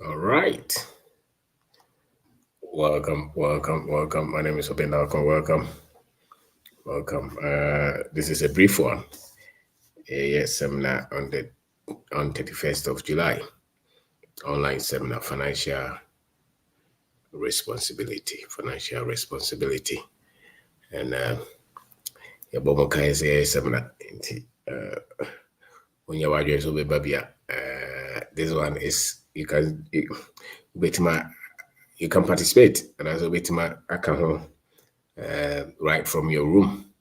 All right. Welcome. My name is Obin Alcon. Welcome. This is a brief one. A seminar on 31st of July. Online seminar, financial responsibility. And your Bobo Kai say seminar. When your address will be Babia. This one is you can participate, and as a bit my account right from your room.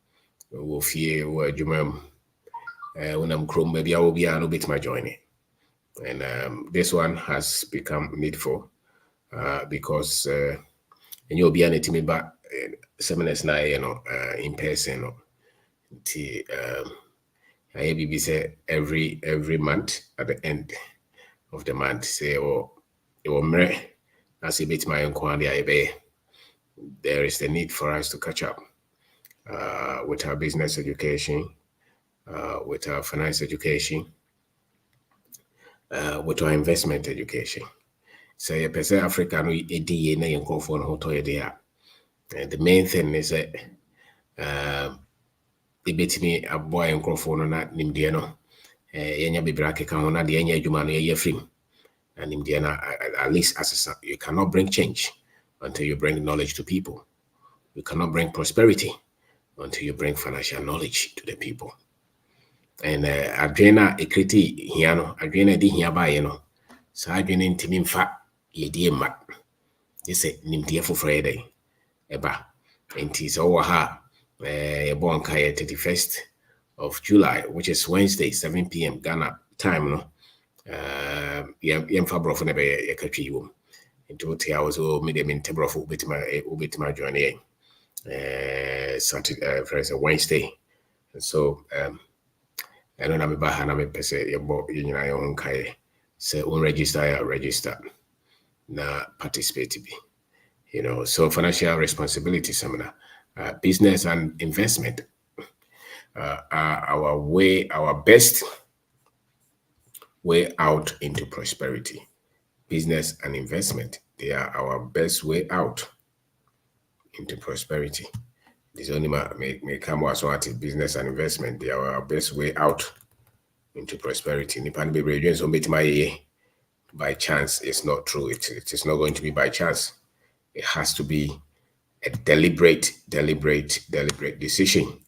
We'll fear where you when I'm chrome, maybe I will be a bit my joining. And this one has become needful because and you'll be an me back seminars now, in person. I be say every month at the end of the month, say, as a bit my inquiry, there is the need for us to catch up with our business education, with our finance education, with our investment education. So you per se Africa no edi na yenkofo no hoto ye there. And the main thing is that ebetimi aboa yenkofo no na nimde no yenya bibra keka ho na de yenya adwuma no ye free. And nimde na at least as you cannot bring change until you bring knowledge to people. You cannot bring prosperity until you bring financial knowledge to the people. And adwena ekriti hia no adwena di hia ba ye no sa adwena ntimi mfa ye die ma ye se nimde foforo dey eba enti so wo ha ye bon kai 31st of July, which is Wednesday 7 p.m. Ghana time no ye mfa brofo na be ye katwi wo enti wo tia wo so me de mente brofo ubetima join ye Saturday Wednesday. And so I don't have a bahana me pese yebo yinyina yo nkae say register na participate be. So financial responsibility seminar, business and investment are our best way out into prosperity. Business and investment, they are our best way out into prosperity. This only may come as what business and investment, they are our best way out into prosperity. Nipan be reading so by chance. It's not true. It is not going to be by chance. It has to be a deliberate decision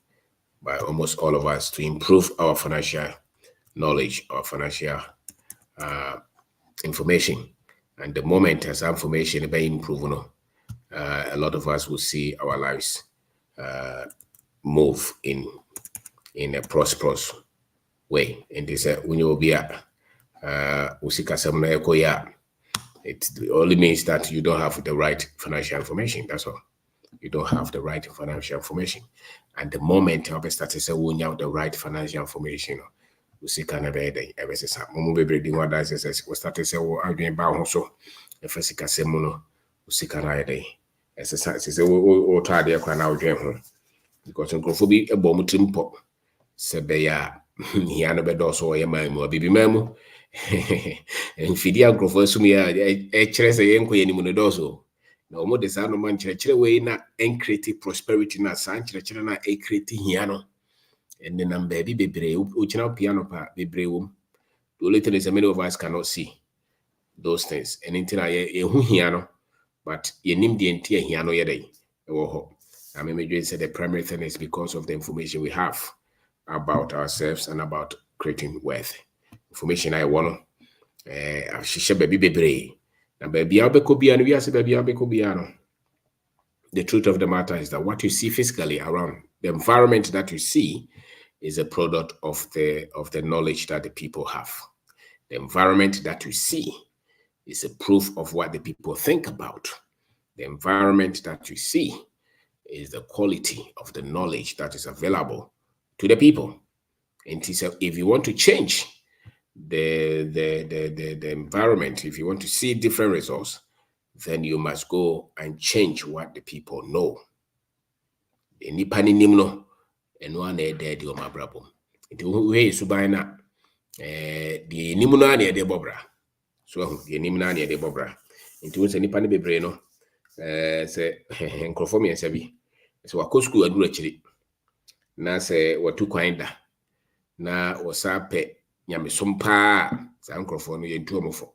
by almost all of us to improve our financial knowledge, our financial information. And the moment as information be improved, a lot of us will see our lives move in a prosperous way. And this when you will be it only means that you don't have the right financial information. That's all. You don't have the right financial information. And the moment you start to say when you have the right financial information, we see kind of a ever since we breathing what that says we start to say, oh, I'm doing about so if I see Casemono, we see kind of a day. As a sense, oh, try the equine out because Uncle a bomb timpo. Sebeya here no bedo so ye mamu bibi mamu enfidi agrofo sum ya kire se yenko ye nimu no doso na omo de sa no man kire we na create prosperity na san kire na create hia no and then am baby bebre o kina piano pa bebre wom the only thing is many of us cannot see those things and until ye hu hia no but ye nim de entia hia no ye dey e wo ho I mean me say the primary thing is because of the information we have about ourselves and about creating wealth. Information I want shisha baby bebre. Na baby abeko biano we say baby abeko biano. The truth of the matter is that what you see physically around the environment that you see is a product of the knowledge that the people have. The environment that you see is a proof of what the people think about. The environment that you see is the quality of the knowledge that is available to the people. And so if you want to change the environment, if you want to see different results, then you must go and change what the people know. The nipani nimno and one dead your mabrabo. It way subaina the nimuno de bobra. So ye nim na ne de bobra nti wo se nipa ne bebre no se enkrofo me nsa bi se wako school aduru akiri na se watu kwan da na wosa pe nyamesom pa sa enkrofo no ye ntu omofo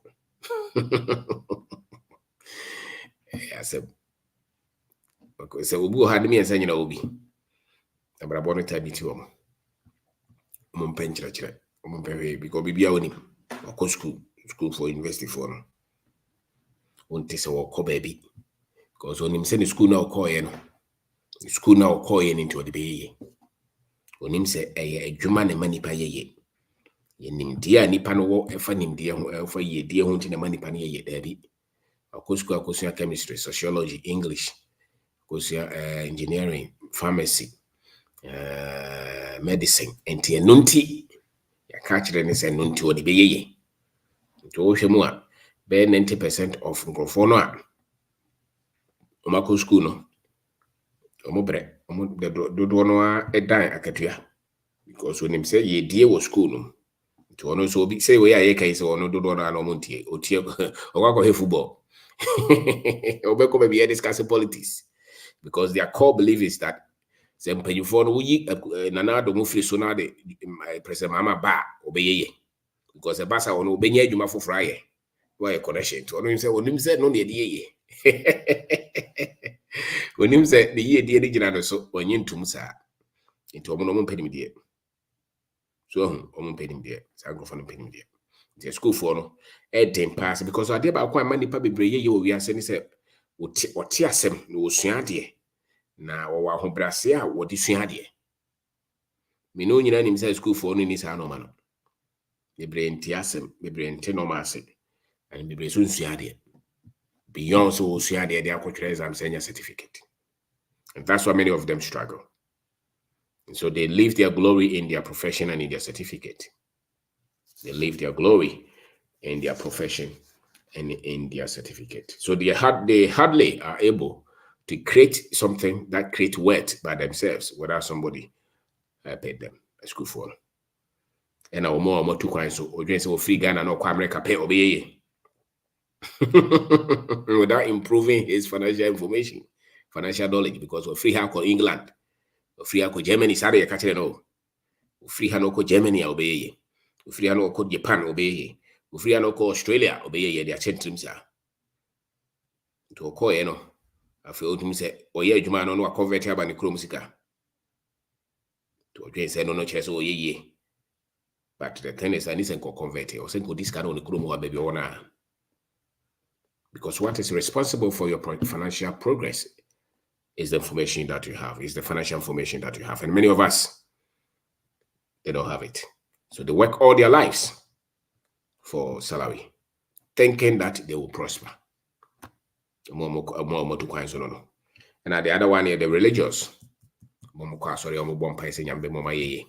asem se obi o ha de me nsa nyina obi abrabo no tabi ti omo mpenchira mpenwe because bibia woni wako school for university for no wonte se wako baby because onim se ni school na wako ye no school na wako ye nti odi be onim se eye adwuma ne manipa ye nimdie a nipa no wo efa nimdie ho efa yedie ho nti ne manipa ne ye dabi akosua akosua chemistry, sociology, English, akosua engineering, pharmacy, medicine, nti enunti ya ka kire ne se nunti odi be ye nti wo hwemu a be 90% of nkrofo no a omako school no omobre dodo no a edan akatua because onim se yedie wo school no nti ono so obi say we aye kai se ono dodo no ano montie otie okwa he football obeko be be discuss politics because their core belief is that se mpanyufo no wuyi nanado mo free so na de president mama ba obeyeye because the basa ono obenya adwuma foforo aye why connection to onim se no ne de yeye onim se de ye de gina no so onye ntum sa nti omo no mo mpanim de so omo mpanim de sa grofo no mpanim de the school for no den pass because ade ba kwa manipa bebre ye wo wiase ni se oti asem na osua ade na wo wa hobrase a wo di sua ade me no nyina nim se school for no ni sa no ma no bebre nti asem bebre nti no ma ase and bebre so sua ade beyond so sua ade de akotwere exam senior certificate, and that's why many of them struggle. And so they leave their glory in their profession and in their certificate. They leave their glory in their profession and in their certificate. So they hardly are able to create something that create wealth by themselves without somebody paid them a school for. And our more two coins so or free Ghana no America pay obey without improving his financial knowledge, because we're free how England, we're free how Germany, sorry, I catch it all. Free hanoko Germany obey free hanoko Japan obey free hanoko Australia obey their centrims are to call no afi otum say oye adwuma no no convert aba ne krom sika to odwen say no kire say oye but the thing is I need to convert or say this kind of krom wa baby ona, because what is responsible for your financial progress is the information that you have, is the financial information that you have, and many of us, they don't have it. So they work all their lives for salary, thinking that they will prosper. And the other one here, the religious. Sorry, I'm born by saying I'm mama ye.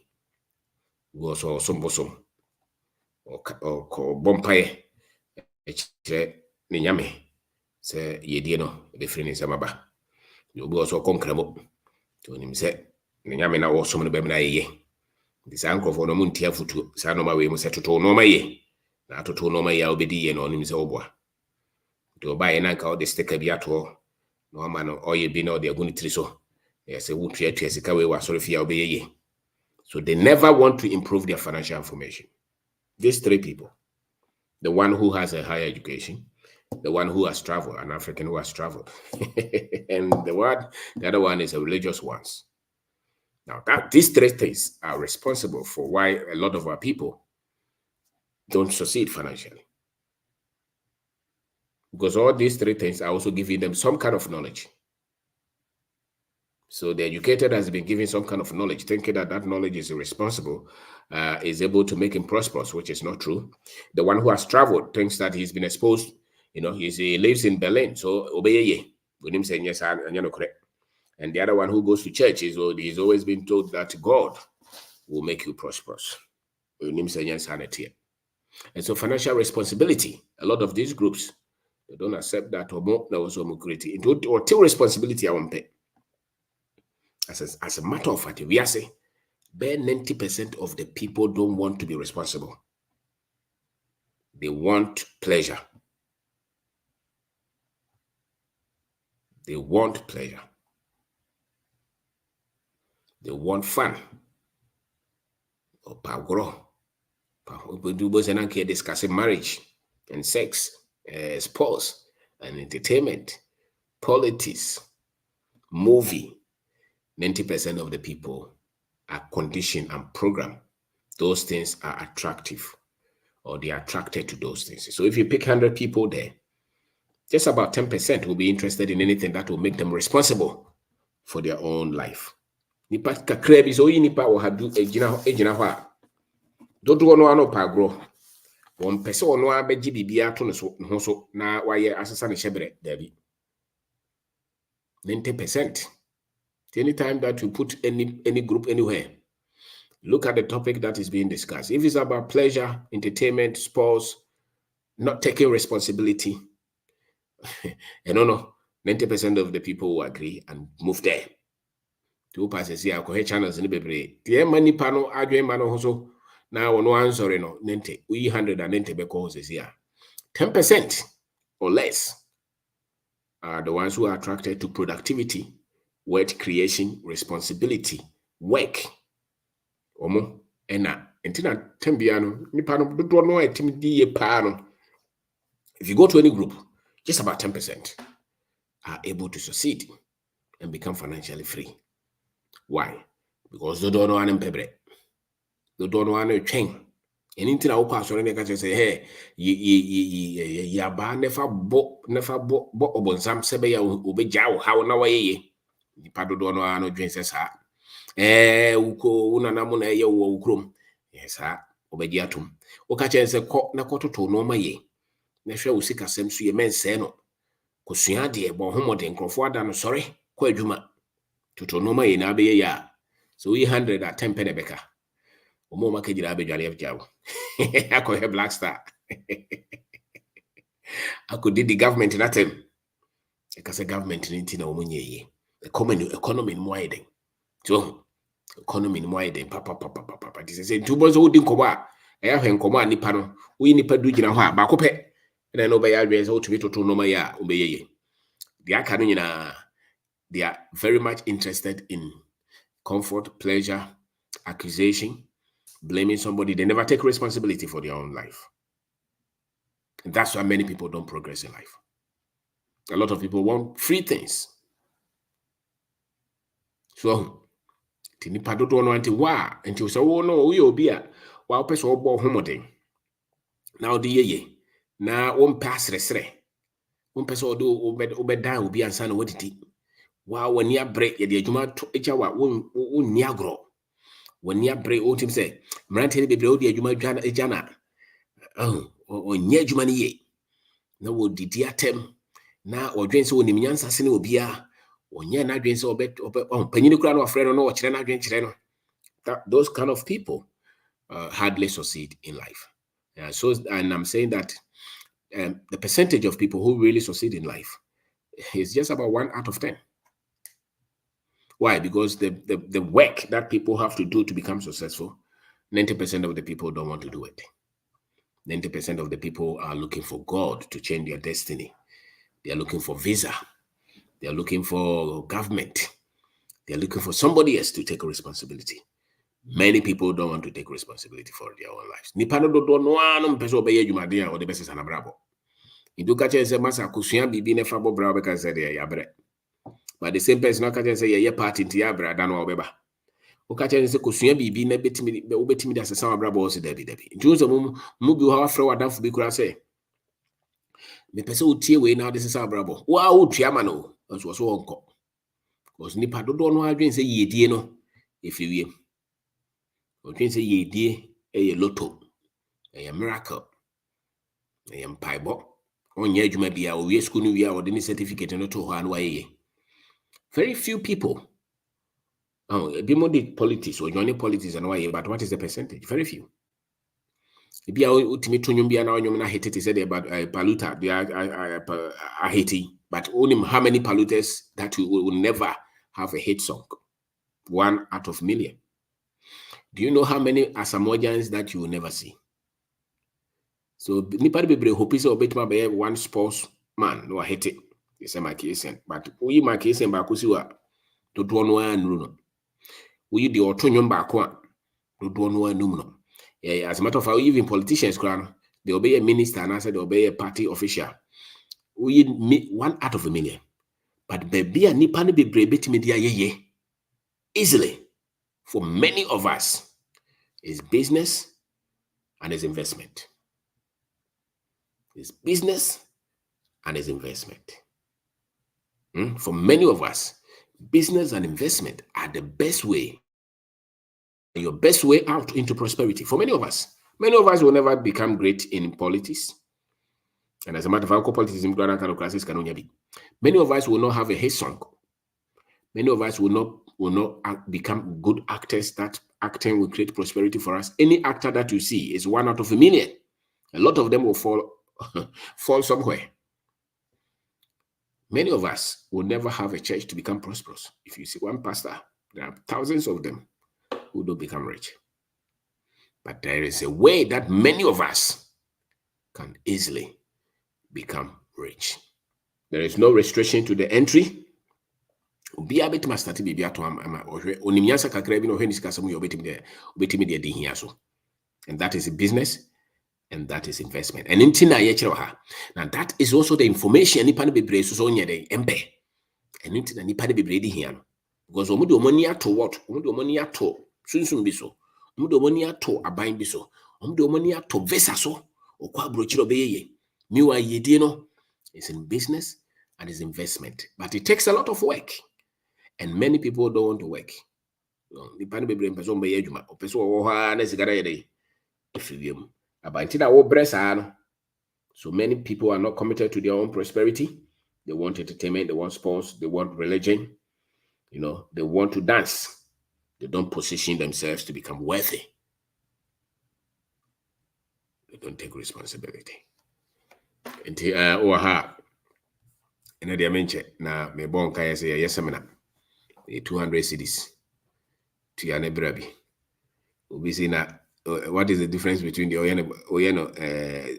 We also some bosom or bompire. Ninyame say ye no the friend is amaba. You also concremo to him say Ninyame na was some of the bemina ye. This uncle for no muntia futu, Sanoma we must to no maye. Na to no maye obedi ye no him say obwa. To buy an anchor the sticker be at all. No man or ye be no, they are going to so. Yes, a wood to a way was sorry for obey. So they never want to improve their financial information. These three people, the one who has a higher education, the one who has traveled, an African who has traveled, and the other one is a religious one. Now that these three things are responsible for why a lot of our people don't succeed financially. Because all these three things are also giving them some kind of knowledge. So the educated has been given some kind of knowledge, thinking that that knowledge is responsible, is able to make him prosperous, which is not true. The one who has traveled thinks that he's been exposed, he lives in Berlin, so obey ye. With him saying yes, and you're not correct. And the other one who goes to church he's always been told that God will make you prosperous. With him saying yes, and so financial responsibility, a lot of these groups, they don't accept that or more, there was some creativity. Or till responsibility I won't pay. As a matter of fact, we are saying, 90% of the people don't want to be responsible. They want pleasure. They want pleasure. They want fun. Or power. We discussing marriage and sex, sports and entertainment, politics, movie. 90% of the people are conditioned and programmed. Those things are attractive, or they are attracted to those things. So if you pick 100 people there, just about 10% will be interested in anything that will make them responsible for their own life. Nipa kakra bi so yi nipa wo hadu egina ho a dodo no ano pagro won pese ono abeji bibia to no so na waye asesa ne hyebre dabi 90%. Anytime that you put any group anywhere, look at the topic that is being discussed. If it's about pleasure, entertainment, sports, not taking responsibility, and no, 90% of the people will agree and move there. Two passes here, channels in the baby. The money panel, adwin man also. Now, no answer, no, 90, we 190 because here. 10% or less are the ones who are attracted to productivity, wealth creation, responsibility, work. Omo, ena, entina tembiano, nipa no do no etimidi ye pa no. If you go to any group, just about 10% are able to succeed and become financially free. Why? Because they don't know an empebre. They don't know an chain. Anything I will pass on, can say, hey, ya ba never bo obonsam sebe ya ubejaw how na waye. Nipa do don't know an drink says ha. Uko unana mo na ye wo ukrom. Yes ha, obeji atum. Oka chense ko na kototo no ma ye. Na hwe wo sika sem so ye mense no. Kosua de bo homode nkrofo ada no sori ko adwuma. Toto no ma ye na be ye ya. So we 100 at 10 penny beka. Omo ma kejira abedwale afjawo. Ako Black Star. Ako did the government that time. Because the government ninti na omunye ye. Economy no widen. So economy no widen papa. This is two boys who didn't come out. I have him come out nipa no. We nipa do gina ho ba ko pe. Na no be ya dwen so to be toto no ma ya obeye. The aka no nyina they are very much interested in comfort, pleasure, accusation, blaming somebody. They never take responsibility for their own life. And that's why many people don't progress in life. A lot of people want free things. So, tinipa dodo no anti wa until so no we obi a wa person obo homoden. Now the ye na won pass resre. Won person odo obedan obi ansa na wadidi. Wa wani abre ye de adwuma to echa wa won ni agro. Wani abre o tim say mrante ni bebre odi adwuma dwana ejana. Onye adwuma ni ye. Na wo didi atem na odwen se onim nyansa se ne obia onye na adwen se panyini kura no afre no wo kire na adwen kire no. Those kind of people hardly succeed in life. And I'm saying that the percentage of people who really succeed in life is just about 1 out of 10. Why? Because the work that people have to do to become successful, 90% of the people don't want to do it. 90% of the people are looking for God to change their destiny. They are looking for visa. They are looking for government. They are looking for somebody else to take responsibility. Many people don't want to take responsibility for their own lives. Nipa no do no anu mpeso obeye adwumade a ode bese sanabrabo. Iduka che masa kusua bibi ne fa bobra obeka se de yabre. But the same person ka che say ye party nti yabra da no obeba. Oka che se kusua bibi na betimi da sesa abrabo o se dabi. Nti so mu bi ho afre wadafo bi kura se me pese otie we na de sesa abrabo. Wa o tua ma no. So wonko. Because nipa do no adwen se yedie no efiwie. Odwen se yedie eye lotto. A miracle. A mpaibo. Onye adwuma bia o wie school no wie a o de ni certificate no to ho anu aye. Very few people. Be more the politics or joining politics and why, but what is the percentage? Very few. If you ultimate to bia na onyum na hate it said about polluter, they are hating, but only how many polluters that will never have a hit song? 1 out of million. Do you know how many Asamoahs that you will never see? So nipa be bre hope say obetima be one sports man no hit it. They say my case but we my case ba ko si wa dodo no anuru no. We the oto nwom ba ko a dodo no anum no. Yeah, as a matter of fact, even politicians they obey a minister and I said they obey a party official. We 1 out of a million. But baby a nipa no be bre betimi dia ye easily. For many of us, is business and is investment. It's business and it's investment. For many of us, business and investment are the best way, your best way out into prosperity. For many of us will never become great in politics. And as a matter of fact, politics in kind of classes can only be. Many of us will not have a hit song. Many of us will not become good actors. That acting will create prosperity for us. Any actor that you see is 1 out of a million. A lot of them will fall somewhere. Many of us will never have a church to become prosperous. If you see one pastor, there are thousands of them who don't become rich. But there is a way that many of us can easily become rich. There is no restriction to the entry. And that is a business and that is investment. And now that is also the information nipa no bebre so onye dey embe. And ntina nipa no bebre di hia no. Because omo de money ato what? Omo de money ato sunsun bi so. Omo de money ato aban bi so. Omo de money ato visa so. Okwa abrochiro beyeye. Miwa yedie no is in business and is investment. But it takes a lot of work. And many people don't want to work. Nipa no bebre mpeso mbe adwuma. Opeso wo ha na sigara yede. Efiriam. Abantina wo bresa no. So many people are not committed to their own prosperity. They want entertainment, they want sports, they want religion, they want to dance. They don't position themselves to become wealthy. They don't take responsibility. Nti oha ina dia menche na me bon kai say yes seminar 200 cedis to ya ne brabi. Obi say na what is the difference between the oyeno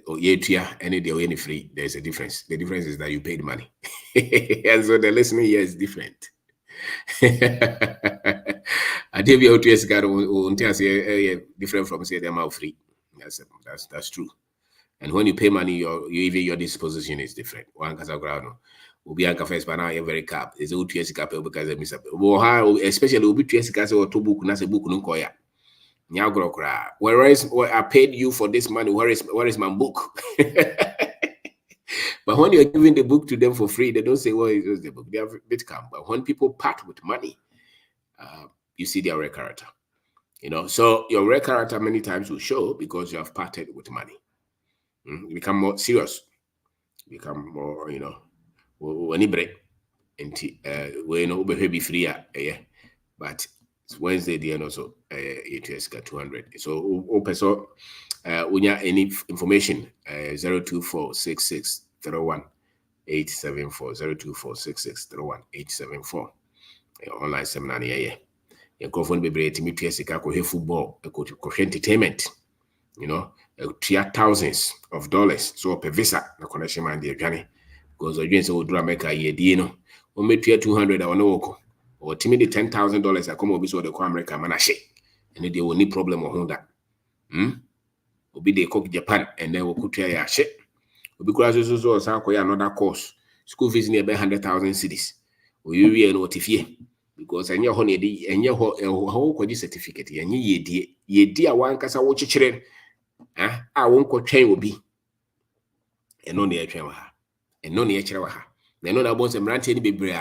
yetua and the oyeno free? There's a difference. The difference is that you paid money. And so the listening here is different. I tell you, OTS got different from say them out free. That's true. And when you pay money, your disposition is different. One casagrano will be anka first, but now you're very cap. Is OTS cap because I miss up. Especially OTS cas or 2 book, not a book, no koya. Whereas I paid you for this money, where is my book? But when you're giving the book to them for free, they don't say, well, it's the book. They have a bit calm. But when people part with money, you see their real character. So your real character many times will show because you have parted with money. You become more serious. You become more, when you break, and be free, but it's Wednesday, the end also, it got 200. So, when you any information, 0246631 874 0246631 874. Online seminar, You go phone be to meet Sika ko football, ko entertainment, thousands of dollars. So per visa, the connection man the Ghana. Because again, so do America ye no. O me 200 or no or timmy the $10,000 I come over so the America man and they will need problem or that. Obi they cook Japan and then we'll cook ya shit. Obi so another course. School fees near 100,000 cities. We know tifie because any honey and your whole certificate and ye dear one casa watch children. I won't go train will be and no near train and no near chair. They know that once a brand any baby,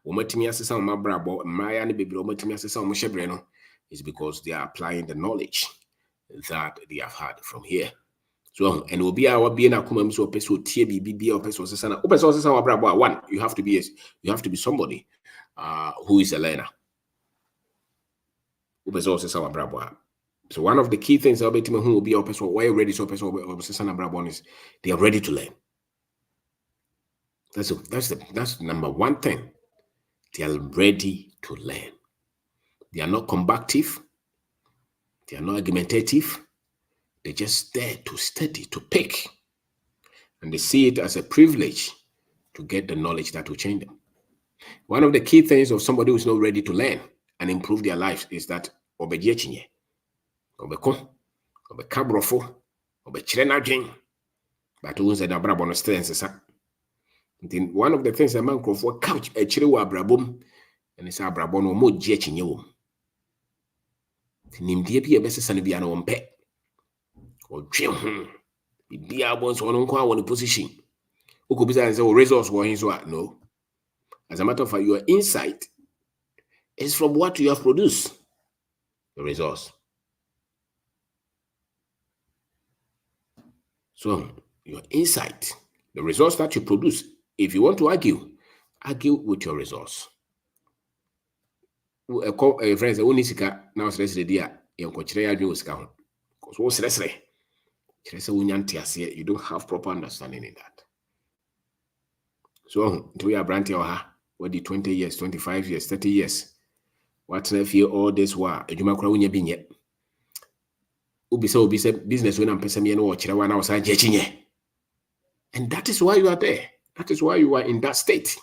Omatimi as some my brabo, Maya and baby, Omatimi as some Mushabreno is because they are applying the knowledge that they have had from here. So, and will be our being a common so person TBB or person sana. Open sources our brabo one. You have to be somebody who is a learner. Open sources our brabo. So one of the key things about who will be a person why ready so person or sana brabo is they are ready to learn. That's number one thing. They are ready to learn. They are not combative. They are not argumentative. They're just there to study, to pick. And they see it as a privilege to get the knowledge that will change them. One of the key things of somebody who's not ready to learn and improve their lives is that obejechinye, obeko, obekabrofo, obechrenadwen, but who said abrabo no strength. Then one of the things a man for couch a chire wa abrabom and it's abrabo no mo jechinye wom. Nimdie bi ebesesa no bia no wompe. Odwe ho. Bibia bonso wono kwa won position. Ukobisa say resource wo hin so no. As a matter of fact, your insight is from what you have produced, the resource. So, your insight, the resource that you produce, if you want to argue with your resource. Friends, only sika now stress the dia you don't have proper understanding in that. So, do we are brand what the 20 years, 25 years, 30 years? What's if you all this war? You might cry when you been yet. Ubisa business when I'm pesami no watch one outside jechinye. And that is why you are there. That is why you are in that state.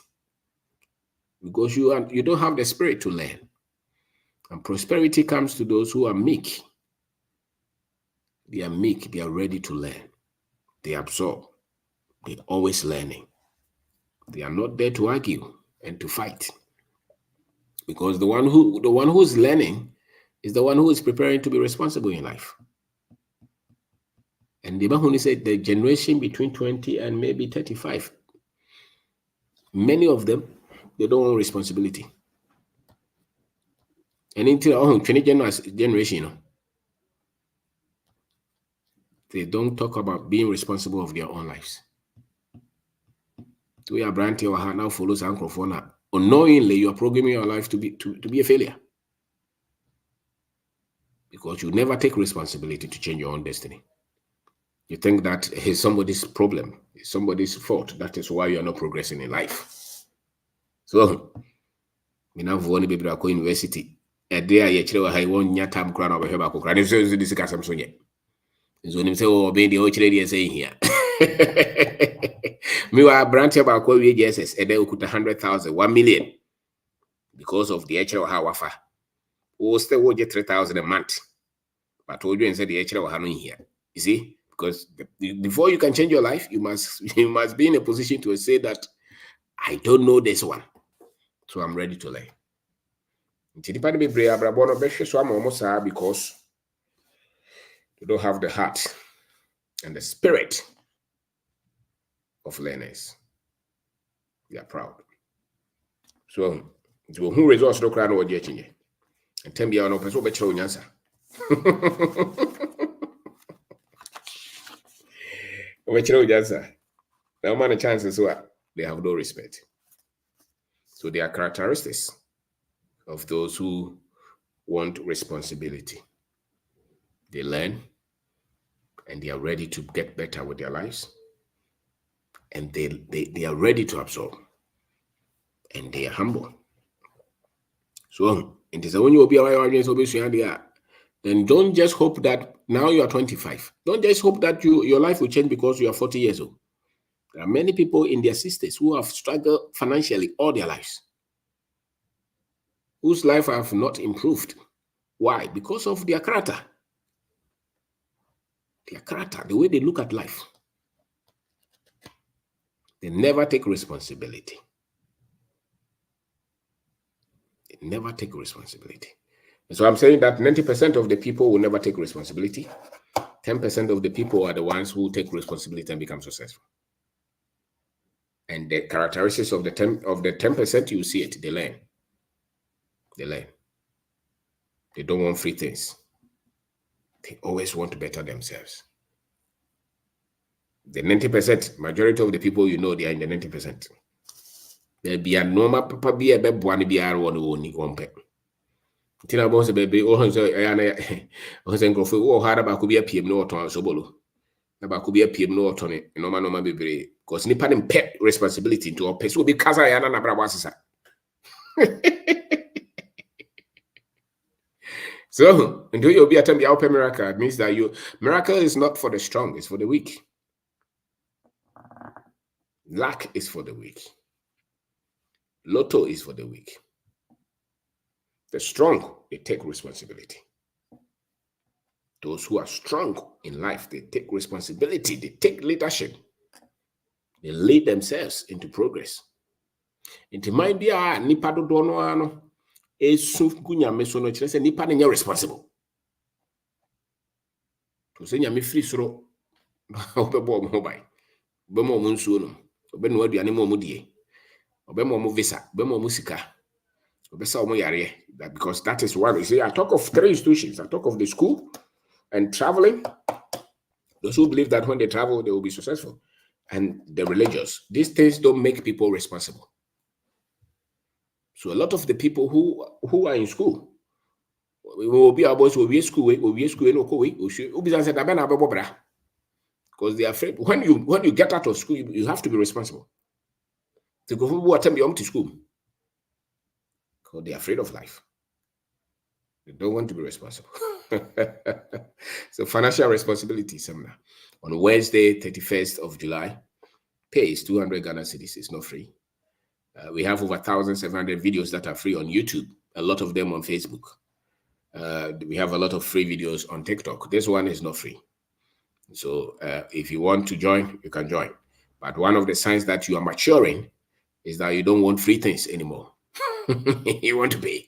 Because you don't have the spirit to learn. And prosperity comes to those who are meek. They are meek, they are ready to learn. They absorb. They're always learning. They are not there to argue and to fight. Because the one who's learning is the one who is preparing to be responsible in life. And the Bahuni said the generation between 20 and maybe 35, many of them, they don't want responsibility. And until 20 generation, they don't talk about being responsible of their own lives. We are branding our now follows Ankrofona. Unknowingly, you are programming your life to be a failure. Because you never take responsibility to change your own destiny. You think that it's somebody's problem, it's somebody's fault. That is why you are not progressing in life. So, we now want to be able to university. A day I actually have one time crown over here. And so this is some so yet. So when you say, oh, being the old lady saying here. Me were branch about what we just a day we could 100,000, 1 million because of the HL Hawafa. We still would get 3,000 a month. But told you and said the HL Hanu here. You see? Because before you can change your life, you must be in a position to say that I don't know this one, so I'm ready to learn. Because you don't have the heart and the spirit of learners. They are proud. So, who resource no crown or jetting and tell me, I know, person better on answer. Now, many chances are they have no respect. So, there are characteristics of those who want responsibility. They learn and they are ready to get better with their lives. And they are ready to absorb. And they are humble. So, it is when you will be then don't just hope that now you are 25. Don't just hope that your life will change because you are 40 years old. There are many people in their 60s who have struggled financially all their lives, whose life have not improved. Why? Because of their character. Their character, the way they look at life. They never take responsibility. They never take responsibility. And so I'm saying that 90% of the people will never take responsibility. 10% of the people are the ones who take responsibility and become successful. And the characteristics of the 10%, you see it, they learn. They learn. They don't want free things. They always want to better themselves. The 90%, majority of the people you know, they are in the 90%. There be a normal papa be a baby one be a one pet. Tina boss a baby, or go for hard about could be a PM no to Sobolo. About could be a PM no to it, no man, baby, because Nipan and pet responsibility to a person because I am an Abrabasa. So, until you'll be attempting to miracle, it means that miracle is not for the strong, it's for the weak. Luck is for the weak. Lotto is for the weak. The strong, they take responsibility. Those who are strong in life, they take responsibility, they take leadership. They lead themselves into progress. Into mind be a nipa do no ano esu kunyame so no kire se nipa ne responsible. To say nyame free soro obebo mo bai. Obemo mo nsuo no. Obeno aduane mo mo die. Obemo mo visa, obemo mo sika. Obesa mo yare. That because that is one. You see, I talk of 3 institutions. I talk of the school and traveling. Those who believe that when they travel, they will be successful. And the religious. These things don't make people responsible. So a lot of the people who are in school, we will be our boys, will be school, because they are afraid. When you get out of school, you have to be responsible. To go who attend to school, because they are afraid of life. They don't want to be responsible. So financial responsibility seminar on Wednesday, 31st of July. Pay is 200 Ghana cedis. It's not free. We have over 1,700 videos that are free on YouTube. A lot of them on Facebook. We have a lot of free videos on TikTok. This one is not free. So if you want to join, you can join. But one of the signs that you are maturing is that you don't want free things anymore. You want to pay.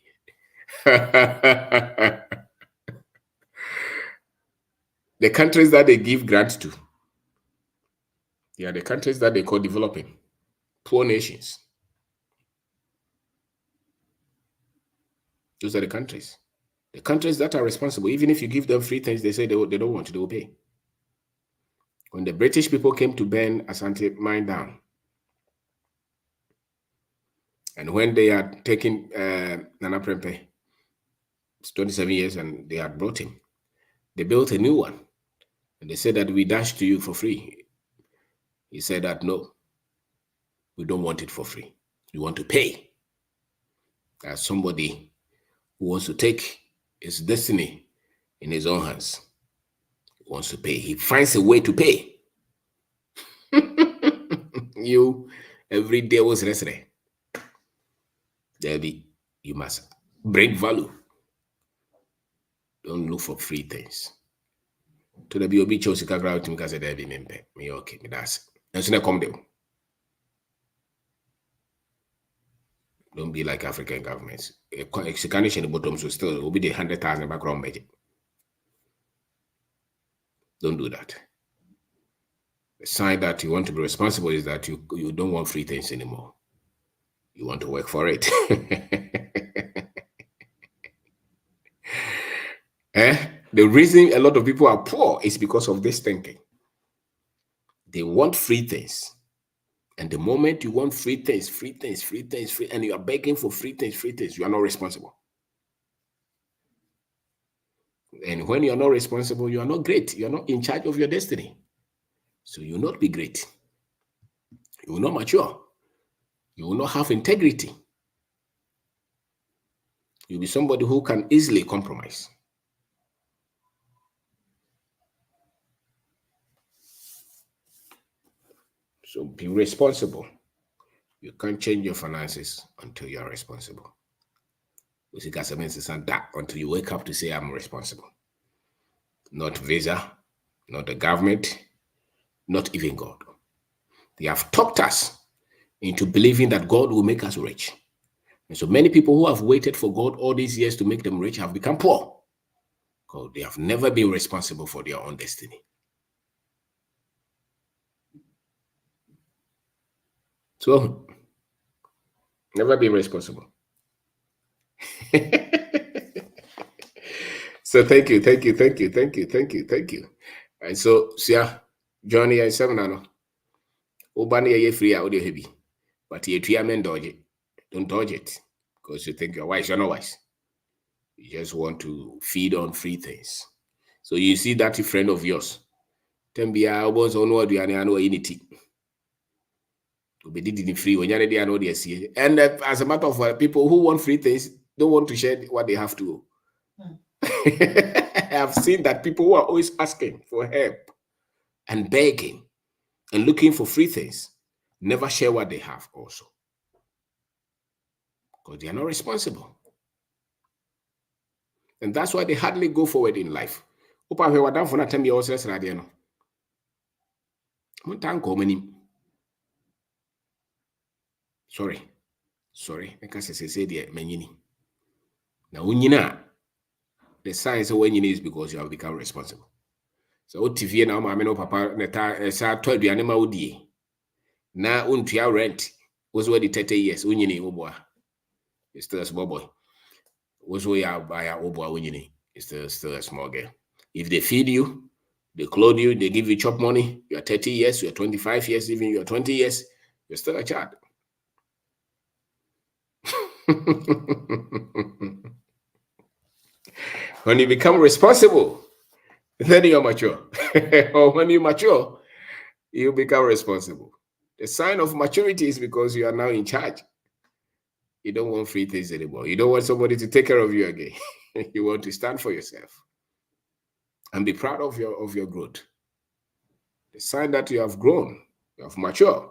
The countries that they give grants to, they are the countries that they call developing, poor nations. Those are the countries. The countries that are responsible, even if you give them free things, they say they don't want to, they will pay. When the British people came to burn Asante mine down, and when they had taken Nana Prempe, it's 27 years, and they had brought him, they built a new one. And they said that we dashed to you for free. He said that, no, we don't want it for free. We want to pay. As somebody who wants to take his destiny in his own hands, he wants to pay. He finds a way to pay. You, every day was yesterday. Debbie, you must bring value. Don't look for free things. To the BOB chose to crowd to me because Debbie me okay, me that's. And so come there. Don't be like African governments. A Mexicanation in the bottom, so still it will be the 100,000 background budget. Don't do that. The sign that you want to be responsible is that you don't want free things anymore. You want to work for it. The reason a lot of people are poor is because of this thinking. They want free things. And the moment you want free things, and you are begging for free things, you are not responsible. And when you are not responsible, you are not great. You are not in charge of your destiny. So you will not be great. You will not mature. You will not have integrity. You'll be somebody who can easily compromise. So be responsible. You can't change your finances until you are responsible. Until you wake up to say, I'm responsible. Not Visa, not the government, not even God. They have talked us into believing that God will make us rich. And so many people who have waited for God all these years to make them rich have become poor because they have never been responsible for their own destiny. So, never be responsible. So thank you. And so, Johnny and Seven, Obani ye free out your heavy, but ye men dodge it. Don't dodge it because you think you're wise. You're not wise. You just want to feed on free things. So you see that friend of yours. Tembia was on what you know unity. To be did in free when you're ready, I know they see. And as a matter of fact, people who want free things don't want to share what they have to. I've seen that people who are always asking for help and begging and looking for free things never share what they have also. Because they are not responsible. And that's why they hardly go forward in life. Sorry. I can't say the manyini. Now, the signs of when you need is because you have become responsible. So TV now, my no papa, neta, sa told you anima udi. Na untia rent was where the 30 years, unyini oboa. It's still a small boy. Was where you buy a oboa unyini. It's still a small girl. If they feed you, they clothe you, they give you chop money, you're 30 years, you're 25 years, even you're 20 years, you're still a child. When you become responsible, then you're mature. Or when you mature, you become responsible. The sign of maturity is because you are now in charge. You don't want free things anymore. You don't want somebody to take care of you again. You want to stand for yourself and be proud of your growth. The sign that you have grown, you have matured,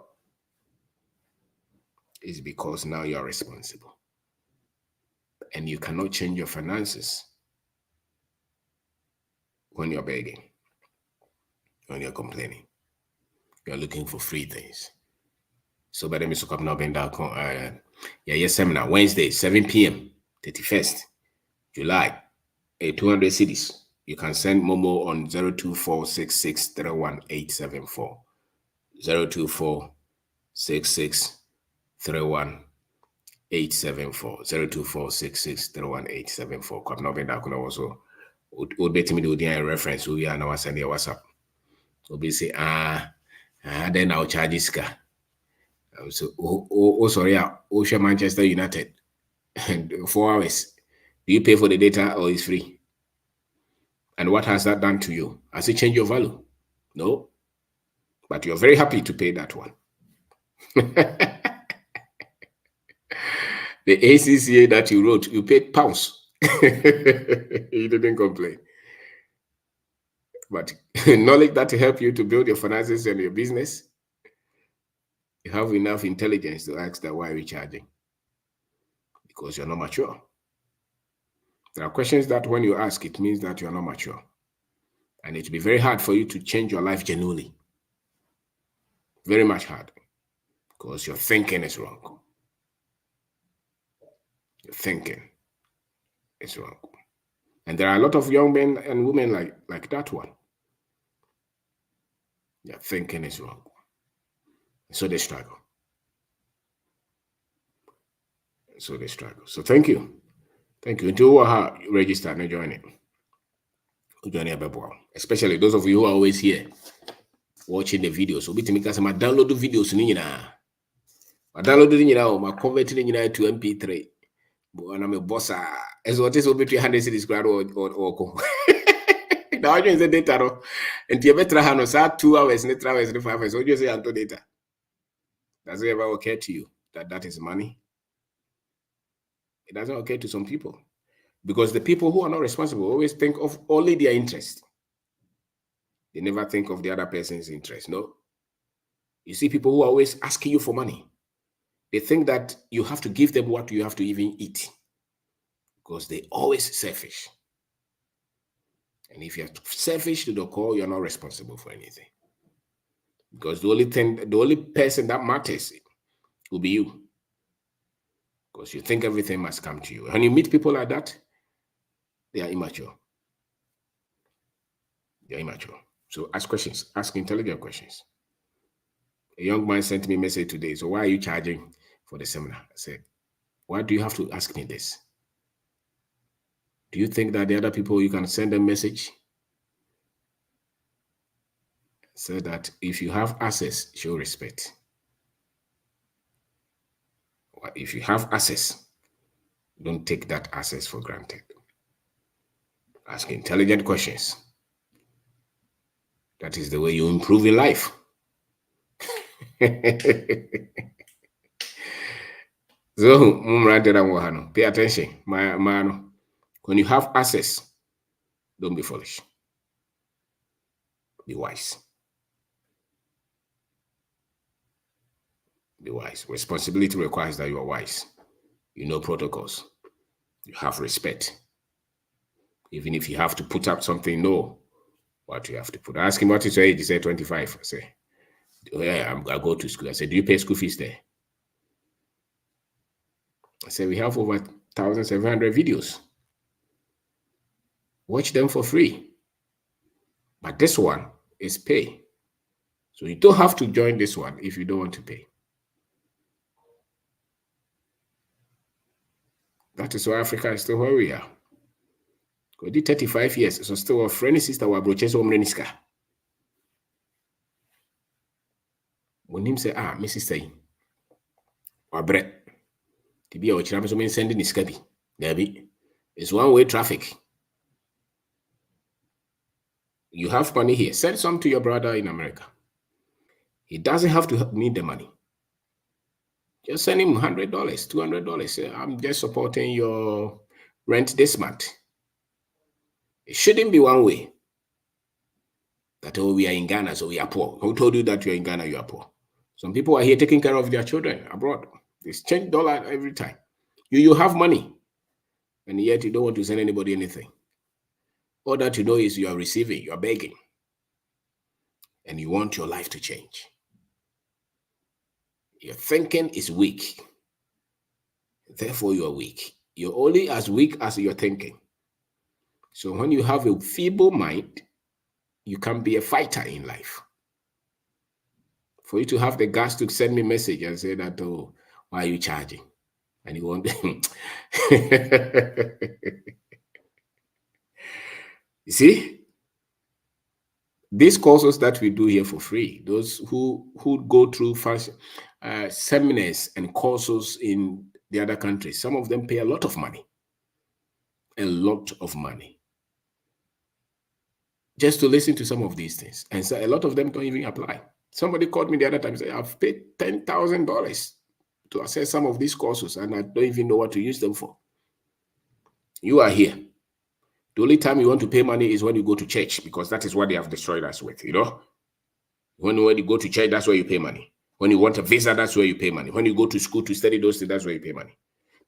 is because now you are responsible. And you cannot change your finances when you're begging, when you're complaining. You're looking for free things. So by the Mr. Cup now been down. Yes, seminar Wednesday, 7 p.m. 31st July. 200 cities. You can send Momo on 02466318874. 02466318874. 02466318874. Cup now been down also. Would bet me the reference. We are now sending a WhatsApp. So be say, then I'll charge this car. So, sorry, Ocean Manchester United. And 4 hours. Do you pay for the data or is free? And what has that done to you? Has it changed your value? No. But you're very happy to pay that one. The ACCA that you wrote, you paid pounds. You didn't complain. But knowledge that will help you to build your finances and your business, you have enough intelligence to ask that why are we charging? Because you're not mature. There are questions that when you ask, it means that you're not mature. And it will be very hard for you to change your life genuinely. Very much hard. Because your thinking is wrong. Your thinking is wrong. And there are a lot of young men and women like that one. Their thinking is wrong. So they struggle. So thank you. Thank you. Until you register and join it. Especially those of you who are always here watching the videos. So because I download the videos I download the my convert to MP3. But I'm a boss as what is between 100 cities or now is the data and you better have 2 hours, 5 hours. So you say unto data. Does it ever occur to you that is money? It doesn't occur to some people. Because the people who are not responsible always think of only their interest. They never think of the other person's interest. No. You see people who are always asking you for money. They think that you have to give them what you have to even eat. Because they're always selfish. And if you're selfish to the core, you're not responsible for anything. Because the only person that matters will be you. Because you think everything must come to you. When you meet people like that, they are immature. They're immature. So ask questions. Ask intelligent questions. A young man sent me a message today. So why are you charging for the seminar? I said, why do you have to ask me this? Do you think that the other people, you can send a message? Say that if you have access, show respect. If you have access, don't take that access for granted. Ask intelligent questions. That is the way you improve in life. So, pay attention. When you have access, Don't be foolish. Be wise. Be wise. Responsibility requires that you are wise. You know protocols. You have respect. Even if you have to put up something, know what you have to put. I ask him what is your age. He said 25. I say, oh, yeah, I go to school. I said, do you pay school fees there? I said, we have over 1,700 videos. Watch them for free. But this one is pay. So you don't have to join this one if you don't want to pay. That is why Africa is still where we are. We did 35 years, so still a friend sister were broches omreniska. When him say, Mrs. Say, or bread. To be a which men sending is scabby. Debbie. It's one-way traffic. You have money here. Send some to your brother in America. He doesn't have to need the money. Just send him $100, $200. Say, I'm just supporting your rent this month. It shouldn't be one way. That, oh, we are in Ghana, so we are poor. Who told you that you're in Ghana, you are poor? Some people are here taking care of their children abroad. They change dollar every time. You have money, and yet you don't want to send anybody anything. All that you know is you are receiving, you are begging, and you want your life to change. Your thinking is weak. Therefore, you are weak. You're only as weak as your thinking. So when you have a feeble mind, you can be a fighter in life. For you to have the guts to send me a message and say that, oh, why are you charging? And you want them. You see? These courses that we do here for free, those who go through seminars and courses in the other countries, some of them pay a lot of money. A lot of money. Just to listen to some of these things. And so a lot of them don't even apply. Somebody called me the other time and said, I've paid $10,000 to access some of these courses and I don't even know what to use them for. You are here. The only time you want to pay money is when you go to church, because that is what they have destroyed us with, you know? When you go to church, that's where you pay money. When you want a visa, that's where you pay money. When you go to school to study those things, that's where you pay money.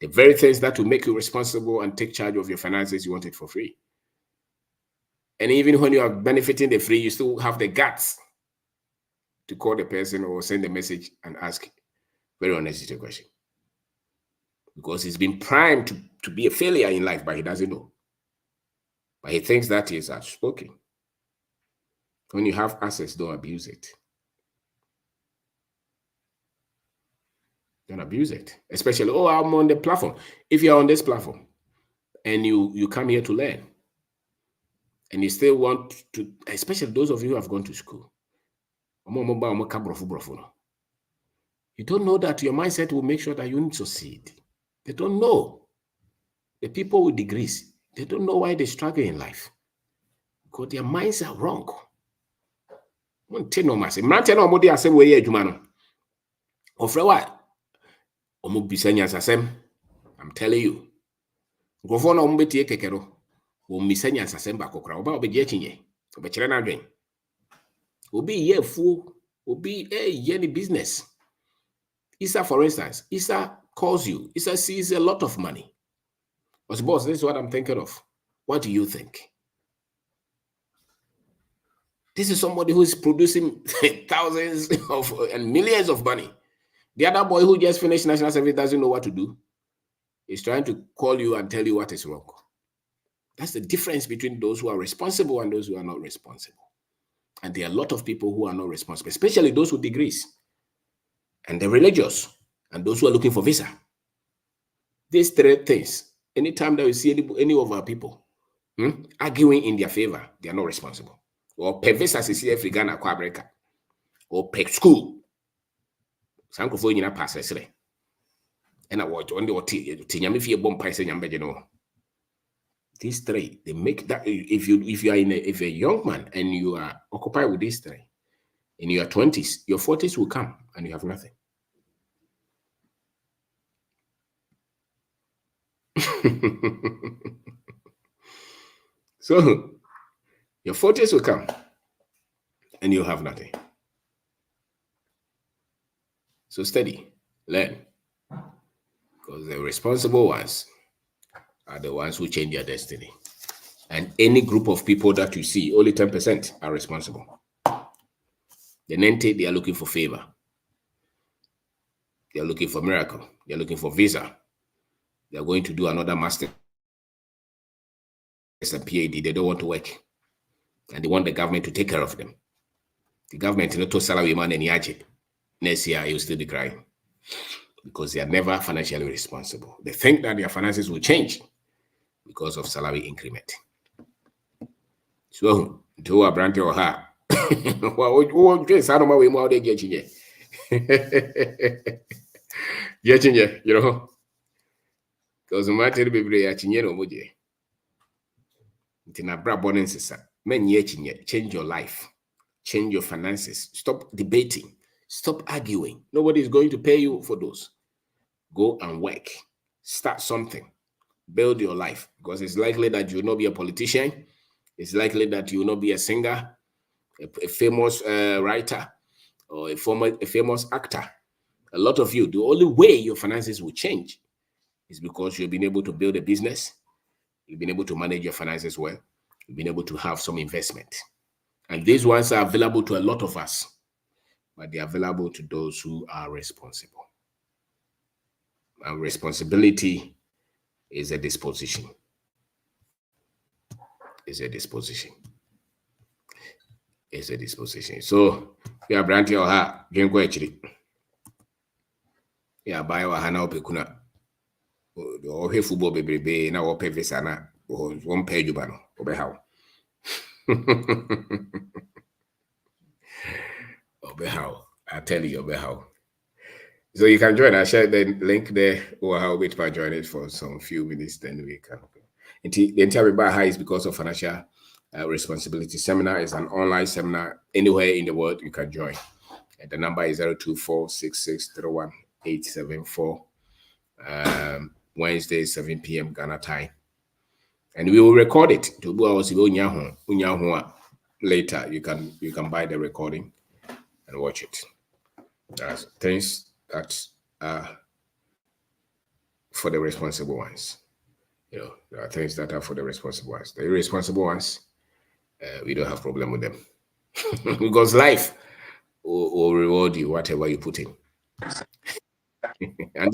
The very things that will make you responsible and take charge of your finances, you want it for free. And even when you are benefiting the free, you still have the guts to call the person or send a message and ask very unnecessary question. Because he's been primed to be a failure in life, but he doesn't know. But he thinks that he is outspoken. When you have access, don't abuse it. Don't abuse it. Especially, oh, I'm on the platform. If you're on this platform and you come here to learn, and you still want to, especially those of you who have gone to school, you don't know that your mindset will make sure that you succeed. They don't know. The people with degrees, they don't know why they struggle in life. Because their minds are wrong. I'm telling you. Any business. Isa, for instance, Isa calls you. Isa sees a lot of money. But boss, this is what I'm thinking of. What do you think? This is somebody who is producing thousands of and millions of money. The other boy who just finished national service doesn't know what to do. He's trying to call you and tell you what is wrong. That's the difference between those who are responsible and those who are not responsible. And there are a lot of people who are not responsible, especially those with degrees and the religious and those who are looking for visa. These three things, anytime that we see any of our people arguing in their favor, they are not responsible. Or per visa CC African America, or per school. Some of you pass and I watch on the bomb price and these three, they make that if you are if you're a young man and you are occupied with these three, in your 20s, your 40s will come and you have nothing. So Your 40s will come and you'll have nothing. So study, learn. Because the responsible ones are the ones who change their destiny. And any group of people that you see, only 10% are responsible. The 90, they are looking for favor. They are looking for miracle. They are looking for visa. They are going to do another master's and PhD. They don't want to work. And they want the government to take care of them. The government, you know, to salary man and yache. Next year, you'll still be crying. Because they are never financially responsible. They think that their finances will change because of salary increment. So, to a brand or her. Well, guess I don't know where they get you. Getting you know. Because the matter be very chinero moje. Tina bra bonenses. Men ye change your life. Change your finances. Stop debating. Stop arguing. Nobody is going to pay you for those. Go and work. Start something. Build your life. Because it's likely that you will not be a politician. It's likely that you will not be a singer, a famous writer, or a famous actor. A lot of you, the only way your finances will change is because you've been able to build a business. You've been able to manage your finances well. You've been able to have some investment. And these ones are available to a lot of us, but they are available to those who are responsible. And responsibility is a disposition. It's a disposition. It's a disposition. So, we are brandy or ha, game go actually. Yeah, buy or hana opekuna. Or he football baby, now or pay visana, or one page you bano, or how. How I tell you how. So you can join. I share the link there, or how wait for join it for some few minutes, then we can. The entire bar high is because of financial responsibility seminar. Is an online seminar anywhere in the world you can join. And the number is 02466318874. Wednesday 7 p.m. Ghana time, and we will record it to later. You can buy the recording and watch it. That's things that are for the responsible ones. You know, there are things that are for the responsible ones. The irresponsible ones, we don't have problem with them because life will reward you whatever you put in. And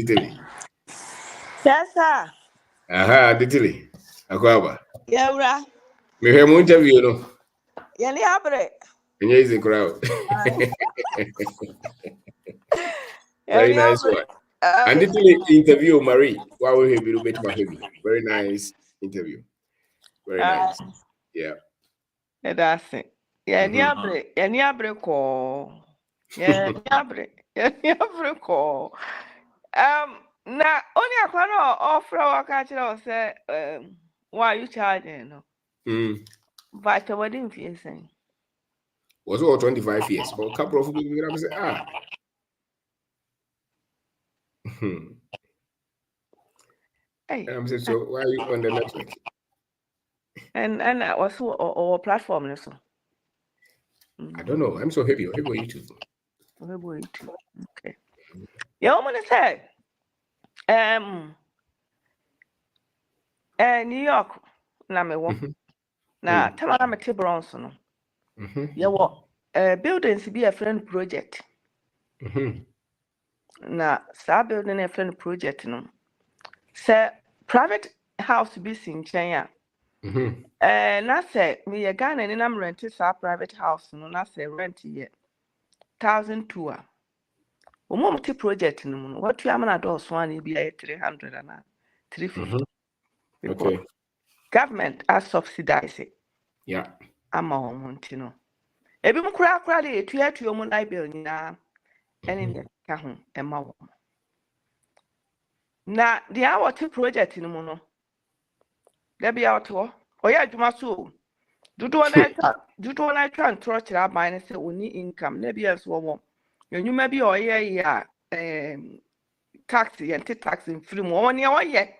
yes, sir. Ditili. Akwaba. Yeah, Me hear mo interview no. Yani abre. Enye is in crowd. Very nice one. And Ditili interview Marie. Why will he be a bit more heavy? Very nice interview. Very nice. Yeah. That's it. Yani abre ko. Yani abre ko. Na only akwa no offer waka kira say why you charging no? But what didn't you say? Was all 25 years, but a couple of people will say, Hey. I'm saying, so why are you on the network? And was or platform so. I don't know. I'm so happy. Happy with YouTube. Okay. Yeah, I'm gonna say. New York, na me wo. Na tamana me te Bronx no. Yeah, wo buildings be a friend project. Na sa building a friend project no. Say private house be sin chen ya. Na say me Ghana ni na rent sa private house no na say rent ye 1,200. Omo te project no mu. What you am na do so an be 300 and 350. Okay. Government has subsidized it. Yeah. Ama omonti no. Ebi mu kura de etuatu omo na bill nyina ene ne ka ho ema wo. Na the awot project no mu no. Da bia oto. Oya adwuma so. Dudu na twa ntro kira aban ne se oni income na bia so wo. Enwuma bi oye ya tax yente tax in free mu woni oye.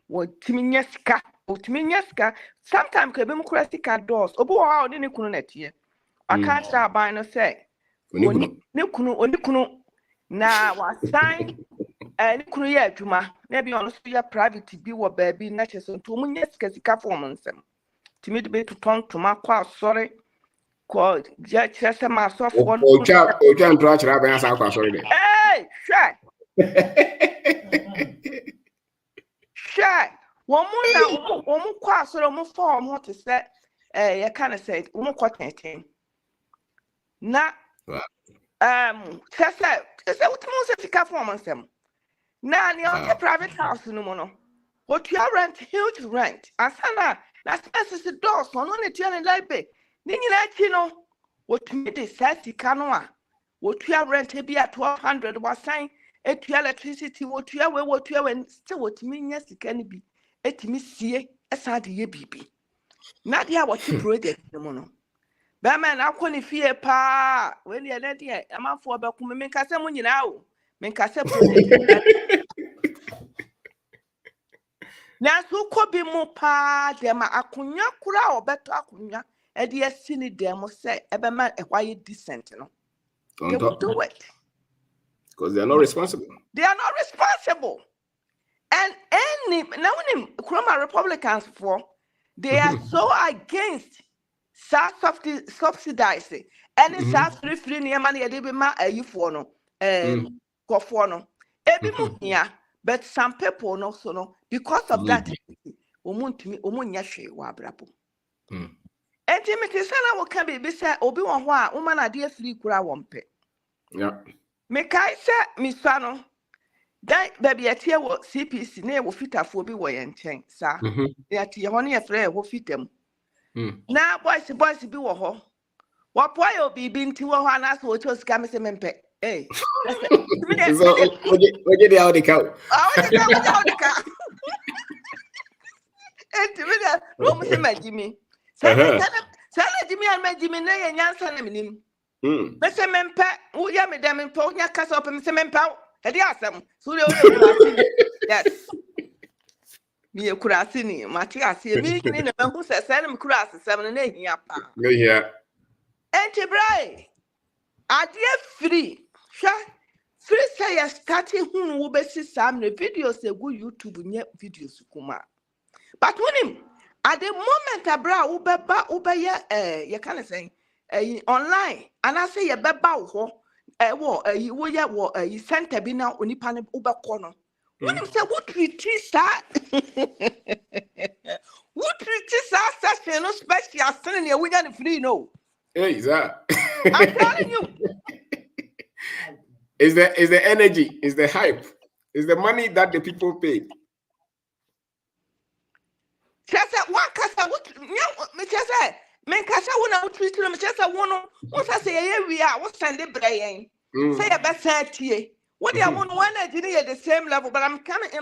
Wo timi nya sika Utminyaska, sometimes Kabim Crastica doors, Obo out in the Kunetia. I can't start buying a say. Onikunu, now was signed and Kuya Juma, maybe on a private to be what baby natures and 2 minutes performance. To me to be to tongue to my quite sorry. Called just myself one. Ocha Trach Rabbi sorry. Hey, shy. Shy. One quite sort of more form what to say. You kind of said, quite anything. Now, just what most of the performance. Now, the private house no more. What you rent, huge rent. Asana, that's the doors on the channel library. Then what made the sati canoa. What you rent be at 1,200 was saying, at your electricity, what you are, and still what mean, yes, it can be. Et me see a sad ye baby. Not here what you project no mono. Baman, I couldn't fear pa when you're not yet. I'm out for about make us someone you know. Make us a project. Now, who could be more pa, them akunya kura or better akunya, and the silly demo say, Eberman, a quiet decent, They will do it. Because they are not responsible. They are not responsible. And any, now when Chroma Republicans for, they are so against subsidizing. Any free near money, they be ma a you for no, Cofono. Every month, but some people no so no because of that. Omunyashe wa brabo. Intimate sana wo can be say obi won ho a woman ade free kura wompe. Yeah. Me kai say mi swano. Dan baby atie wo CPC na wo fitafo bi wo ye nchen sa. Ya tie ho na ye frɛ wo fitam. Na boys bi wo ho. Wo poa yo bibi nti wo ho anaso wo cho sika me se mempe. Eh. So oje dey out the cow. Out the cow. Intimate no se majimi. Sana Jimmy and Jimmy na ye nyansa na minim. Me se mempe wo ya me dem mpo nya kasa op me se mempe. Edi asem so le o yes me kurasi ni mati ase me ni na hu se se na kurasi sem na ehia pa no here enti brai ade free say ya starting hu wo be si sam na videos egu YouTube nye videos kuma but when at the moment abra wo be ye you can say online and I say ye be ba wo wo ya wo center bi na onipa ne ubekọ no when say what treat that what treat that session no special thing ne we get free no hey that I'm telling you is the energy, is the hype, is the money that the people pay. Just what kasa what me just say men kasa wona treat no me just say wono what say we are what send the brain. Say about 30. What I want one at the same level, but I'm talking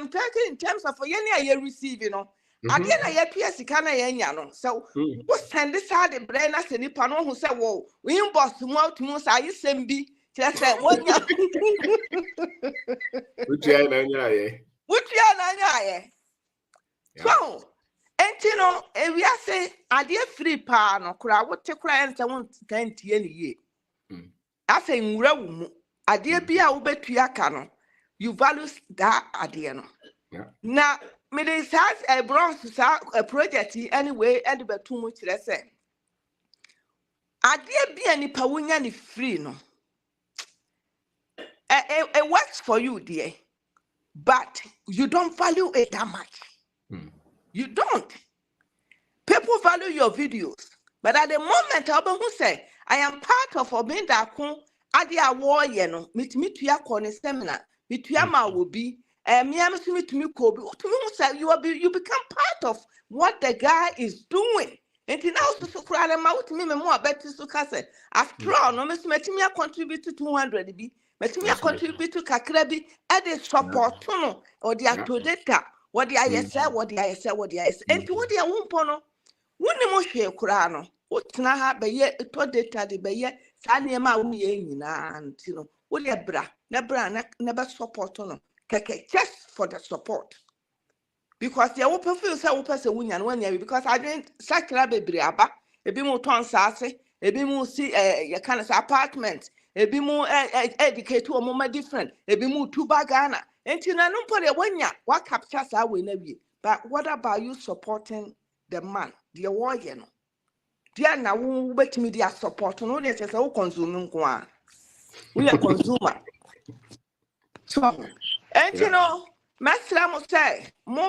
in terms of any you receive, you know. I didn't hear PS Canadian, so what send this side the brain as any panel who said, whoa, we boss to more to most I send be just said one year. Which year? So, and you know, and we are saying, I dear free pan or I would take clients I want 10 years. I say ngrawu ade bia wo betua ka no you value that ade no na me dey say a bronze a project anyway and betu mu kire say ade bia nipa wonya ni free no it works for you dear but you don't value it that much you don't people value your videos but at the moment who say I am part of Obindakun Adia warrior no mitimi tua kone seminar mitua ma will be miam mitimi ko bi say you become part of what the guy is doing and now so kura na ma utimi me mo abeti so ka say after all no mitimi contribute to 200 bi mitimi contribute to kakra bi e dey support no or the data what the ISA and what the wumpo no woni mo hwe kura no utna ha be ye to data de be ye sa niema wo ye nyina nti no wo le bra na be support no keke just for the support because you will feel so person when because I didn't sakra bebre aba ebi mu ton saase ebi mu see your kind of apartment ebi mu educate o mo different ebi mu tuba Ghana enti na no pore wanya what capture sa we na wie. But what about you supporting the man the warrior no dia na wo betimi dia support no dey say wo consume nko a we are consumer so enti no masra mo say mo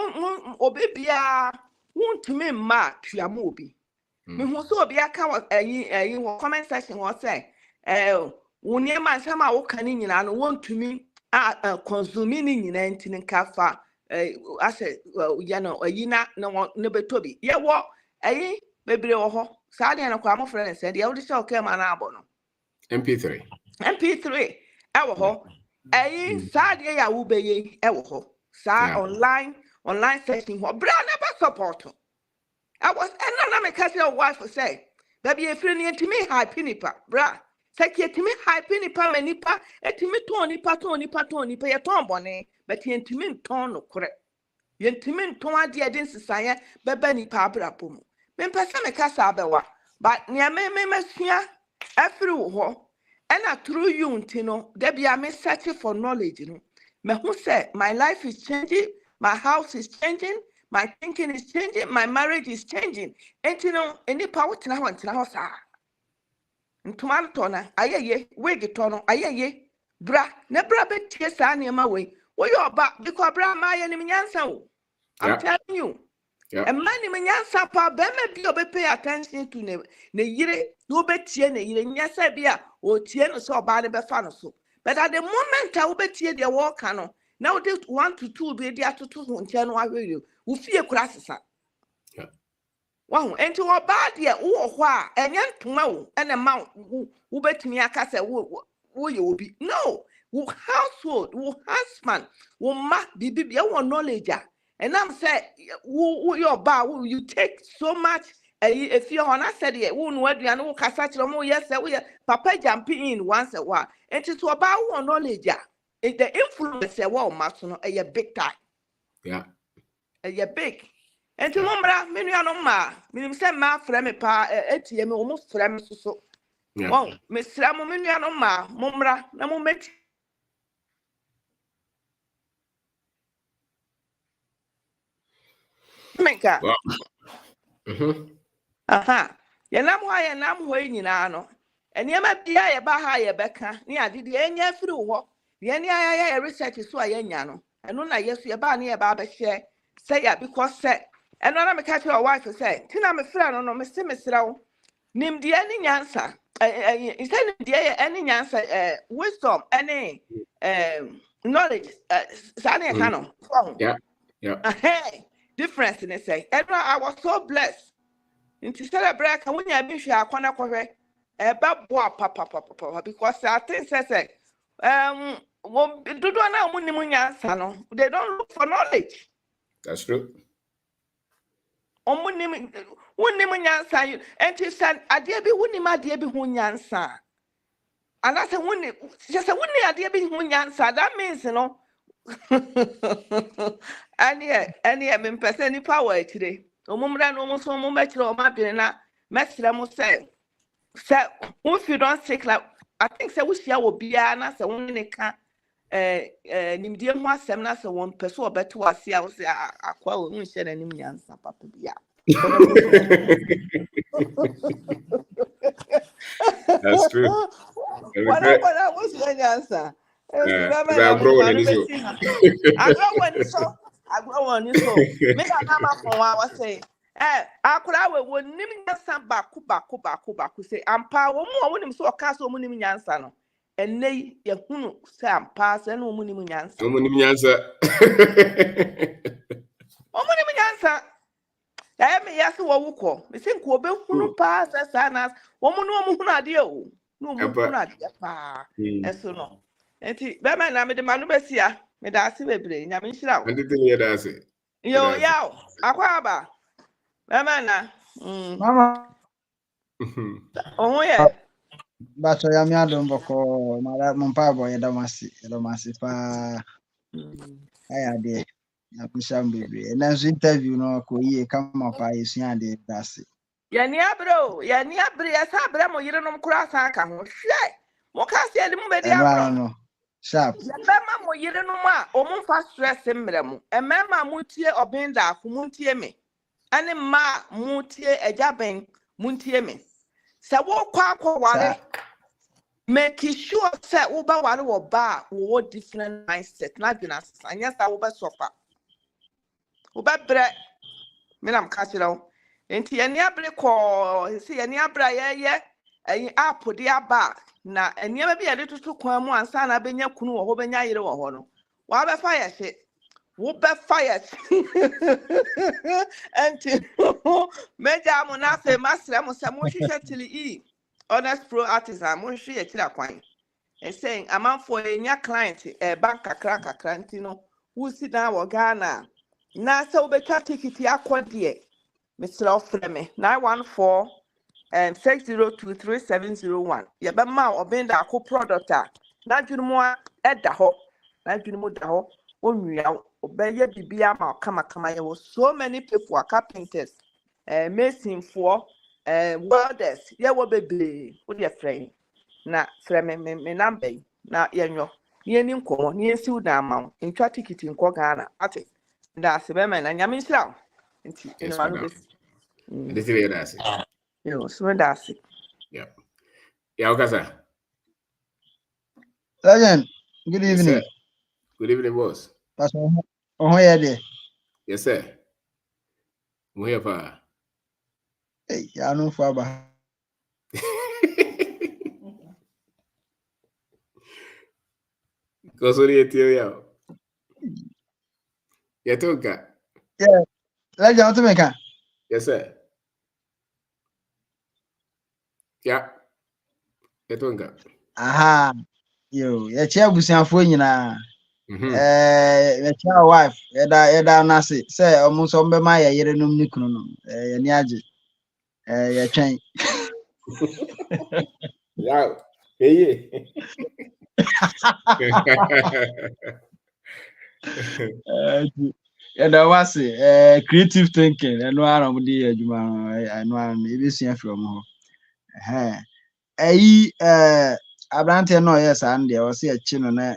obibia wontumi ma tuamo obi me hu so obi aka ayi wo comment section wo say wo niema nsama wo kan nyina no wontumi consume ni nyina enti nka fa ase ya no ayi na no betobi ye wo ayi bebre wo ho saa de na kwa mo friend say de wo de show ke ma na abo no mp3 ewo ho ayi saa de ya wo beye ewo ho saa online session ho bra never support. I was and na me your wife say baby e free ni ntimi hype nipa bra seki ntimi hype nipa manipa ntimi ton nipa ye ton bone but ye ntimi ton no kore ye ntimi ton ade ade nsesaye beba nipa abrapo mu me pese me kasa abewa but nya me masua afiri wo ho and through you ntino there be am searching for knowledge no me who say my life is changing, my house is changing, my thinking is changing, my marriage is changing. And you know, any power to now and to now, sir. And tomato, aye, wig tono, aye, bra, nebra bet tears on your way. What you about because bra my enemy answer. I'm telling you. And many manyansa pa bema bi obe pay attention to ne yire no be tie ne yire nyasa bia o tie no so oba ne be fa no so. But at the moment I will tie the work no now they 1 to 2 be dia to nche no ahwe wo fie kura sesa. Yeah. Wow, enti wo ba de wo ho a enye ntoma wo ene ma wo betimi aka se wo ye obi. No, wo household, wo husband, wo ma bibia wo knowledge. And I'm saying, your bar, you take so much. If you're on, I said, yeah, won't wait, you know, Cassatro, yes, we are Papa jumping in once a while. And it's about one knowledge. The influence, well, Master, a big time. Yeah, a big. And to Mumbra, Minianoma, Minim send my friend, pa, ATM, almost friend, so. Oh, Miss Ramo Minianoma, Mumbra, no moment. Maker. Aha. Yenam why nam way nyina no. Eniema bia ye ba ha ye beka. Ni ade de enya firi wo. Ye ni aya research so ayanya no. Eno na yesu ye ba na ye ba share. Say ya because say. Eno na me catch your wife say. Tina me fra no me se mesra wo. Nim de ani nyansa. Instead nim de ani nyansa wisdom any knowledge sa na ka no. Yeah. Yeah. Hey. Difference in it say. And I was so blessed. Into celebrate when you have been share corner correct. About papa because I think say do na munni they don't look for knowledge. That's true. Munni munyansa and she said adie bi wunni ma adie bi hunyansa. And I said wunni just a wunni adie bi hunyansa. That means you know and yeah, me person ni power today. Omumra no mo so mo metro o mabene na mesra mo say if you don't take like I think say we share wo bia na say won ne ka nimdie ho asem na say won person obeto ase a wo say akwa wo hun share na nim nyansa papa bia. That's true. What was your answer? I grow on you so. Me na mama for wa say. Akura we won nim nyansa baku say ampa wo mu wonim so oka so mu nim nyansa no. Ennei ye hunu say ampa say no mu nim nyansa. Mu nim nyansa. O mu nim nyansa. Me yes wo wukọ. Me say nko obe hunu pa say sanas. Wo mu no mu hunu ade o. No mu hunu ade pa. Eso no. Enti be na me de manu besia. Me da ase bebre nya me nhira wo. Ande te ye da ase. Yo yaw akwa aba. Be na. Mama. Oh yeah. But I am yadom boko mara mpa boy damasi pa. Aya de. Abusham baby. And as interview no ko ye come up I sua de dase. Yani abro, asa abra mo yire nom kura asa ka ho. Hwe. Mo ka se ade mo be di abro. No. Sharp. Mema mo yire nom a o mo fa stress mrɛ mo. Mema mo tie obenda ko mo tie me. Ane ma mo tie ajaben mo tie me. Se wo kwa ware. Make sure say wo ba ware wo ba wo different mindset na dwena anya sa wo be sofa. Wo be bre me nam ka kire wo. Enti ye ni abre ko si ye ni abra ye app di aba na eniema bi yade tutu kwan mu ansa na benya kunu wo ho benya yire wo ho no wa be fire hye wo be fire enti meja mo na fe masre mo se mo hwehwe tili honest pro artisan mo hwehwe tili akwan saying amanfo enya client bank kakra enti no wo si dan wo Ghana na se wo betwa ticket akode Mr. Ofreme 914-602-3701. Yabama obenda ako product na dwunumu eda ho na dwunumu da ho onwia obeye bibia ma kama ye so many people carpenters mason for welders ye wo bebre wo de frame na frame me number na yenyo ye ni nkomo ni esi uda ma ntwa ticket nko Ghana ate da se be me na nyame nsira nti no anu This is that's it. Yo, so that's it. Yeah. Yeah, okay, sir. Legend, good Yes, evening. sir. Good evening, boss. Pastor Ohoyede. Yes, sir. We have Hey, ya no for ba. Because what you tell you talk. Yeah. Legend, what to make? Yes, sir. Yeah. You talk. Aha. Yo, ya chia busianfo nyina. Ya chia wife, eda na se omo so mbe ma ya yere num ni kunu no. Ya ni age. Ya twen. Yeah. Hey. Eda wase creative thinking eno ara mo di adwuma eno ara no ebesua from ho. Ayi abrante no yes and there was a chino na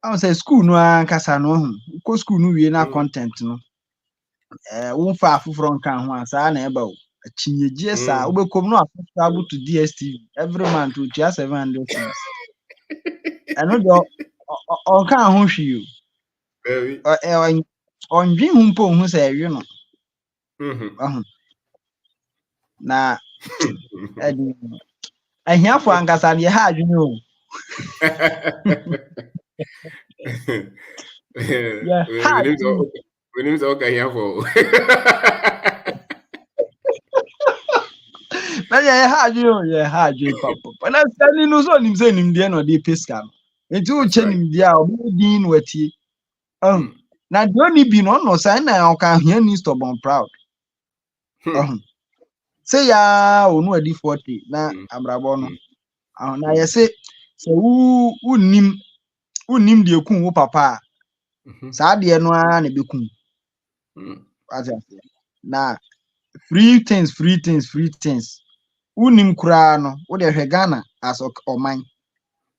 I say school no ankasa no ho ko school no wie na content no wo fa afoforo nka ho asa na eba o chinyegie sa wo bekom no subscribe to DSTV every month to 700 cedis eno do on kan ho hwi o on dwi hu mpo hu sa ewe no na ahiafo ankasa de ha adwene o yeah, we need to okay here for. Na ya ha adwene papa na sani no so nim se nim de no de pesca no enti o che nim de a o din watie na do ni bi no no sai na o kan hia ni stubborn proud say ya onu adi 40 na abrabo no na ye se unim de kun wo papa sa de no a na bekun na free things unim kura no wo de hwe Ghana as oman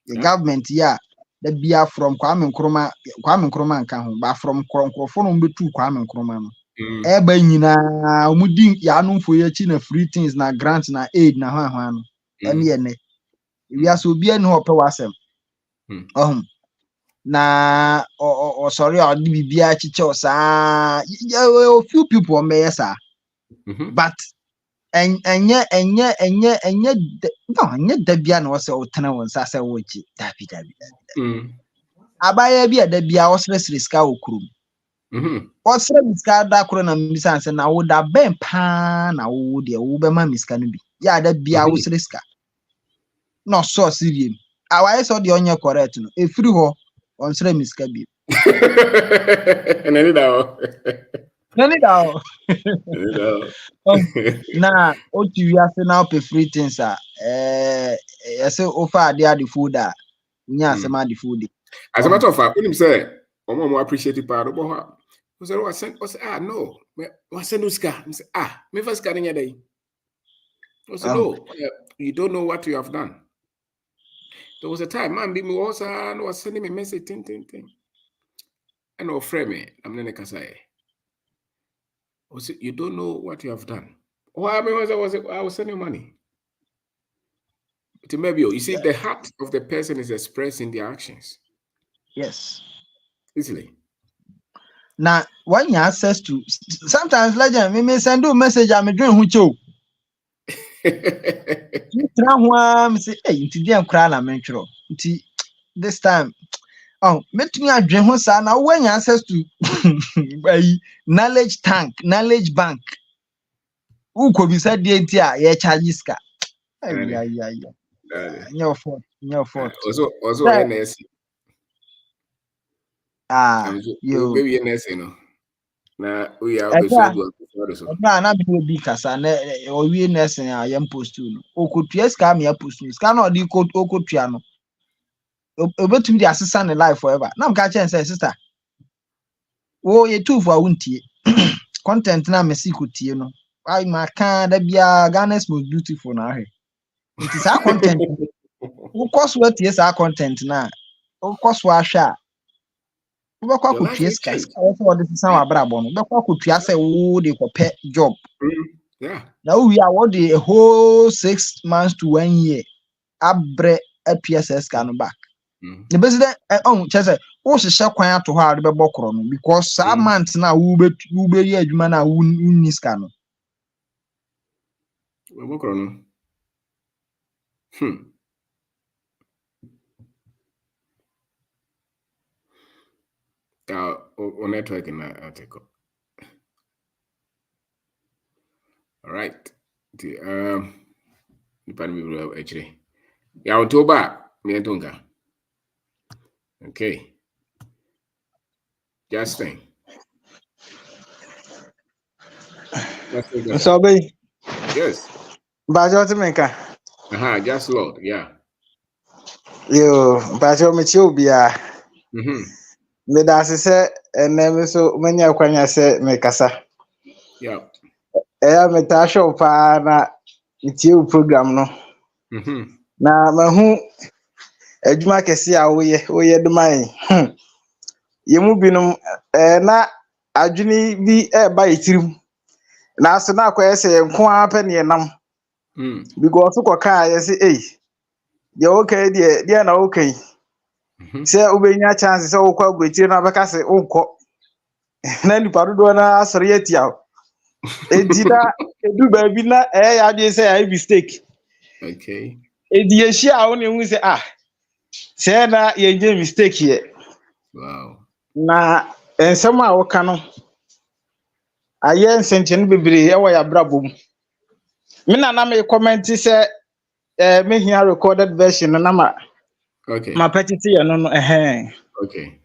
the government ya the bia from Kwame Nkrumah nka ho ba from Nkrofo no betu Kwame Nkrumah no eba nyina omudi ya no mfo ya chi na free things na grant na aid na hwan no ene ne wi aso obi ani ho pe wasem na o sorry o di bibia chiche sa few people may sa but enye da bia na wose o tena won sa se wo chi dabi abaya bia da bia wo sresre ska okurum o sre miska da kro na misanse na wo da ben pa na wo de wo be ma miska no bi ya da bia wo sre ska no so siriem awaye so de onye correct no e free ho on sre miska bi Nani dawo na o ti wi ase na pe free things ese o fa ade food a nya ase ma de food as a matter of fact when him say Omo appreciate it part. I said, no. I said, no, scar. I said, me first car in your day. I said, no, you don't know what you have done. There was a time, man, me was sending me a message, ting. And no frame me, I'm not going to say. I said, you don't know what you have done. I was sending money. To maybe you see, the heart of the person is expressed in their actions. Yes. Easily. Now, when you access to sometimes legend, me send you a message. I'm doing who you. Say, hey, today I'm crying. I'm this time. Oh, make me a dream. Now, when you access to knowledge bank, who could be said the entire yeah charges ka. Yeah. Your fault. Also, NS. You. Maybe NS, you know. Now we are na be bi kasa na owie nursing a yem post no okotua ska me post no ska na odi okotua no obetum di asesa ne life forever na mka chen say sister wo ye two for wuntie content na me see kotie no I maka da bia Ghana's most beautiful na he it is our content wo course what yes our content na wo course wa hwa ubekwa kotua ska wo so odi sesa wa brabo no ubekwa kotua say wo de kopɛ job. Yeah. Now we are what the whole 6 months to 1 year. Abre a PSS can back. The president chese o se kwan to ha de bebo kro no because some months na ube ye adwuma na unni ska no. Bebo kro no. On network in article. All right. The will actually. Yeah, October. Okay. Justin. So be. Yes. Bajo Timeka. Just Lord. Yeah. Yo, Bajo Michubia. Me da se ene so many akwanya se me kasa. Yeah. Me ta show pa na itie program no. Na mahu adwuma kese a woye de man. Yemu binum na adwuni bi ba itirim. Na so na akoye se nko apa ne nam. Because ko ka ye se ye okay dia na okay. Se ubenya chance se wokwa agwetire na beka se unko. Na nipa dodo na asori atia. Edida edu ba bi na ya de se ya mistake. Okay. Edi ehia a woni hu se se na ye je mistake here. Wow. Na ensem a woka no aye nsenche no bebre e wo ya brabom. Me na me comment se me here recorded version na ma. Okay. Ma petiti ye no Okay.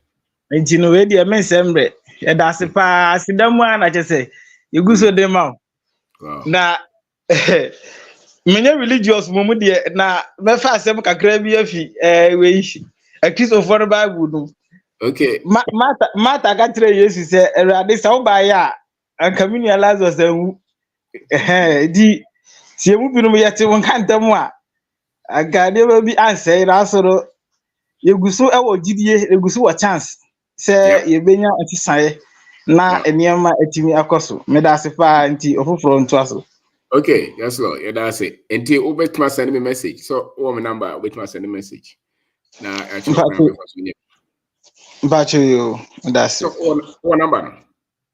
Nti no we de me sembre e da se pa asidamu a na chese iguso de ma. Wow. Na menye religious mumu de na me fa asem kakra bi afi we Christopher no Bible no. Okay. Mata ka tre Yesu se Erade sa wo ba ya anka minua Lazarus anwu. Di sie mu binu yete won kantam a agade ba bi ansɛ na asoro yeguso ewo gidie yeguso wo chance se yebenya atisaye na eniema etimi akoso medase pa nti ofoforo nto aso. Okay, yes Lord. Yeah, that's it. Until Ubetma send me a message. So my number, Ubetma send a message. Now I check you. That's so what number?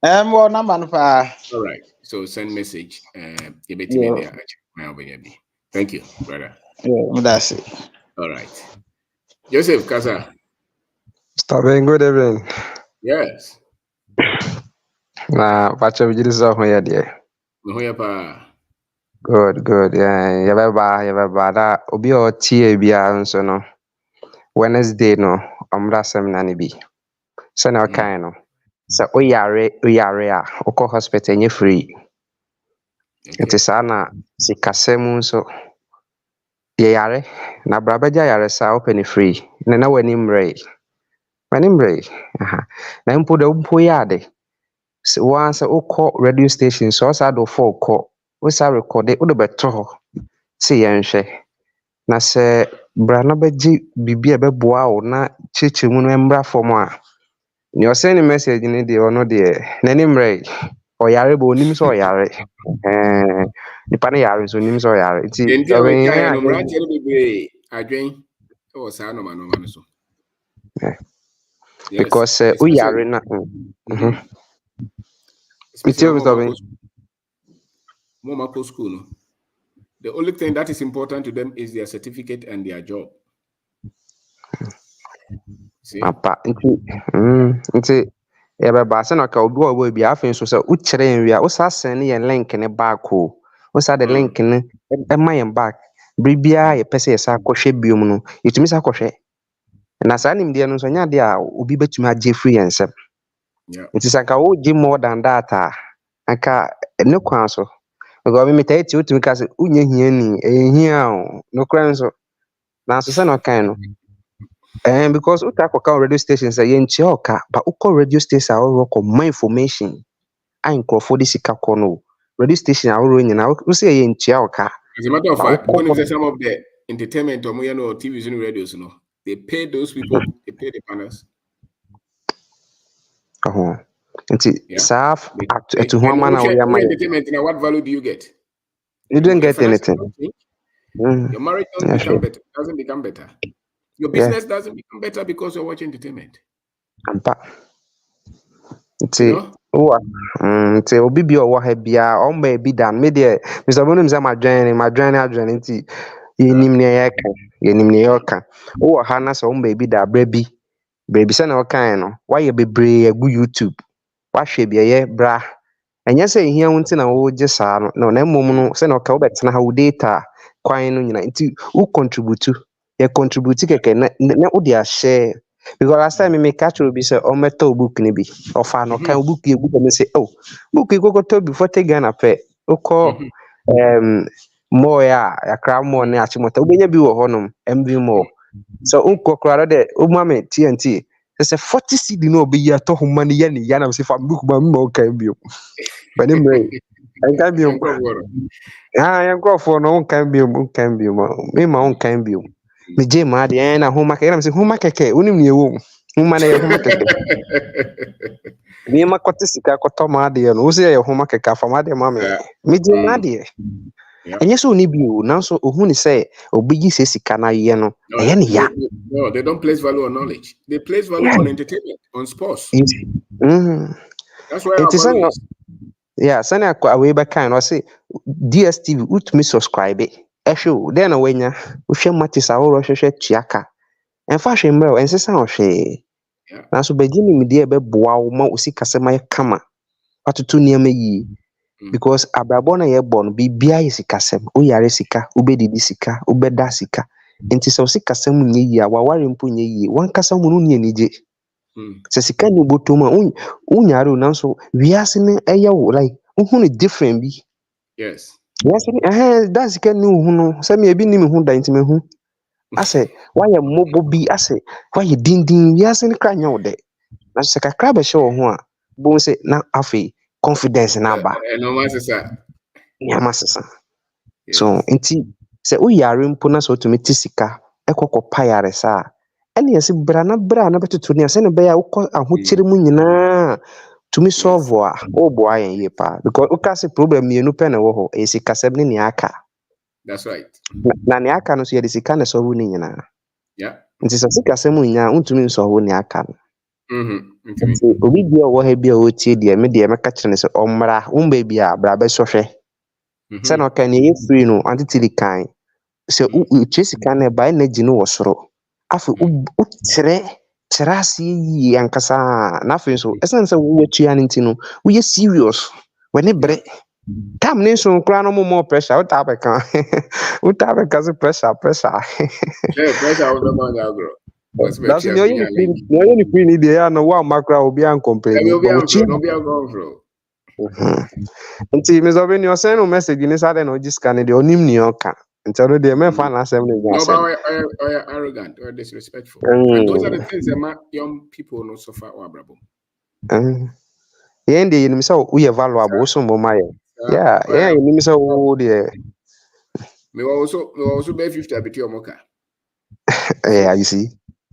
What number pa. All right. So send message. You bet me there. Thank you, brother. Yeah, that's it. All right. Joseph Kasa. Stop being good evening. Yes. Watch of Jesus of my idea. Good. Yeah, yababa. That obi o tie bia so no. Wednesday no, amra seminar ni bi. So na kind no. So oyare a okọ hospital nye free. It is na sikasem so ye yare na brabaja yare sa open free. Na wani mre. Manimbre. Aha. Na mpo da mpo ya de. Once ukọ radio station so sa do for ukọ. We sa record it, wo de beto ho. Se yenhwe. Na sɛ bra na bɛgye bibi a bɛboa wo na kyerɛkyerɛ mu no mbra fam a nea ɔsɛn ne message ne deɛ ɔno deɛ n'ani mmerɛ ɔyare bɔ onim sɛ ɔyare nipa no yare nso onim sɛ ɔyare nti Enti a wɔkae no mmeranteɛ no bebree adwen wɔ saa nɔma no so. because sɛ woyare na Moma school no. The only thing that is important to them is their certificate and their job. See? Papa, nti yɛbɛba sɛ na ɔka obi wɔ bi afei nso sɛ wokyerɛ yɛn wie a wosa sɛn ne yɛn link ne back o wosa de link ne ɛma yɛn back bere biara yɛpɛ sɛ yɛsa akɔhwɛ biom no yɛtumi sa akɔhwɛ na saa nimdeɛ no nso nyɛ adeɛ a obi bɛtumi agye firi yɛn nsɛm nti sɛ anka wogye more than that a anka ne kwan so because me metaa ti wotumi ka sɛ wonyɛ hiani ɛyɛ hia o nokora nso nanso sɛ na ɔkan no because we talk about radio stations say yentua oka but uko radio station ahoro ko more information and crofo de sika ko no radio station ahoro nyina we say yentua oka. As a matter of fact, when you say some of the entertainment or TVs and radios, they pay those people, they pay the panels. Saf to who man entertainment now, what value do you get? You don't get anything. Your marriage doesn't become better. Your business doesn't become better because you're watching entertainment. Nti obi bi owo ha bia o mba bi dan me de Mr. Bonum za madwan nti yenim ne yeka wo ha na so mba bi da bra bi se na o kan no wa ye bebre agu YouTube wa hwe bi ye bra enya se ehia wo nti na wo gye saa no na mmom no se na o ka wo betena ha wo data kwan no nyina nti wo contribute keke na wo dia share because last time me catch will be say o meto book ni bi o fa no kan book me say oh book go to bi for te Ghana pe uko more ya kra more na achimota obenya bi wo honom MV more so unko kra de o ma me TNT say 40 cedi no obi ya to homa ni ya ni ya na say fa book ba me o kan bi o bani me en kan bi o yan go for no kan bi o me ma on kan bi o me je ma de na homa ke na say homa keke onim ne ewo homa na ye homa keke me ma kote sika koto ma de no wo say ye homa keke fa ma de ma me je ma de enye so ni bi o na so ohu ni say obigi se sika na ye no ye ne ya no they don't place value on knowledge, they place value on entertainment, on sports. That's why our value is. Yeah, sani away back kind or say DSTV utumi subscribe ehwe then wenya uhwe matches aworo hwehwe tuaka enfa hwe mrɛ ensesa hwe na so bagini mi de beboa wo ma osikasema ye kama watoto niam yi because abrabo na ye bɔ no bibia ye sikasem o yare sika obedidi sika obeda sika enti sɛ osikasem nye yi a waware mpo nye yi wankasa mu no nie nije sɛ sika ni botoma unyare na so wiase ne ɛyɛ wo like who is different bi. Yes, that's sika ni hu no sɛ me ebi ni me hu da nti me hu ase wayɛ mobo bi ase wayɛ dindin wiase ne kra nya wo de na sɛ kakra bɛ hye wo ho a bo sɛ na afi confidence na ba sesa so nti sɛ o yare mpo na so to me tisika ekɔkɔ payare sa ɛne yɛse bra na bɛtoto ne sɛ ne bɛyɛ wokɔ ahokyere mu nyinaa tumi solve a o boa yɛn ye pa because o ka se problem mienu pɛ na wo ho e sika sɛb ne ne aka. That's right. Na ne aka no so yɛ de sika na solve ne nyinaa. Yeah. Nti sɛ sika sɛm nya untumi solve ne aka no. Nti obi bi o wo ha bi a o tie de me de me ka kyerɛ ne sɛ ɔmmra wo mba bi a bra bɛ sohwɛ. Sɛ na ɔka ne ye free no antitili kan sɛ u sika na ba energy no wɔ soro afi u terase yi ankasa na afi so esan sɛ wo atua ne ntino wo ye serious wani bre tam ne so kra no more pressure what abeka so pressure yeah pressure on the man agro that's no you free need there no wa makra obi an complain nti me so be ni o send no message ni sa de no ji scan de onim ni oka Until the men find assembly. No, but are arrogant or disrespectful. And those are the things that young people not suffer or brabo. Yeah, the so we are valuable, so my yeah, you so dear. Me also be 50 a bit your mocha. Yeah, you see.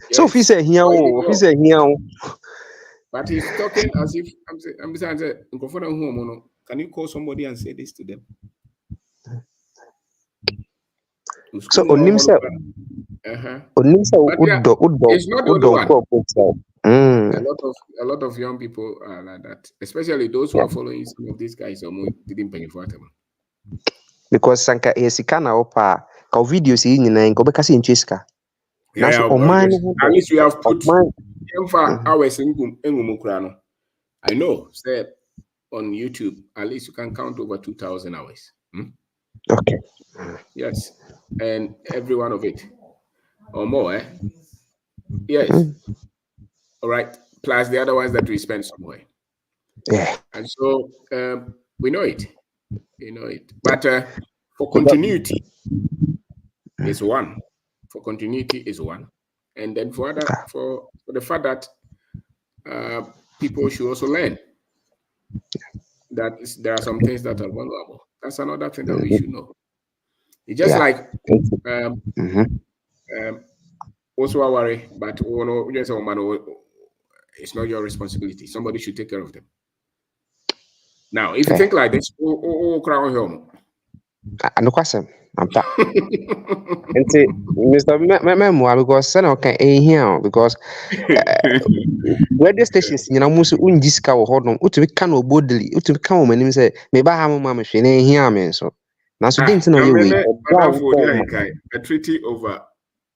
Yes. So if he say here, but he's talking as if I'm saying, can you call somebody and say this to them? So Onimsa it's not the only one. A lot of young people are like that, especially those who are following some of these guys didn't pay for them. Because Sanka Esikana Opa, ka videos in Gobekasi in Chiska. At least we have put hours in Mumukrano. I know, say on YouTube, at least you can count over 2,000 hours. Okay. Yes. And every one of it. Or more, Yes. All right. Plus the other ones that we spend somewhere. Yeah. And so we know it. You know it. But for continuity is one. For continuity is one. And then for the fact that people should also learn that there are some things that are vulnerable. That's another thing that we should know. It's just like also worry, but it's not your responsibility. Somebody should take care of them. Now, if you think like this, crown home. No question. Mr. Memoir, because son okay here because radio stations, you know, most undiska or hold on, utu can no bodily, utu come when him say, maybe I have a mamma here, man. So now, so didn't know you a treaty over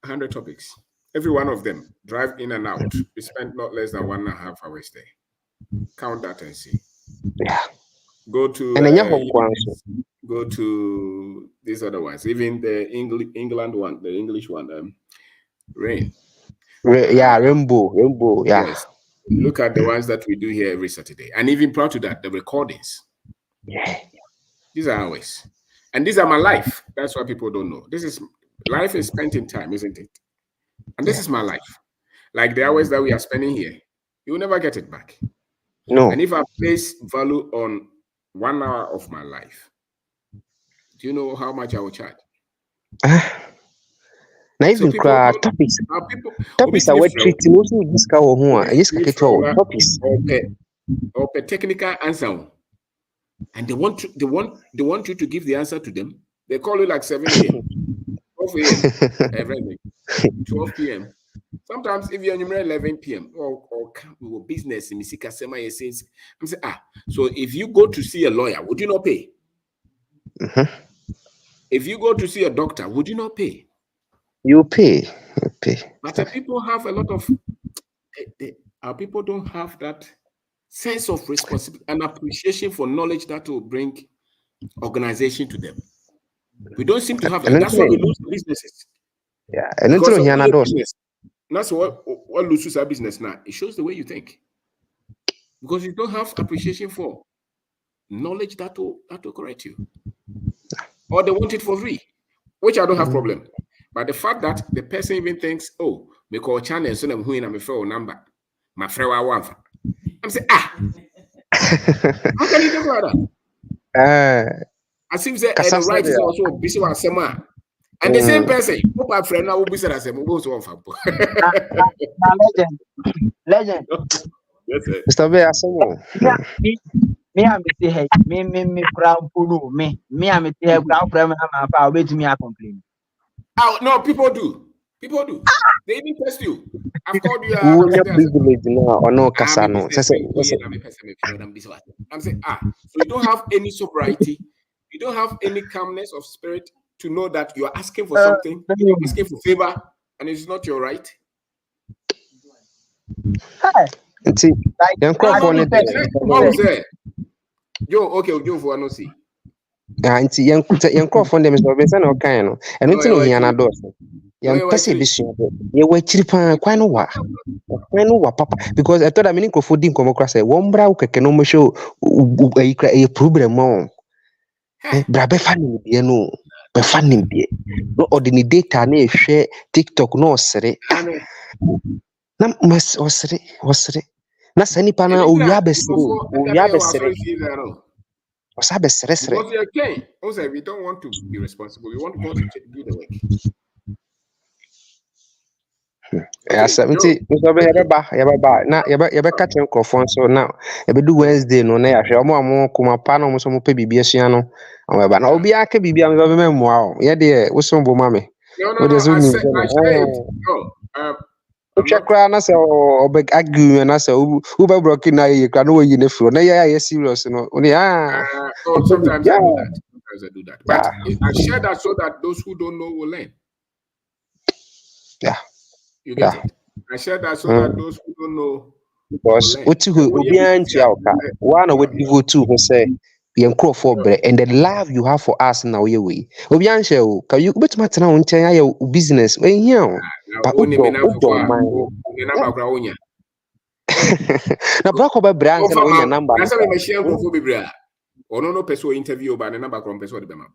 100 topics. Every one of them drive in and out. We spend not less than 1.5 hours there. Count that and see. Yeah. Go to go to these other ones, even the England one, the English one, Rain. Rainbow, yeah. Yes. Look at the ones that we do here every Saturday, and even prior to that, the recordings. Yeah. These are ours, and these are my life. That's what people don't know. Life is spent in time, isn't it? And this is my life. Like the hours that we are spending here, you will never get it back. No. And if I place value on 1 hour of my life, do you know how much I will charge? Now even topics are what treating also this cow or topics or per technical answer, and they want you to give the answer to them. They call you like 7 a.m., 12 a.m., 12 p.m. Sometimes if you're in 11 p.m. or business in Misikasema, says, I'm saying, so if you go to see a lawyer, would you not pay? If you go to see a doctor, would you not pay? You pay. But people have a lot of our people don't have that sense of responsibility and appreciation for knowledge that will bring organization to them. We don't seem to have that. That's why we lose businesses. Yeah, and business. That's what loses our business now. It shows the way you think, because you don't have appreciation for knowledge that will correct you, or they want it for free, which I don't have problem. But the fact that the person even thinks, oh, me call channel so I'm who in a phone number, my friend I want. I'm saying, how can you talk about that? As if the right is also busy with someone. And the same person, my friend now will be said as a mobile one for legend. Mr. Bear, me am say hey, me crown pulu me am say hey crown from am wait me complain. Oh no, people do. They even test you. I've called you. I'm saying, so you don't have any sobriety, you don't have any calmness of spirit to know that you are asking for something, you're asking for favor, and it's not your right. See, for no see. Auntie, young crop on them is no kind, and it's no here and young Tessie, you were cheaper, quite no what, papa, because I thought I mean, for didn't come across a one brow can almost show a problem more. Brabe family, you know. be fanning be no ordinary data na ehwe TikTok no osere na mas osere na sani pa na owia besere osa besere because you're again, also we don't want to be responsible. We want God to do the work. Yeah, 70 so be yeba na yeba catch microphone so now yeba do Wednesday no na yahwe omo kuma pa na omo so mo pe bibia sua no omo na obi aka bibia me be memmoa o ye de wo so bo ma me No. wo de so I ni said. No. I'm Uche not. kra na se obeg argue na se u be broken na ye kra no we ne fro na ye serious no oni Sometimes yeah, I do that. But yeah, I share that so that those who don't know will learn. yeah, You get it? I share that so that those who don't know will because learn. obi antu awka one we devote to who say yen crop for bre and the love you have for us now ye we obi anhye o ka you bet matena wo nchen aye business we here o but udo man na bra ko be brand na onya number na say me share crop be bra ono no person interview ba na number from person de map.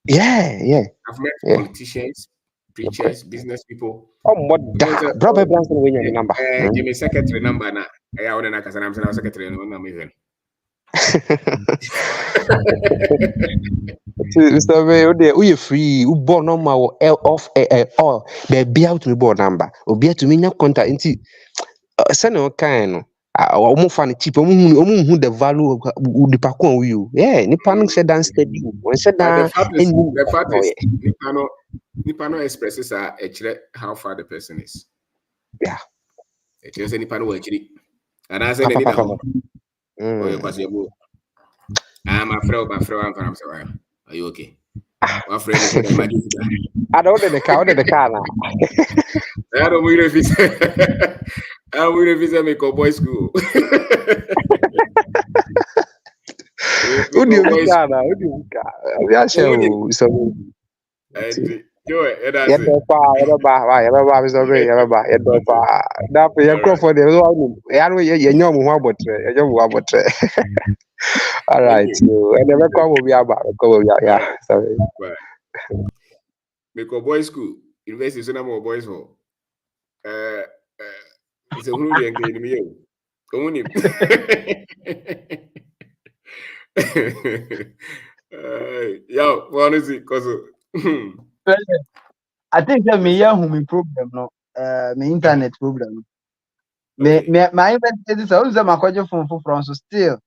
Yeah. I've met politicians, preachers, business people. Oh, what da? Brother Branson, we your number. Give me secretary number na. I want na kasa na am secretary no na me. So we free. We born number off all. They be out to born number. Obi to me nya contact nti. Send no kind no. Omo fan cheap. Omo hu the value of the pakon we you. Yeah, ni pan said dan steady. When said the fact is nipa no expresses how far the person is. Yeah. It is nipa no actually. And I said any that. Oh, you pass your book. I'm afraid I'm sorry. Are you okay? My friend is I don't the car now. I don't want to visit. I want to visit my cowboy school. Who do you car now? Who do you car? We are sure so. All right, so I never come over here. Sorry. Make a boys school. University so na more boys for. It's a who dey engage me. Come on. Yo, what is it? Cause I think that me me problem no. Me internet problem. Me my event is also my question from so still.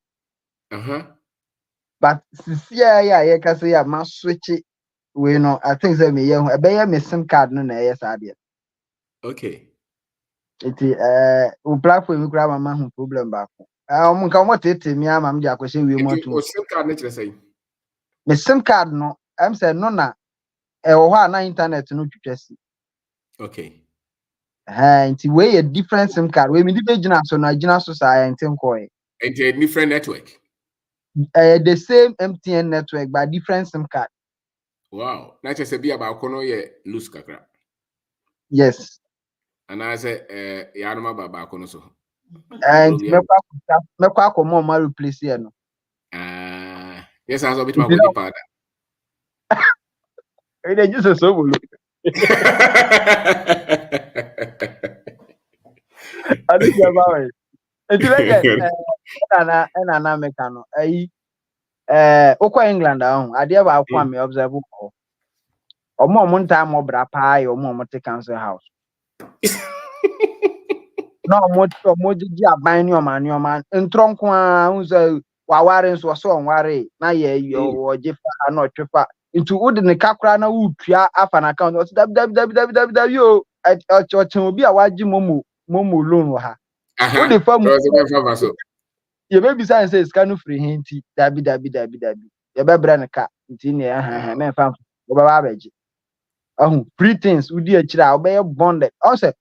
But yeah, can say I must switch it. We know. I think that me me SIM card no na yes idea. Okay. It we platform we grab my problem back. Come tete me am dey akwese we mo to. SIM card na say. Me SIM card no, am say no na ho na internet no twetwesi. Okay. Nti we a different SIM card. We me di gina so na gina so say ntem ko e. And a different network. The same MTN network but different SIM card. Wow. Na just be about kono ye loose kakra. Yes. And I say ya no ba kono so. And me kwa komo ma replace here no. Yes, I was a bit more good part. E dey just so bolo. I think about it. Enti like na meka no. Okwa England ahụ ade ba akwa me observe ko. Omo nta mo bra pa ya omo te council house. No omo ji aban ni oman ntronko a unza waware nso so onware na ye oje fa na otwefa ntu wode ne kakra na wutua afa na account o dab yo obi a waji momo loan ha wode fa mu ye be bisa say iska no free hinti dabi ye be bra ne ka nti ne me fa wo ba beji free things udi akira wo be bonded o say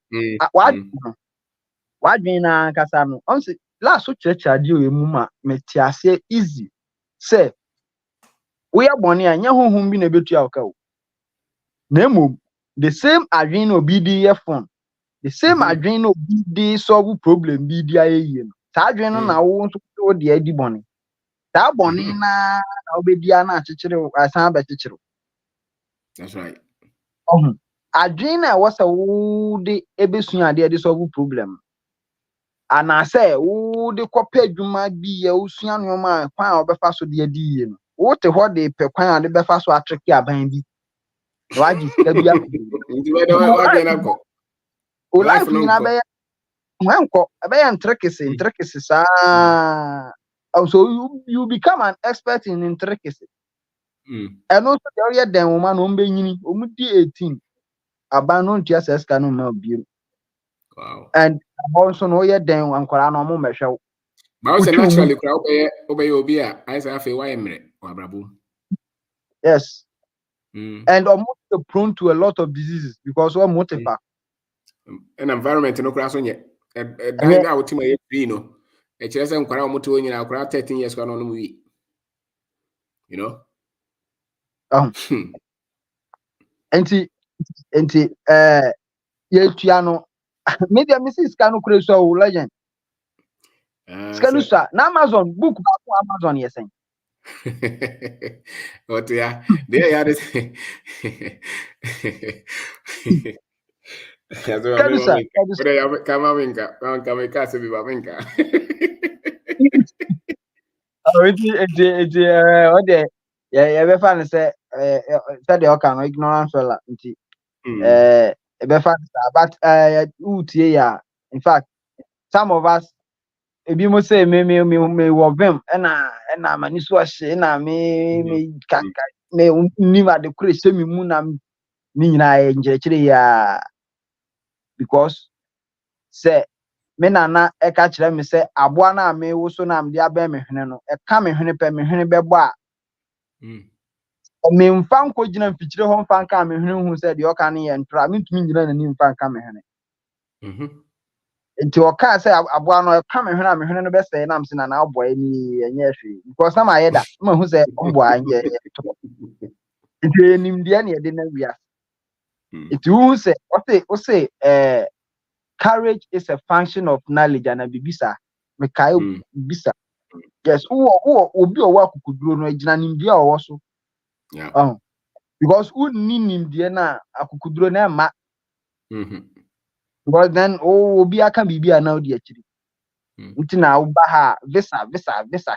wadwen na kasa no on say last church ade o emu ma metiase easy say we are born anya honhom bi na betu awka o na emom the same adwen obi di ye phone the same adwen obi di solve problem bi di ayeye no ta adwen no na wo nso wo de adi boni ta boni na obedi na achechire asan ba chechire That's right. Adwene was a would ebesu ade de solve problem. And I say, would the copy you might be a usian your man, quite obefa so de di no. What they pe kwan de befa so attract ya ban bi. Why just kabia? O life ni na be wanko be intricacies so you become an expert in intricacies. And also the area then woman on be yini omudi 18 abandon tia seska no ma bi. Wow. And also no ye then ankwara no mo mehwe. But also naturally crowd obey obia I say afi why emre wabrabo. Yes. And almost prone to a lot of diseases because what motifa an environment no crash on yet. Dan out to my free no. A chess and crowd moto in our crowd 13 years gone on movie. You know? Enti ye tuano maybe I miss scanu so legend. Scanusa na Amazon book Amazon yes. What yeah, they had it. Be fan say said the okay no ignorance fella nti be fan but utie ya in fact some of us ebi mo say me wo vem na mani so ahye na me kaka me nima de kure se me mu na ni nyina e ngerekire ya because say me nana e ka kire me say aboa na me wo so na me de aba me hwene no e ka me hwene pe me hwene be bo a me mfa nko gina mfikire ho mfa nka me hwene hu say de oka ne ye ntra me ntumi nyina na ni mfa nka me hwene nti oka say aboa no e ka me hwene no be say na mse na aboa ni enye hwe because na ma ye da ma hu say mboa nje nti nimdia ne de na wia nti hu say o say courage is a function of knowledge and bibisa me kai bisa yes obi o wa kukuduro no agina nimdia o wo so yeah because unni nimdia na akukuduro na ma because then obi aka bibia na odi akiri nti na wo ba ha visa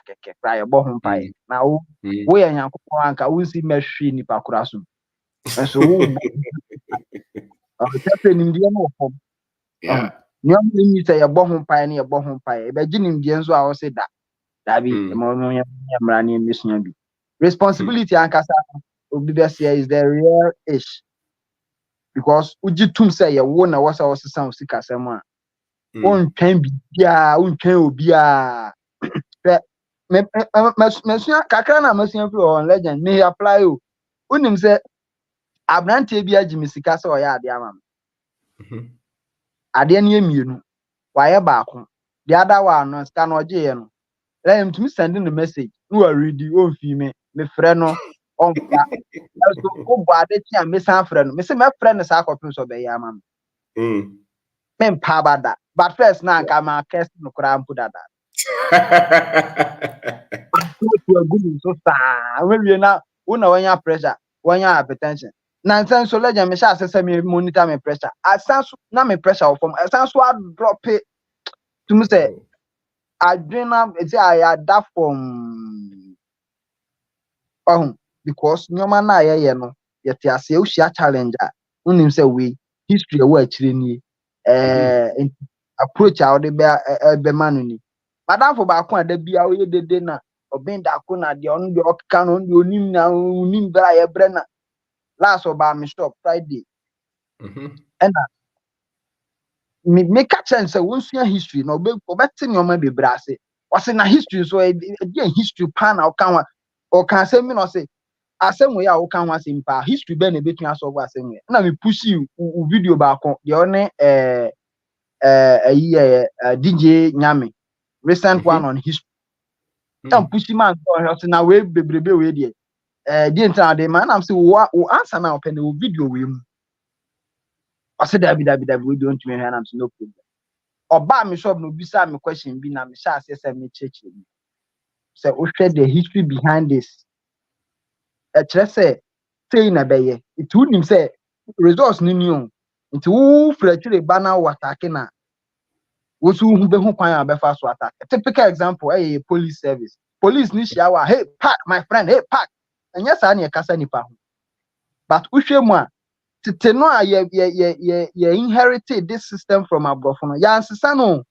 keke pra ye bo ho pai na wo ye nyankopon anka wo si mahwe nipa kura so so wo tepe nimdia no fom nyo mi say ye bo ho pai na ye bo ho pai e be gi nimdia nso a wo se da bi mo mra ni misua bi responsibility ankasa obi be say is the real ish because uji tum say ye wo na wo say wo sesan sika sem a on twan bia on twan obi a mesua kakra na mesua fi on legend me apply o unim say abrante bia gi misika say o ya ade ama ade ne emienu wa ye baako the other one no scan oje ye no let him to send the message no read on fi me frɛ no on fa so ko bo ade tia me san frɛ no me say me frɛ no sa akɔpem so be ya ama me mpa bada but first na nka ma cast no kra mpu dada to a good so we na una wanya pressure wanya hypertension na so legend me sha say me monitor me pressure asanso na me pressure from asanso a drop it to me say adrenal say I adapt from because nyoma na ye no yete ase o hia challenge a unim say we history e wa akire ni approach how de be manu ni madam for ba kon ada bia o ye dede na obenda ko na de on de okka no de onim na onim bra ye bre na last oba me stop Friday and me catch and say won sua history no obeti nyoma be bra ase o say na history so e history pan o kan wa o kan say me no say asem we a wo kan ho asem pa history be na betu aso wo asem we na me push you video ba kon de one DJ Nyame recent one on history am push man so na we bebrebe we de di ntan de man am say wo answer na open the video we mu o say da bi we don't me and am say no problem oba me shop no bisa me question bi na me sha say me cheche bi say o hwɛ the history behind this kire say say na beye it would him say results ni new nti wo fracture ba na attack na wo so hu be hu kwan a be fa so attack. A typical example police service. Police ni shawa, hey park my friend, hey park. And yes na e kasa nipa ho. But uhwe mu a tete no a ye inherited this system from abrofo no. Ya ansesa no.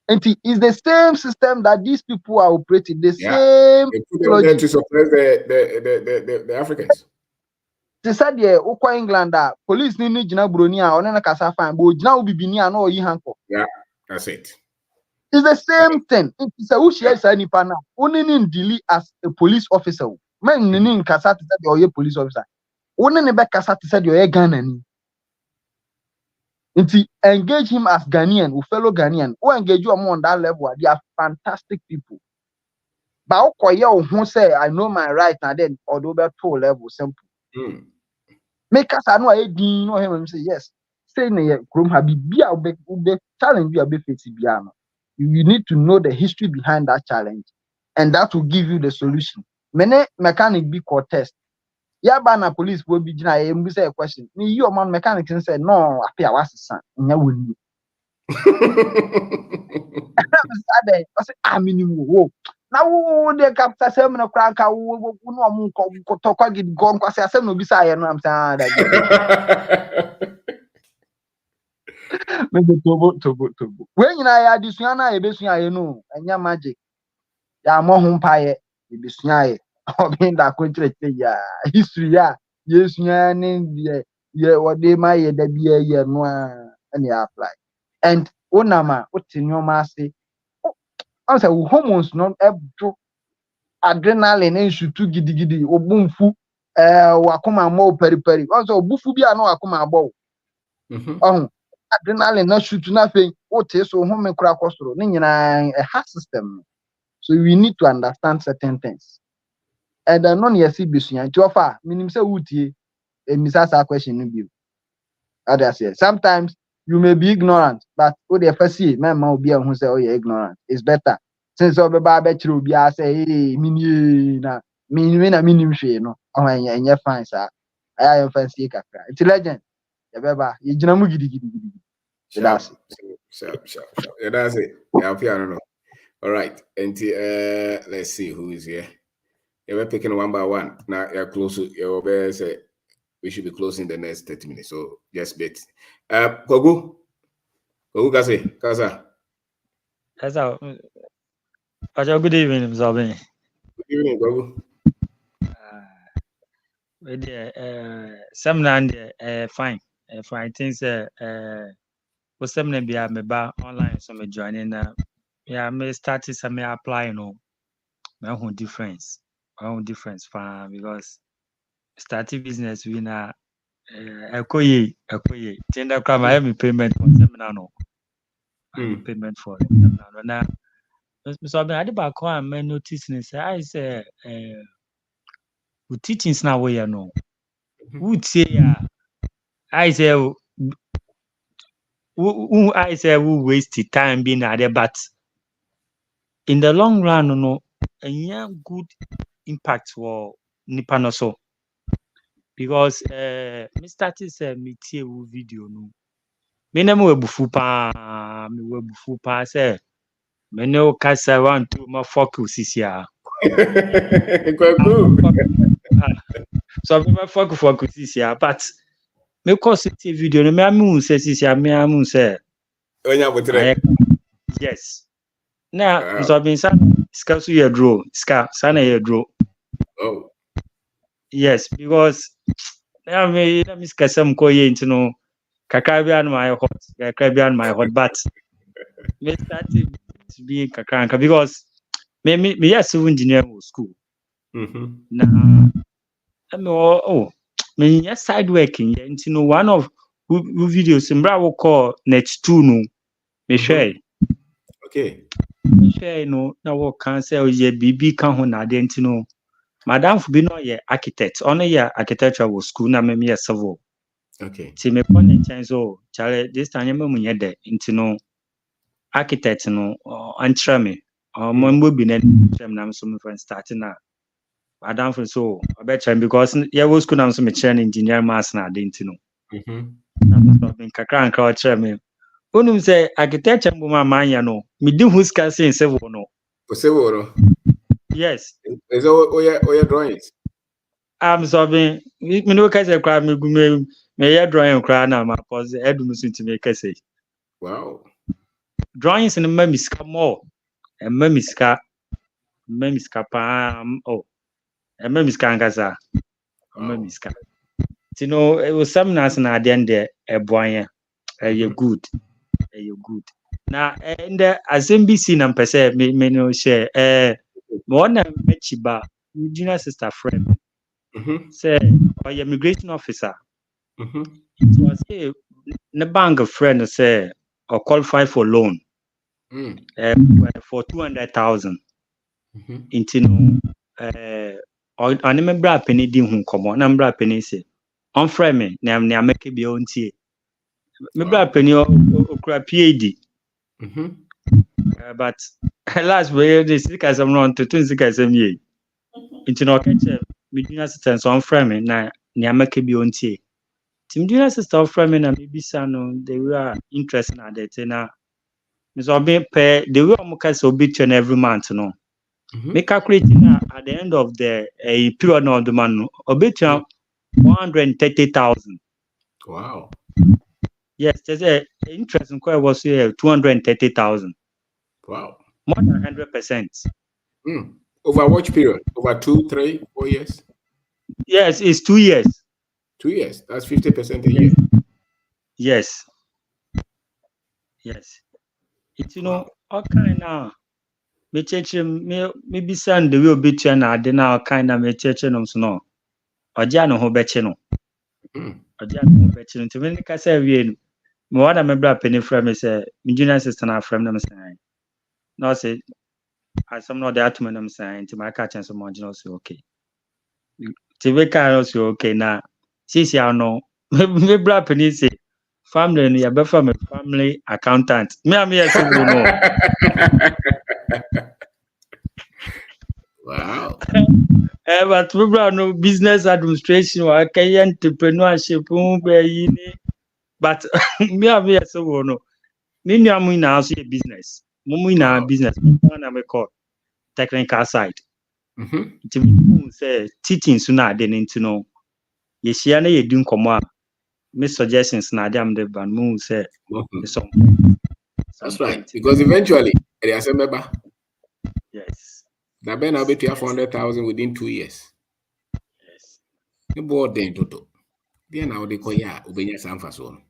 And it is the same system that these people are operating, the same they put them there to suppress the Africans. They said ukwa England police ni jina broni a one na kasa fine but jina ubibini a na oyi hanko. Yeah, that's it. It's the same thing. It's a ushia sa nipa na oni ni deal as a police officer. Men ni kasa te said oye police officer. Oni ni be kasa te said oye Ghana ni. Nti engage him as Ghanaian, fellow Ghanaian. Who engage you on that level, they are fantastic people. But who say I know my right and then although be to level simple. Make us I know I didn't know him and say yes. Say na krom ha bibia ube challenge you be face bia no. You need to know the history behind that challenge, and that will give you the solution. Many mechanic be court test. Ya ba na police will be jina e say a question. Me you man mechanic say no appear was son. Nya woni. I say minimum wo. Na wo de capture sem na kra nka wo no omo ko tokwa gid go nka say asem no bi say no am say that. Me tobo. When nyina ya disua na e besua ye no, enya magic. Ya mo ho mpaye e besua ye. Obi nda ko nkyereke ya history ya yesua ne ye wode ma ye da bia ye no a na ya apply. And onama otinyoma ase I say hormones no ebdo adrenaline and shutu gidigidi obumfu wakoma mo periperi I say obufu bia na wakoma abo adrenaline na shutu na fe ote so home kura kosoro ne nyina a heart system so we need to understand certain things and no na yesi bisua nti ofa minim say wutie emisasa question no bi others say sometimes you may be ignorant, but what the first see, my mouth be who say, oh, you're ignorant. It's better. Since over Baba True be I say, hey, mini na minim she no. Oh, and you're fine, sir. I am fancy kakra. It's a legend. Yeah, Baba, you jinamu gidi. Sharp. Yeah, that's it. Yeah, I don't know. All right. And let's see who is here. Yeah, we're picking one by one. Now you're close to your say we should be closing the next 30 minutes. So just bet. Kogu, Kaza. Good evening, Mzabin. Good evening, Kogu. Some land fine. Fine things for some be a meba online so me joining yeah me started some apply my own difference fine because starting business we na ekoye tender come I have payment for seminar no payment for seminar na so I had back on my notice and say I say teachings now we no would say I say who I say who waste time being at there, but in the long run, no, a good impact for nipa no so because me started say me tie video no me na me webufu pa say me no kasa want to ma focus isia so me focus isia but me cause tie video no me amu say isia me amu say yes na so been ska so ye draw ska sana ye draw oh yes because let me ska some ko ye ntino Kakabian my hot but me started to be kakanka because me yes engineer school na me yes side working one of videos mbra wo call net 2 no me share okay me share no na wo cancel ye bibi kan ho na de madam fu bi no ye architect ono ye architecture wo school na me yes civil okay ti me pon in chance so chale this time me munye de architect no antra me mo bi na tram na so me friend start na I don't feel so. I bet you because yeah, was school I'm some engineer mass na didn't know. I'm kakra and crowd chair me. Unum say architecture mbuma manya no. Me do who's casting several no. Yes. Is all your drawings? I'm sobbing. Me no kase cry me me drawing cry na my pause edum so to make say. Wow. Drawings in the memiska more. And memiska pa memiska angasa. Memiska. You know, it was some nice na the end there a boy. You good. You good. Now and as NBC na pese me no share one mechiba junior sister friend say or immigration officer. It was a bank friend say or qualify for loan for 200,000 into no or remember penny di hun komo na mbra penny say on friend me na make be on tie me bra penny okura PhD but last way this guys am run to twins guys am ye into no catch me junior assistant on friend me na make be on tie team junior assistant friend me na maybe no they were interested in that na so be pay the way am case obituary every month no me calculating at the end of the period of the month obituary 130,000. Wow. Yes, there's a interest in quite was 230,000. Wow. More than 100%. Over which period? Over 2, 3, 4 years? Yes, it's 2 years. 2 years. That's 50% a year. Yes. Yes. It's all kind of me church maybe send the will be to na de na kind of me church no so no. Oja no ho beche no. Oja no ho beche no. To me ka say wie no. Me wada me bra penny frame me say me junior assistant na frame na say. No say as some no dey atuma na me say nti my catch some more no say okay. Ti we ka say okay na sisi ano me bra penny say family no ya be family accountant. Me am here say no. Wow. But we no business administration or entrepreneurship but me am here say no. Me nu am na also business. Mumu na business. Na me call technical side. Nti say teaching so na dey nti no. Ye share na ye di nkomo a me suggestions na dey am dey ban mu say some. That's right. Because eventually they are saying yes. That Ben will be to 400,000 within 2 years. Yes. The board then toto. Then now they call ya Ubenya Sanfason.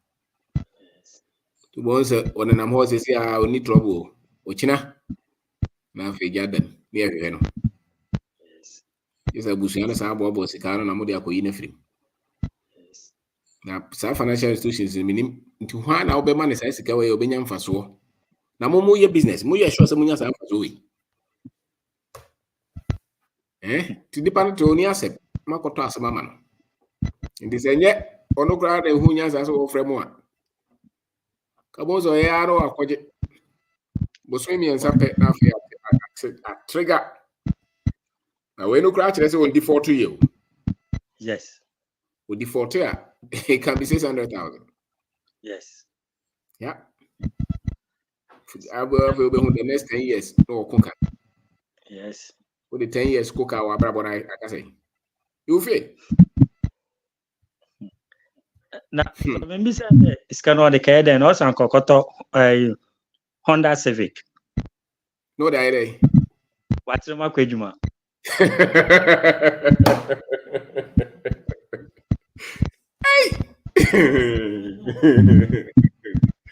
To once on an horse say I will need trouble. Ochina. Now for Jordan near Veno. Yes. Yes, a Busiana Sabo Bosicano Namodia Coinefrim. Yes. Now, some financial institutions in minim to one our man is Isaac away Obenyam Faso. Now, more your business, more your shows, Munya Sanfasoe. To depend to only accept Makoto as a man. In this end, yet, or no crowd and who nyas as all frame one. Cabozo Yaro or Cojet Boswimi and Sape at trigger. Now, when no crowd is on default to you. Yes. With default here, it can be 600,000. Yes. Yeah. I will be the next 10 years. No cooker. Yes. With the 10 years cooker, or brother, I can say. You feel? Na maybe say it's kind of the car then also Kokoto Honda Civic. No the idea. What's the makwejuma?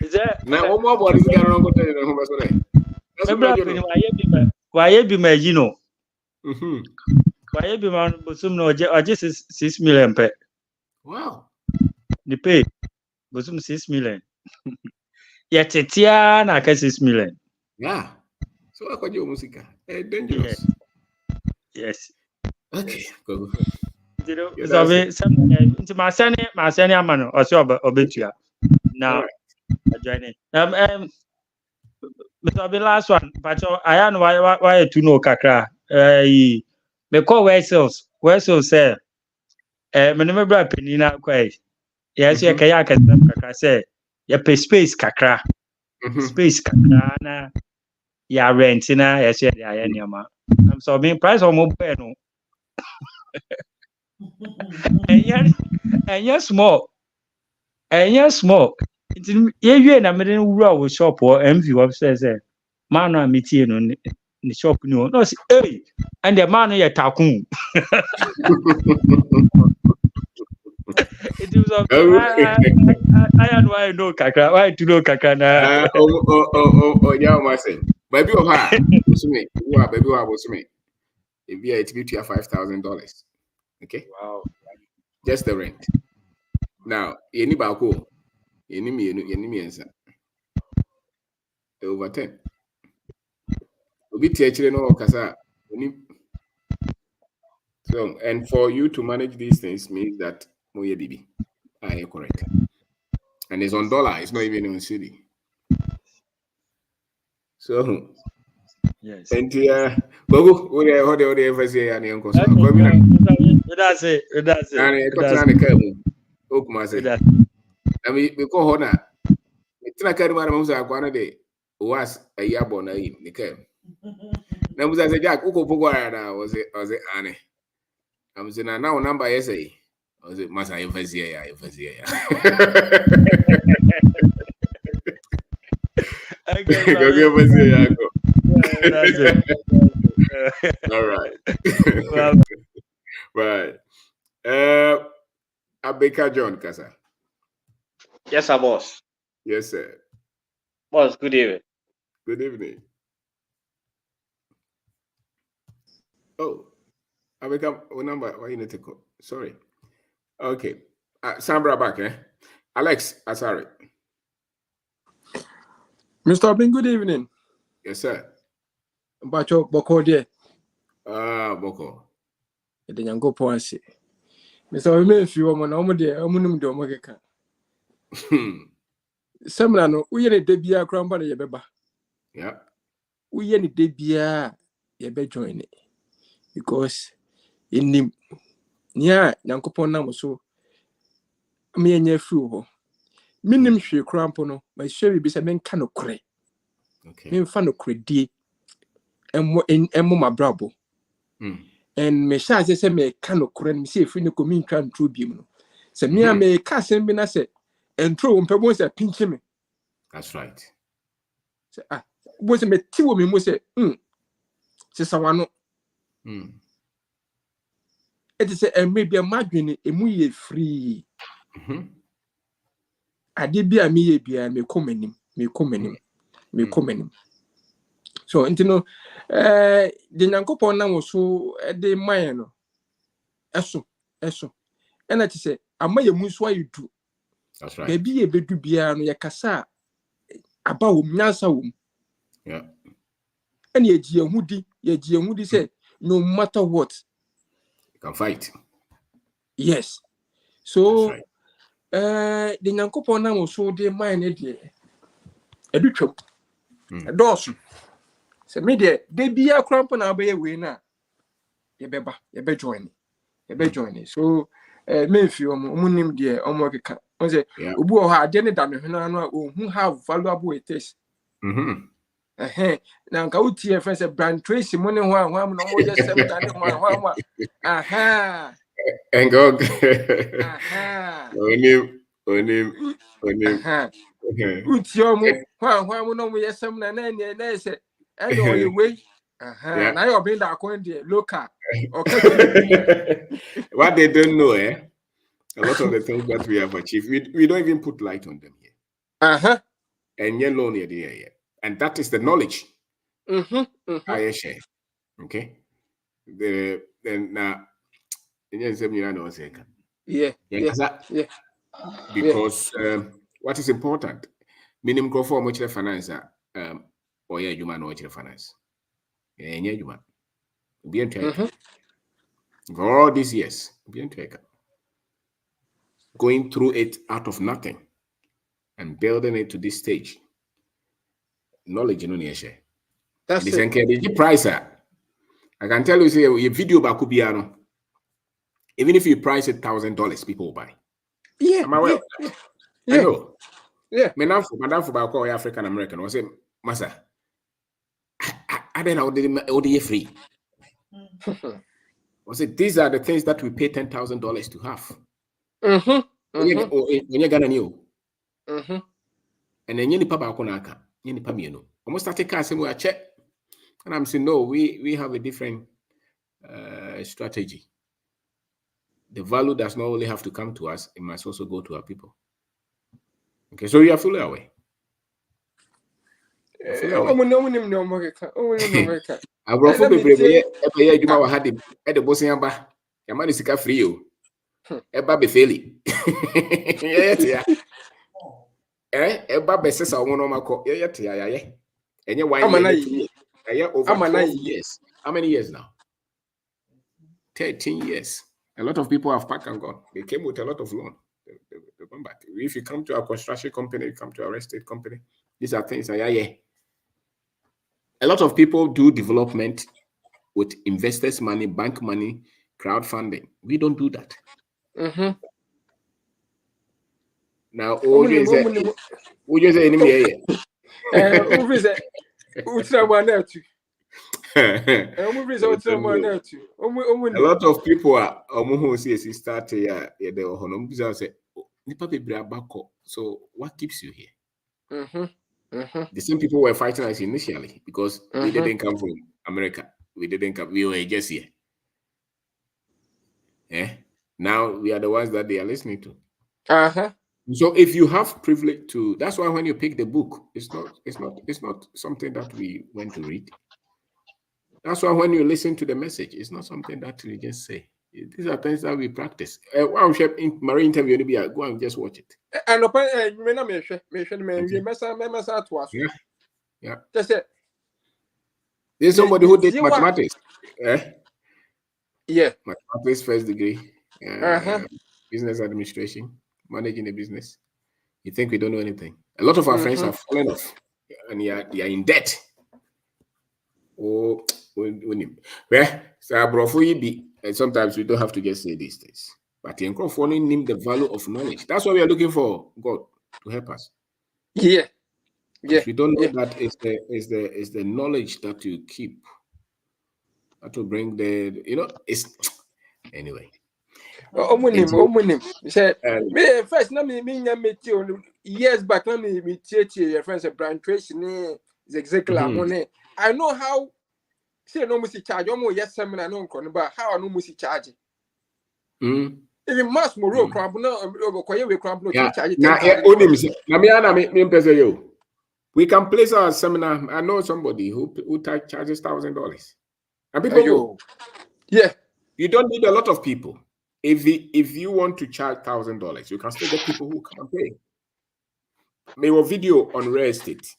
Is there now more body is going on to the home. Why be my Gino? Why be man Busum no just 6 million pe? Wow. The pay Busum 6 million. Yet Tia na 6 million. Yeah. So I call you musica. Dangerous. Yes. Okay. Go. So into my sani amano or so obetua. Now joining. Mr. The last one, but I know why to know kakra. me call where sales say me no bra penny na kwai yes ye kaya ka kakra say ye pay space kakra space kakra na ya rent na yes ye ya nyama I'm so being price or mo pay no and yes small ye wie na me den wura wo shop o MV wo say man no meetie no ni shop ni no say hey and the man ye takun it was I had why no kakra why to know kakra na yeah, I say baby oh ha me baby was me if you it be $5,000 okay wow just the rent now any bako any me over 10 obi tie no kasa so and for you to manage these things means that moye bibi are correct and it's on dollar, it's not even on cedi. So yes and gogo what the ever say and uncle so that's it and I come okuma say I mean because hona itina kari mara musa akwana de was a yabo na yi ni kam na musa say jack uko pogo na was it ane I'm saying now number yes say was it masa evasia ya go evasia ya go that's it all right right Abeka John Kasa. Yes, sir, boss. Yes, sir. Boss, good evening. Good evening. Oh, Abeka, what number? Why you need to call? Sorry. Okay. Sambra back, eh? Alex Asari. Mr. Obin, good evening. Yes, sir. Bacho Boko de. Boko. The Yango Poansi. Mr. Obin, if you want to de, Omunum de Omega. Semlano, we are a debia crumble yebeba. Yeah. We are a debia yebe join it. Because in him, near Yankopon Namoso, me and your fruit. Minim she crampono, my sherry be a man cano cre. Okay. Me fan of credi. And in my brabo. And me shall say me cano cren, me see if we come in can true beam. Se me a me cassem bin say, and throw on pebbles a pinch me. That's right. Say, was a me two me must say, say someone. It is a maybe a margin a muy free. I did be a me me coming. So, you know, the Yankopon now was so de mine. Eso. And I say, am I a muswa you do? That's right. Baby, a bedu biano ya kasa about nyansa wum. Yeah. And ye Hudi said, no matter what, You can fight. yes. So, right. The Yankopon now was so de mine a ducho. A dawson. So, me there, they be a crampon away winner. Ye be join it. So, Mayfield, Munim dear, Omaka. I say, Ubu had dinner done who have valuable it is. Now go to your friends a brand Tracy money one no more just 7 one. Aha. And go. Aha. Onim. Aha. Utiomu, one no more yes 7 and they say, and on your way. Aha. Now you're being that coin dear, look at. Okay. What they don't know, a lot of the things that we have achieved, we don't even put light on them here. And you're lonely here. And that is the knowledge I share. Okay. Yeah. Because what is important, minimum go for much finance or yeah, human or finance. Yeah, human. Be for all these years, be going through it out of nothing and building it to this stage. Knowledge, you know, share. That's it. The price, I I can tell you, say a video back piano. Even if you price it $1,000, people will buy. Yeah. Am I well? Yeah. I know. Yeah. Madam for back African American was say, Massa. I don't know the free. Was it these are the things that we pay $10,000 to have? When you gonna new. And then you papa konaka, you pay me no. Almost start car same way check. And I'm saying no, we have a different strategy. The value does not only have to come to us, it must also go to our people. Okay, so you are fully aware. I brought for baby. You might had the bossing amba. Your man is free you. Eba be fairly. Yeah. Eba be says I want to call. Yeah. And you why over 12 years. How many years now? 13 years. A lot of people have packed and gone. They came with a lot of loan. They come back. If you come to our construction company, you come to our real estate company, these are things. Yeah. A lot of people do development with investors' money, bank money, crowdfunding. We don't do that. Now, you say, a lot of people are start here. So what keeps you here? The same people were fighting us initially because we didn't come from America. We were just here. Now we are the ones that they are listening to. So if you have privilege to, that's why when you pick the book, it's not something that we went to read. That's why when you listen to the message, it's not something that we just say. These are things that we practice. In Marie interview, go and just watch it. Yeah. That's it. There's somebody who did mathematics. Yeah. Mathematics first degree. Business administration, managing a business. You think we don't know anything? A lot of our friends have fallen off, and they are in debt. Oh, and sometimes we don't have to just say these things. But in name the value of knowledge. That's what we are looking for God to help us. Yeah. If you don't know that is the knowledge that you keep that will bring it's anyway. Me first na me meet you years back na me meet your friends Brian Tracy is exactly money. I know how say no must charge almost yes seminar no nkon but how no must charge. Even mass more crump no koye we crump no charge. We can place our seminar. I know somebody who charges $1,000. And people go. Yeah. You don't need a lot of people. If you want to charge $1,000, you can still get people who come and pay. Maybe a video on real estate.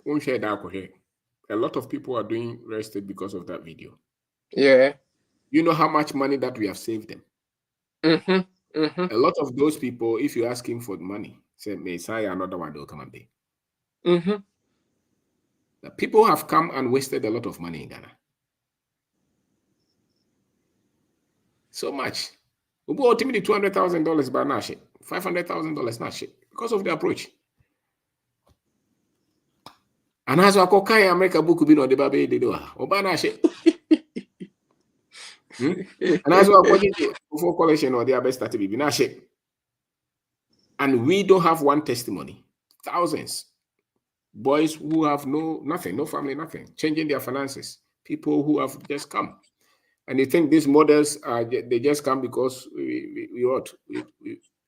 Won't share that. A lot of people are doing real estate because of that video. Yeah. You know how much money that we have saved them. A lot of those people, if you ask him for money, say, Messiah, another one, they'll come and pay. The people have come and wasted a lot of money in Ghana. So much. We bought ultimately $200,000 by now, $500,000 now, because of the approach. And as I call America book be no the baby they do. Obana shit. And as well before collection or their best to be na shit. And we don't have one testimony. Thousands. Boys who have nothing, no family, nothing, changing their finances. People who have just come. And you think these models they just come because we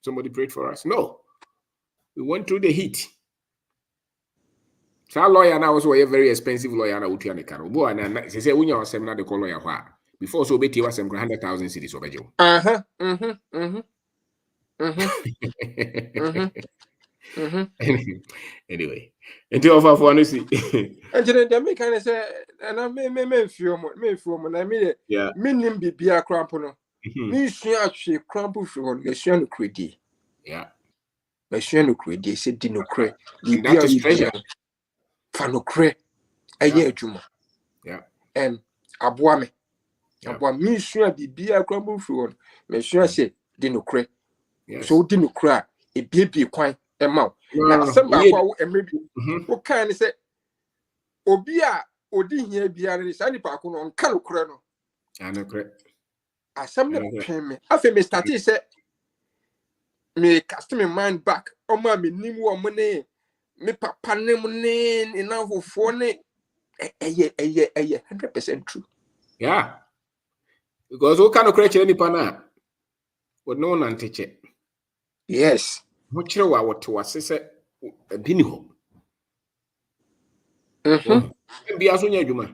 somebody prayed for us? No. We went through the heat. So lawyer now was a very expensive lawyer now with the car. They say when you seminar they call lawyer before so beti was 100,000 cedis obejo. Anyway, until of our one see. And then they make kind of say, and I may feel more. I mean, minim be a crampono. Me see actually crumple for Messian Credi. Yeah. Messian Credi said Dino That is treasure. Fanocre, a year juma. Yeah. and aboa me sure bibia crumble through me sure say di no kre so di no kra e bie kwan e ma na asem ba kwa emebi wo kan ni say obi a odi hia bia ni sa nipa ko no nka no kre no asem ne twen me afi me start say me cast my mind back oma me nim wo mo ne me papa ne mo ne na fofo ne eye 100% true. Yeah. Because who can create any pana? But no one anteche. Yes. What you know what was say a biniho. Be as on your juma.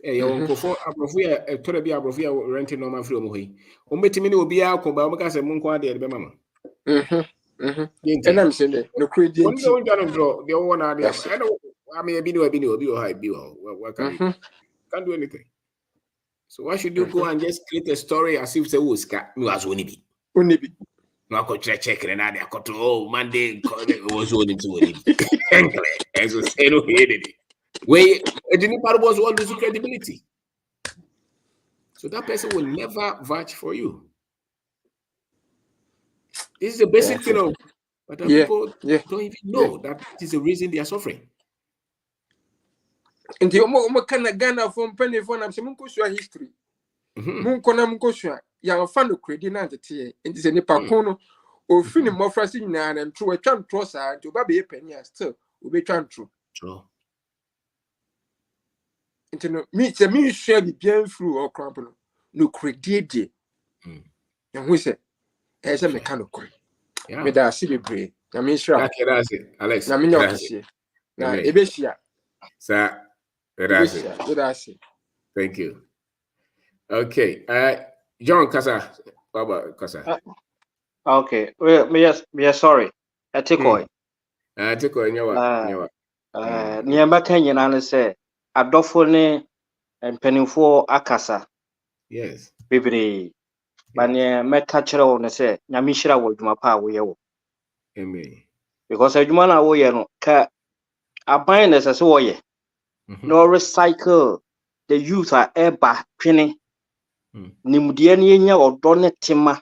Your uncle for Abrofia, to be Abrofia renting no man from way. Umbetimi will be out, but Macas and Munqua de Bemama. And I'm saying no credit. One don't draw the one idea. I know I may be no be high bill. What can you can't do anything. So why should you go and just create a story as if the was no as only be? No, I could check and I got to Monday was only to as was say no here. Where a part was all losing credibility. So that person will never vouch for you. This is the basic thing, but people don't even know that is the reason they are suffering. And the Omo can Ghana from penny phone, I'm saying history. Munkona Munkosha, young fan of credit and the tea, and this is a Nipacono or Finny Mofrasi Nan and through a tram trossa to Baby Penny still will be true. Into meets a me shall be bien through or crumple. No credit. And we say, as a mechanical. Me da si bebre na me hira Alex na me nyokese na ebehia sir thank you. Okay, John Kasa Baba Kasa. Okay, we are sorry. Atikoi nyawa niamba Kenya na say adofo ne mpanimfo akasa. Yes. Bebre ba ne meka kire wo ne say nyame hira wo dwuma pa wo ye wo. Amen. Because adwuma na wo ye no ka aban na se wo ye. No recycle the youth are eba twene. Nimdeɛ ne yenya odo ne tema.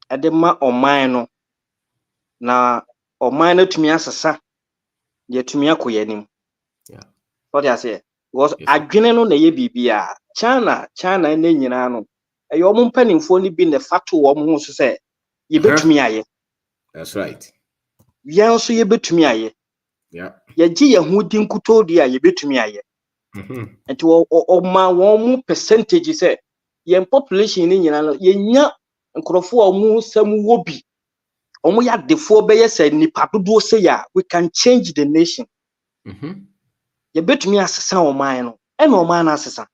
Edema oman no na oman no tumi asesa ye tumi akoyanim. What I say was adwene no na ye bibia China ne nyina no e yo mo mpanimfo ni bi ne fato wo mo so say ye betumi aye. That's right. Ye nso ye betumi aye. Yeah. Ye gi ye hu din kutodi a ye betumi aye. Enti o ma wo mu percentage say ye population ni nyina no ye nya nkrofo a mu sam wo bi omo ya defo be ye say nipa dodo say ya we can change the nation. Ye betumi asesa oman no e na oman na asesa.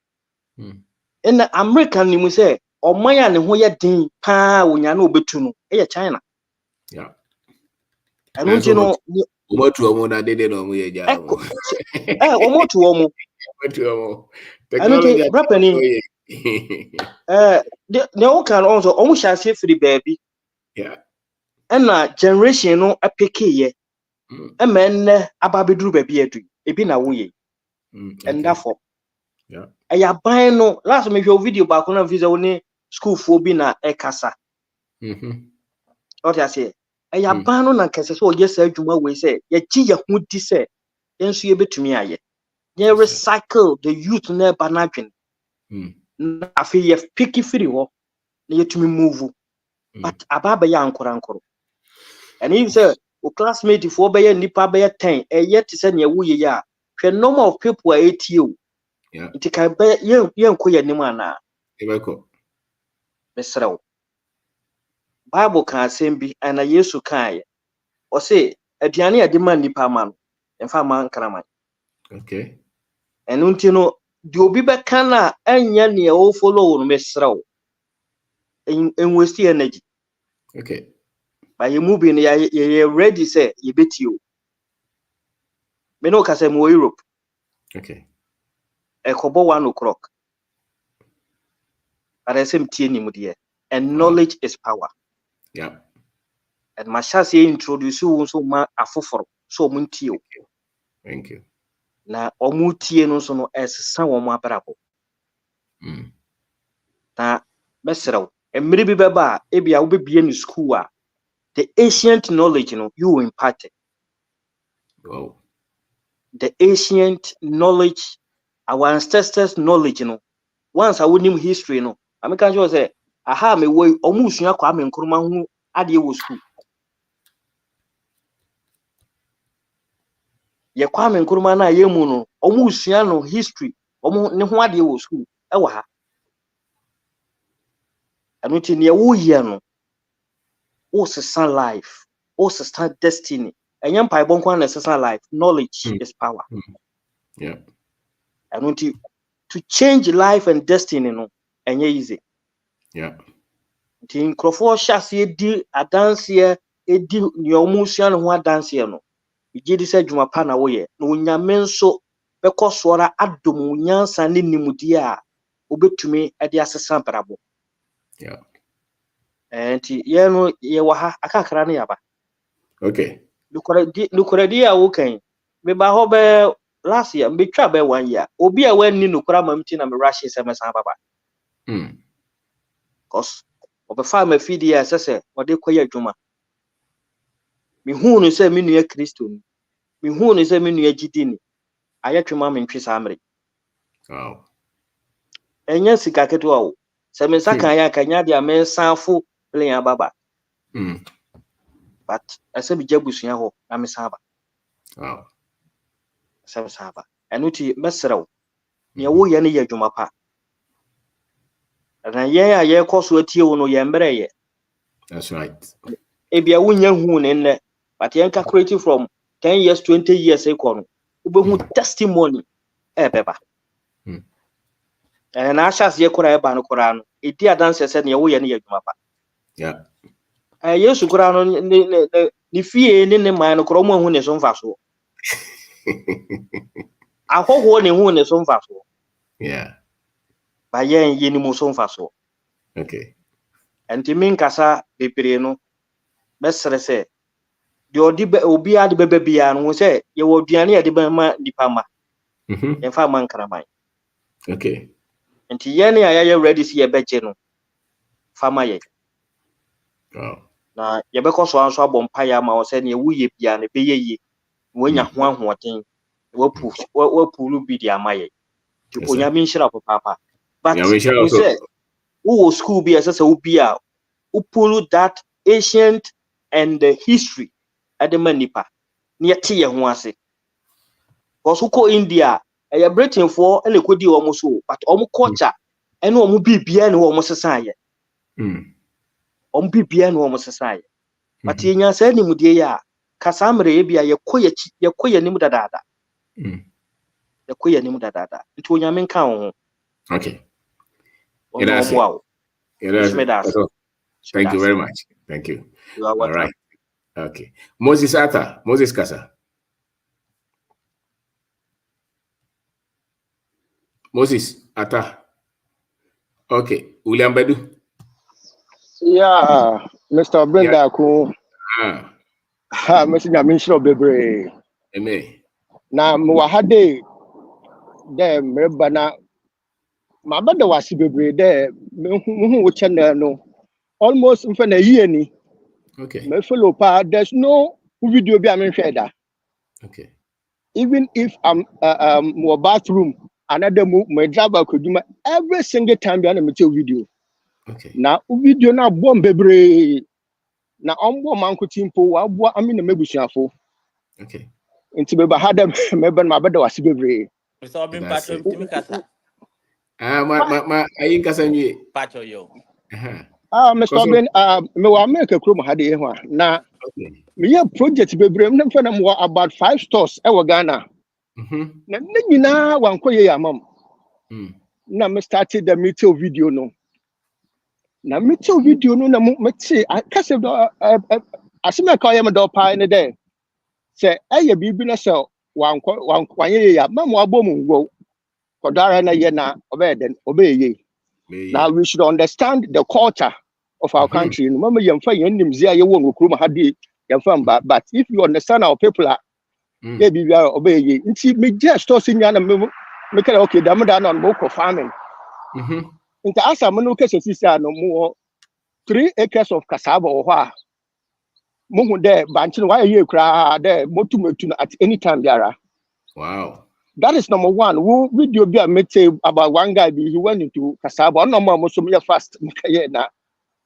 In the American ni mu say oman ya ne ho ye din pa wonya na obetu no e ye China. Yeah. Anu nti no omotu omo na dede no omo ye ja omo. Omotu omo. Technology. The o kan also omo sha se free baby. Yeah. Na generation no apeke ye. Men ababeduru baby edu. Ebi na wo ye. And therefore yeah. Aya ban no last me show video ba ko na visa woni school fo bi na ekasa. What I say? Aya ban no na kese so ye say adwuma we say ye gi ye hu di say enso ye betumi aye. Ye recycle the youth na ba na dwen. Na afi ye pick free ho na ye tumi move. But ababa ya ankoro. And if say o classmate fo be ye nipa be ye 10 yet say na wo ye ya hwe number of people are 80. Yeah. It can be ye nko ye nim ana. Ebeko. Mesraw. Bible kan asem bi ana Yesu kan ye. O say aduane a de man nipa ma no. Emfa man kraman. Okay. Enu nti no di obi be kan na anya ne o follow no mesraw. Waste energy. Okay. But you move in ye ready say you bet you. Me no ka say mo Europe. Okay. E kobo 1 o'clock. But I say mtie ni mu de. And knowledge is power. Yeah. And my chance introduce you so ma afoforo so muntie o. Thank you. na omutie no so no esesa wo mo abrabo na mesrew emre bi beba ebia wo bebie ni school a the ancient knowledge you will impart it. Wow. The ancient knowledge, our ancestors' knowledge, once I would name history, I mean, can say, aha, me way, almost you come in Kurma who at your school. Ye kwame Nkrumah na ye mu no, almost no history, almost ne ho ade wo school. Ewa ha. Anu ti ne wo ye no, wo sesan life, wo sesan destiny. Enye mpa ibon kwa na sesan life. Knowledge is power. Yeah. Anu ti to change life and destiny no, enye easy. Yeah. Ti nkrofo hyase edi adanse edi ne omusua no ho adanse no. Ije di se dwuma pa na wo ye. No nyame nso bekosora adom nyansa ne nimudi a obetumi e de asesa brabo. Yeah. Enti ye no ye wa ha akakra na yaba. Okay. Nukoradi a wo kan. Me ba ho be last year, me twa be 1 year. Obi a wanni nukora mamti na me rush se mesa baba. Cause obefa ma fidi ya sese ode koye adwuma. Me hu no se me nua Kristo ni. Me hu no se me nua gidi ni. Ayetwema me ntwe samre. Wow. Enya sika ketewa wo. Se me saka ya kanya dia me sanfo plan baba. But ase bi jabusua ho na me saba. Wow. Ase saba. Enuti mesrew. Ne wo ye ne ye adwuma pa. Na ye a ye koso atie wo no ye mbre ye. That's right. Ebia wunya hu ne nne. But ye calculate from 10 years 20 years ekono. Ube testimony beba. Na ashas ye kora eba no kora no. Edi adanse se ne wo ye ne ye adwuma pa. Yeah. Yesu kora no ni fie ne man no kora mo hu ne so mfa so. Ahoho ne hu ne so mfa so. Yeah. Ba ye ni mo so mfa so. Okay. Enti min kasa bebre no mesere se de odi be obi ade bebe bia no se ye wo aduane ye de ba ma nipa ma. Ye fa man kraman. Okay. Enti ye ne ya ready si ye beje no fama ye. Wow. Na ye be koso anso abompa ya ma o se ne wu ye bia ne be ye ye. Wonya ho ahoden. Wa pulu bi dia ma ye. Ti onyame nshira papa. But you say who school be as a ubia who pulu that ancient and the history at the manipa near tia ho ase. Cause who ko India a Britain for and could do almost so, but culture and omu bibia no almost society. Bibia no almost society. But in your say ni mudia kasamre bia ye koye ni mudadada. Ye koye ni mudadada. Nti onyame kan ho. Okay. Wow. Thank you very much. Thank you. You are welcome. All right. Okay. Moses Ata. Moses Kasa. Moses Ata. Okay. William Bedu. Yeah, Mr. Brenda Ku. Mr. Nyaminsho Bebre. Amen. Na mwahade de mrebana mabada wasi bebre de muhu channel no almost mfa na year ni. Okay. Me follow pa there's no video bi am share da. Okay. Even if I'm more bathroom another my driver could do every single time bi am video. Okay. Na video na bom bebre na ombo manko timpo wa bo ami na mebusuafo. Okay. Inti beba hada meba na mabada wasi bebre. Mr. Obin Pacho Timikasa. Ayin kasa nyi. Pacho yo. Mr. Obin me wa America krom hada ye ho na me ye project bebre me fa na mo about 5 stores e wo Ghana. Na nyina wankoye ya mam. Na me started the metal video no. Na metal video no na me ti akase do asema ka ye me do pa ne dey. Se eye bibi na se wankwaye ya mam wa bom ngo. Kodara na ye na obeden obeye. Now we should understand the culture of our country. No mama yemfa yenim zia ye wo ngokuru ma hade yemfa mba, but if you understand our people Yeah, be obey ye. Inti me just store senior na me kind okay, damn down on book farming. Into asa mo no kese sisa no mo 3 acres of cassava or wa. Mo hu there banchin why ye kra there motu at any time yara. Wow. That is number one. Who video be a mete about one guy be he went into cassava. No more so me fast. Na.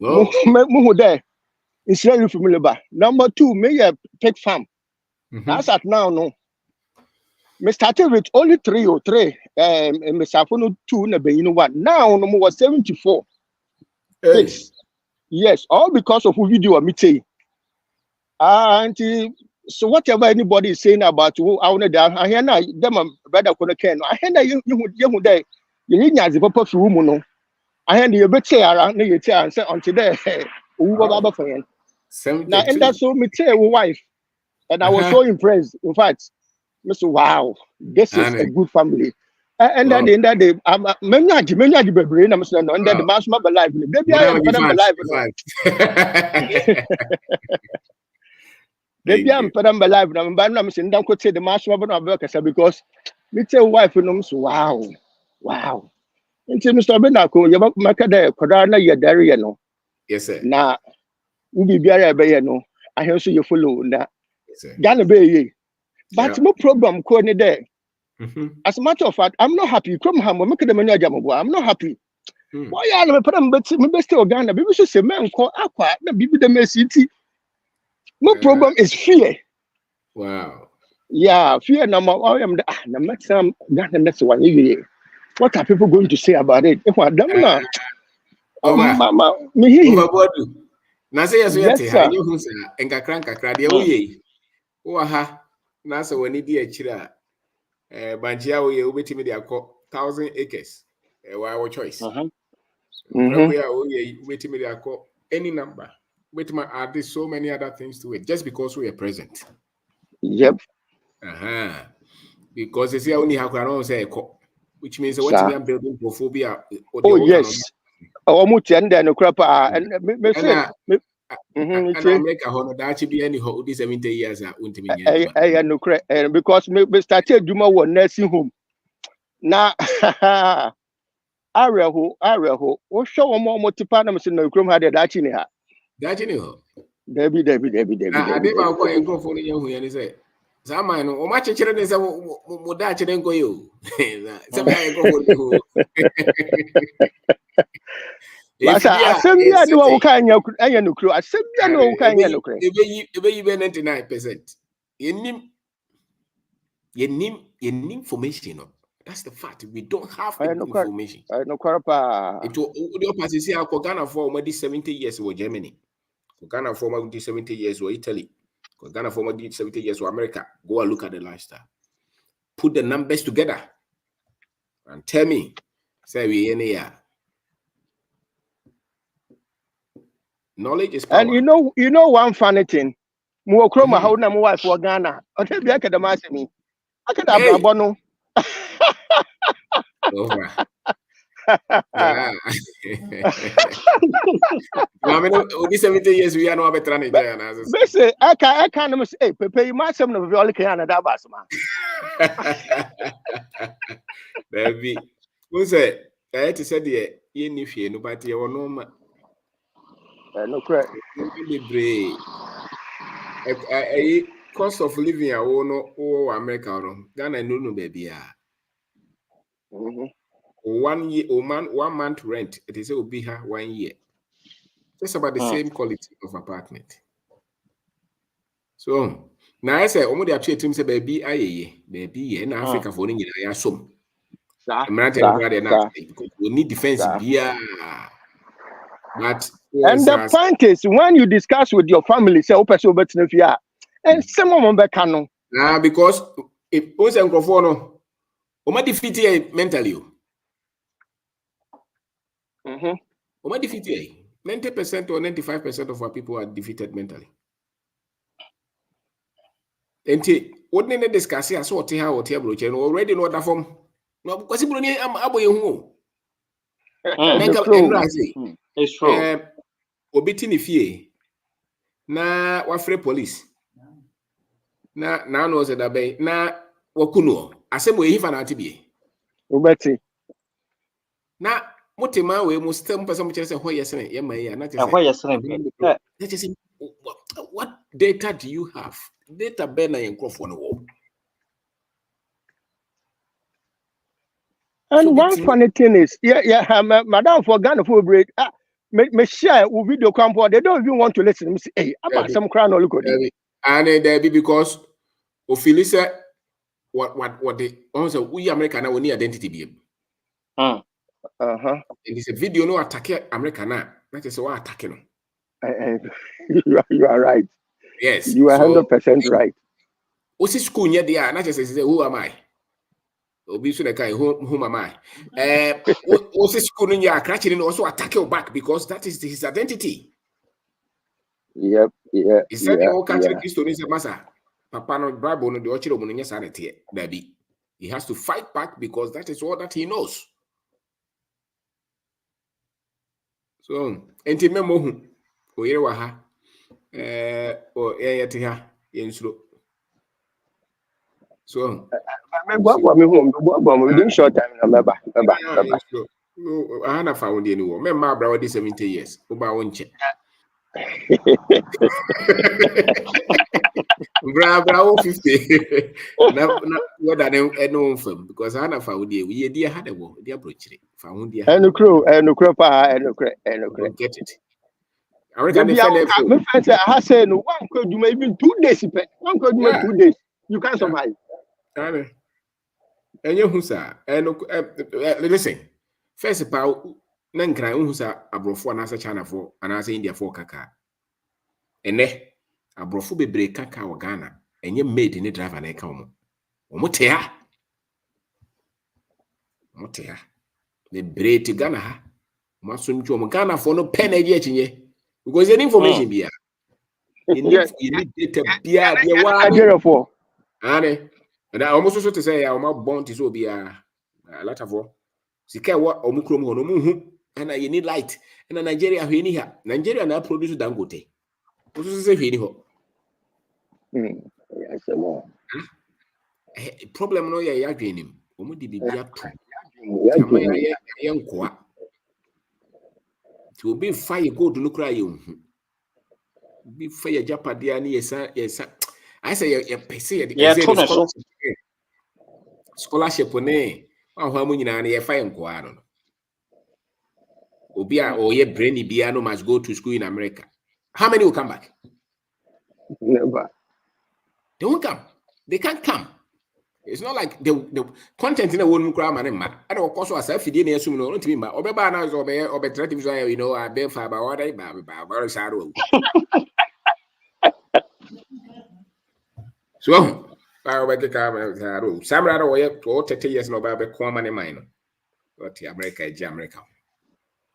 Mo hu there. It's very familiar. Number two, me a pig farm. As at now no. Me started with only 3 or 3. Me safono 2 na be 1. Now no more 74. Pigs. Yes, all because of who video me say. Auntie, so whatever anybody is saying about who I want to I hear now them brother kono ken. I hear that you there. You need nyazi papa fi room no. I hear you bet say ara na you say answer until there. Who baba for yen. Now and that's so me tell wife. And I was so impressed. In fact, Mr. Wow, this is a good family. And that in that day, many baby, and I'm saying, and that the mass my life, baby, I am alive. Baby, I'm alive. I'm saying, don't say the mass of work because me tell wife, and so wow. And say, Mr. Benako, you make a Kodana, you're there, you know. Yes, sir. Now, we be there, no. I hear so you follow that. Gonna be. But no problem, Corny there. As a matter of fact, I'm not happy. I'm not happy. Why are you put them best organ? People should say, man, call aqua, the baby the messy. No problem is fear. Wow. Yeah, fear number. I am the maximum Ghana next 1 year. What are people going to say about it? If I don't Mama, me na say yes, yes, you who say, Enkakra, dear, oh, ha, Nasa, when it dear chira, Banjia, we wait me, they are 1,000 acres, our choice. We are waiting me, they are any number. Wait, my add so many other things to it just because we are present. Yep. Because they say only have around say, which means what we are building for phobia. Oh, yes. Oh, much and then a crap and me say. Make a honor that should be any whole 70 years at I no credit and because me started Juma one nursing home. Now, area who, or show more multipanams in the room had a Dutch in here. That you know, Debbie. I did my going go for you and say, Zaman, or much children is a Mudachi then go you. Somebody go for you. I said, yeah, no kind of crew. I said, yeah, no kind of crew. You 99%. You name information. That's the fact. We don't have information. I know Corapa. It will pass to see how Ghana for 70 years with Germany. Ghana for 70 years with Italy. Ghana for 70 years with America. Go and look at the lifestyle. Put the numbers together and tell me, say we any year. Knowledge is power. And you know one funny thing. More chroma how na my wife for Ghana. I tell you, I can imagine me. I can have a bono. Over. Yeah. I mean, these 70 years we are not better than Ghana. Say, I can't say, Pepe, you might some of your Canada, that was Baby, who said, I had to say, the if you nobody or no. No credit. A cost of living or America, Ghana no baby. 1 year, 1 month rent, it is will be her 1 year. Just about the same quality of apartment. So now I say, they actually team say baby, baby, in Africa for I assume. We need defense. But and the point is, when you discuss with your family, say, "Open so better if you are," and someone be canon. Because if once and no, we defeat mentally. We defeat 90% or 95% of our people are defeated mentally. And what they discuss here, so what how what already know that from no because people am aboy hu. It's true. Obiti ni fie na wafre police Na no se da be na wakuno. Asemo ehi fa na atibie. Ubeti. Na motima we mu stem person mo kire se ho yesene ye man ya na kire Why you saying? say what data do you have? Data be na yen crofo no wo. And one funny thing is, madam for Ghana for break. Me share with video campo. They don't even want to listen. Me say, hey, about some crown or look at it. And there be because Ophilisa what the also we American now need identity be. And it's a video no attack American now. That is what attacking. You are right. Yes. You are 100% right. What's school near there? Not just say who am I? Obi so the guy whom am I? What's school in your crashing and also attack your back because that is his identity. Yep. He said the whole country is a massa. Papa no Bible no the ochiro mo nya sanity baby. He has to fight back because that is all that he knows. So, enti memo hu oyere wa ha o yete ha yensuro. So, within short time remember. Ana found any wo. Me ma bra 70 years. Oba wonche. Bra 50. Na what that no firm because Ana found the we dey had a wo dey approach it. Found the And crew pa get it. American me friend say I say no one could do even 2 days. One could do 2 days. You can't survive. And you who say listen. First pa na nkran who say abrofo na China for and as India for kaka. Ene abrofo bebre kaka wa Ghana enye made ni driver na eka omo. Omo te ha. Bebre ti Ghana ha. Omo asomtwo omo Ghana for no pen e die chinye. Because the information be you need data bia there Nigeria for. And almost so to say I am born to so be a lot of sika wa omukrom ho no muhu and you need light and Nigeria hwe ni ha Nigeria na produce Dangote so say hwe ni ho Yes mo problem no ya adwenim omu di bibia to ya nkoa to be fire gold no kra ye hu be fire japadia ni yesa I say ya pese ya scholarship ne wa mu nyina na ye fire nkoa no Obia or ye brainy Biano must go to school in America. How many will come back? Never. They won't come. They can't come. It's not like the content in a one crime and ma. I don't also as if you didn't assume no to me, but Obeba now is or better, you know, I bear fiber or they very sad. So, I will take a Samra or 30 years no baby, common in mine. But America is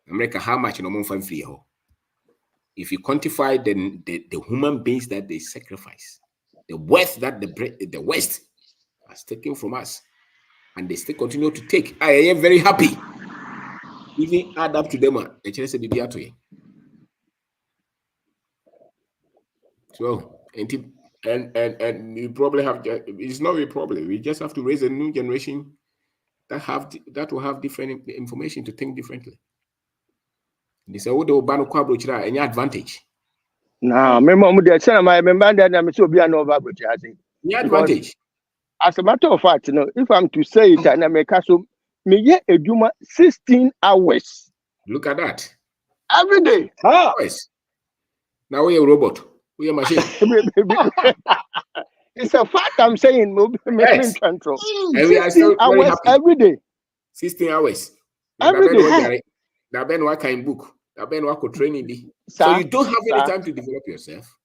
America, how much no more free ho? If you quantify the human beings that they sacrifice, the wealth that the West has taken from us, and they still continue to take, I am very happy. Even add up to them, the chance to be out. So, and you probably have. It's not a problem. We just have to raise a new generation that will have different information to think differently. They say, "Oh, the Obano Kwabro any advantage." No, remember my remember that I'm so be an over The advantage. As a matter of fact, if I'm to say it, and I make so me a juma 16 hours. Look at that. Every day. Yes. Now we're a robot. We're a machine. It's a fact I'm saying. Yes. Control. And we are still hours very happy. Every day. 16 hours. Every day. That Ben work in book. That Ben work training. So you don't have any time to develop yourself.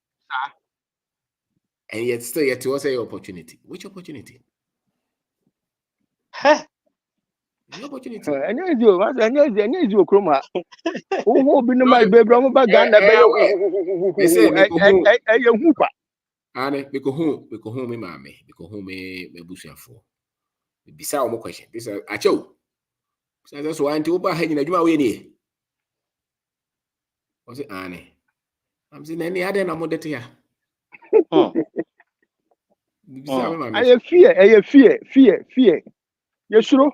And yet still yet to say opportunity. Which opportunity? The opportunity. I know you Chroma. Oh, be no my baby, I'm about Ghana. They say, Anne, because home, me, mammy, because home, me, bushia for. Beside more question. This is a show. So that's why I'm to over hanging a juma way. Was it Anne? I'm saying any other number that here. I fear. You sure?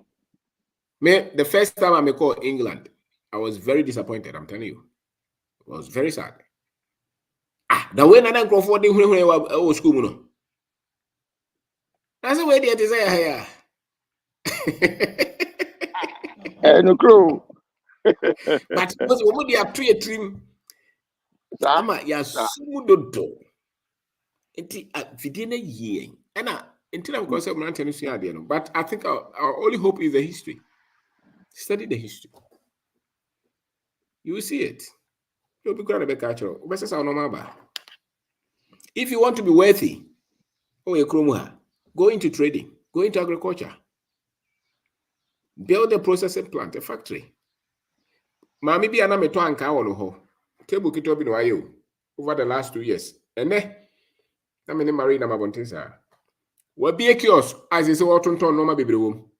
Me, the first time I called England, I was very disappointed. I'm telling you, it was very sad. The way Nana Crawford did when I was school, no. That's the way they say No crow. But when they are three team, ama ya sumudodo. Enti vidine ye. And until I'm concerned, I'm telling you, but I think our only hope is the history. Study the history. You will see it. You'll be glad about culture. If you want to be wealthy, go into trading, go into agriculture, build a processing plant, a factory. Mami bi ana meto anka wo no ho. Table kito bi no ayo over the last 2 years. Ene na me ne marry na mabontinsa. Wa bi kiosk as say wo tonton no ma bebre wom.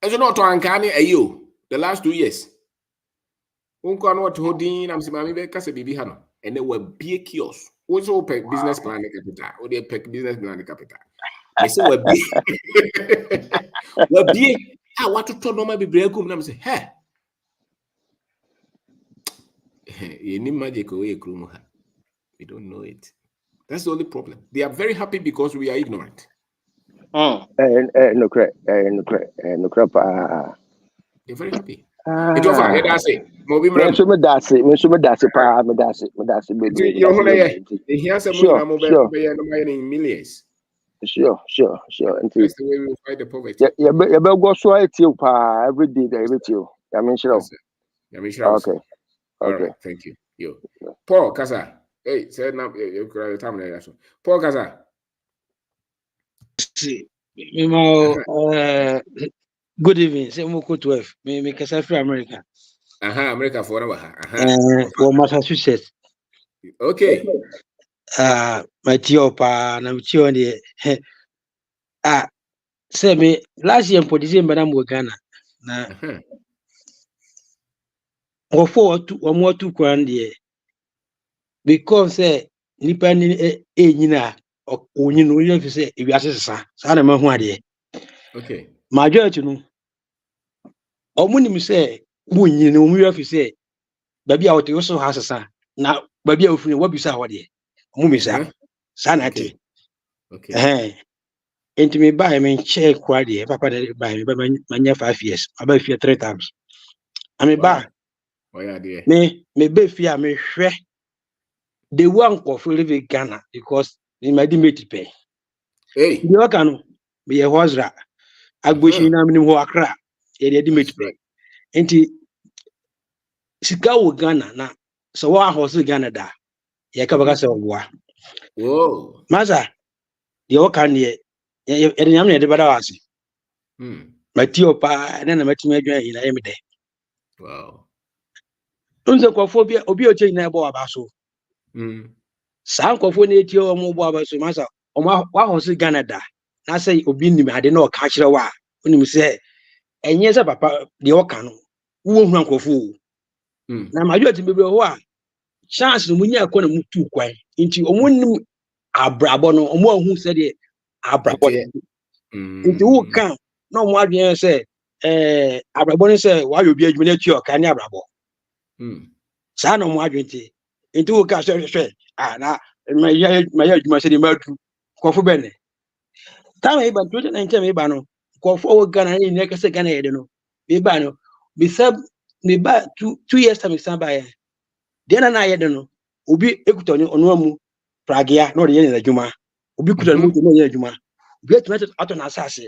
Enso no to anka ne ayo the last 2 years. Unko no to hodin na msi mami be kase bibi ha no. Ene wa bi kiosk. Wo so pe business plan capital. Wo dey pe business plan capital. Me say wa bi wa bi wa to no ma bebre agum na me say, "Hey, you magic away we don't know it." That's the only problem. They are very happy because we are ignorant. No crap. They're very happy. It over. That's it. Me that's it. Sure. Millions. Sure. That's the way we fight the poverty. You better go so every day there with you. Okay. All right. Thank you. Yo. Paul Kasa. Hey, say now you cry time na so. Paul Kasa. Good evening. Say Moko 12. Me Kasa from America. America forever. For Massachusetts. Okay. My tiopa na mtio ndi say me last year for December na mo Ghana na ofo omo tu kwan de because nipa ni enyina onyinu onye fi say ewi asesa sa na mahu ade. Okay. Majority no omunim say munyini omu fi say baby a wote so asesa na baby a ofuni wabisa hode omumisa sa na ate. Okay. Into me buy me check kwade papa dey buy me manya 5 years aba fie 3 times. Ami ba me be fie me hwe the one of live Ghana because in my dimeti pay. Hey, the wakano me ye hosra agboshi na minim ho akra ye the dimeti pay. Enti sika wo Ghana na so wa house Ghana da ye ka baka se oboa. Whoa. Maza the wakan ye nyam ne de bada wase. Matio pa na matimi adwan yi na ye me de. Wow. Unze kwafo bi obi o change na ebo abaso. Sa kwafo na eti o mo bo abaso masa o ma wa house Ghana da na say obi nim ade na o ka kire wa onim se enye se papa de o ka no wo hu kwafo na majority bebre ho a chance no munya akọ na mutu kwan nti o mo nim abrabo no o mo hu se de abrabo nti wo kan na o mo adwen se abrabo no se wa yo bi adwuma na ti o ka ni abrabo sa na mo adwente nti wo ka hwe na ma ya adwuma se de ma du kofo bene ta me ba 2019 me ba no kofo wo Ghana ni ne ka se Ghana ye de no me ba no be sub me ba 2 years time san ba ye de na ye de no obi ekuta onu amu pragia na o de ye na adwuma obi kuta mu de na ye adwuma obi atuma ato na asase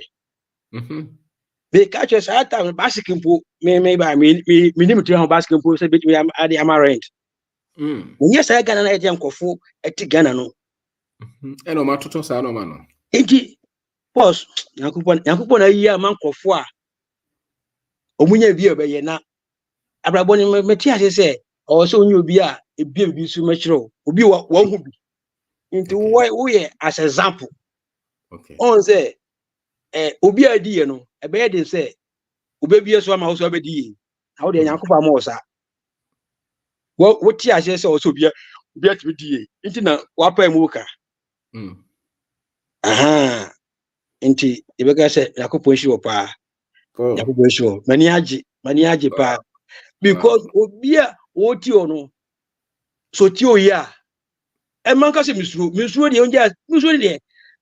be ka che sa ta basket mpo me ba me ni mtu ha basket mpo se bit me ade am rent Nye sa Ghana na edi ankofo eti Ghana no. Eno ma toto sa no ma no. Enti pause yakupon na yi amankofo a omunya bi obeye na abrabo ni meti ase se o so onye obi a ebi su mechiro obi wa hu bi. Enti wo ye as example. Okay. On say obi adi ye no ebe de se obebi so ama wo so obedi na wo de yakupon ama wo sa. What tia say so obi atimi die nti na wapa mu ka aha nti ibeka say yakopon shi wo pa yakopon shi wo mani age pa because obi a woti ono so ti o ya e man ka say misuro de onja misuro de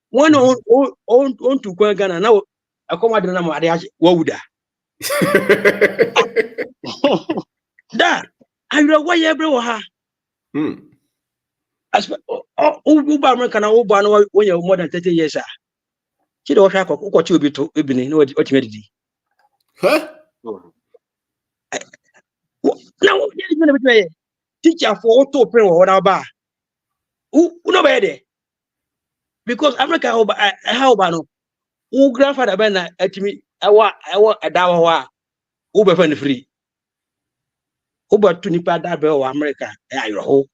one on to kwa Ghana na akoma de na ma ade age wawuda da ayura wa ye bre wo ha as Uba America na Uba no when you more than 30 years ah chi do hwa ko chi obi to ebini na otime didi na wo ye ni betwe teacher for auto pen wo na ba no be there because America how ba no wo grandfather ben na atimi ewa adawa wa wo be fan free Uba to nipa da be wo America ayro ho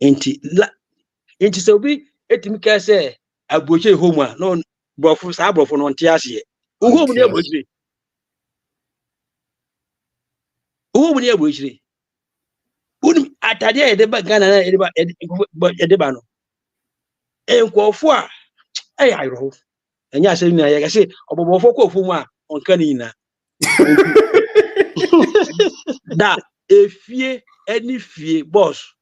enti so bi etimi ka say aboche home a no brofo sa brofo no nte ase home ni aboche unim atade e de ba Ghana na e de ba no enkofo a ayro enya ase ni aye say obobofo ko ofu mu a onka ni na da efie eni fie boss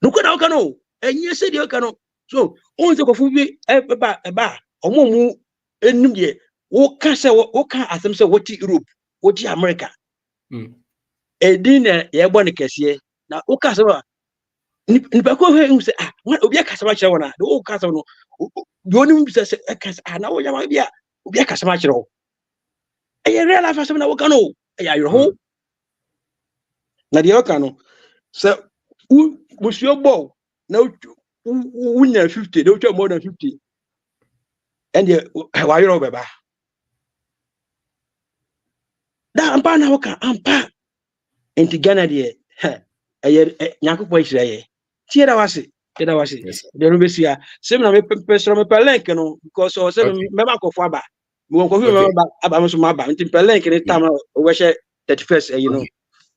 nuko na oka no enye se de oka no so on se kofu bi eba omomu enim de wo ka se wo ka asem se woti Europe woti America edin ye gbo ne kese na wo ka se ba nipa ko he se obi aka se ma kire wona de wo ka se no yo ni bi se aka se na wo yama bia obi aka se ma kire wo eye real life asem na wo ka no eye ayro na de oka no se musio bo na wunya 50 they more than 50 and why you beba da ampa na woka ampa enti Ghana de nyakopo hiraye tiera wase de no besia sem na me pesro me link no because o se me ma kofo aba me won kofo me aba me so ma aba enti link ni tam we she 31st you know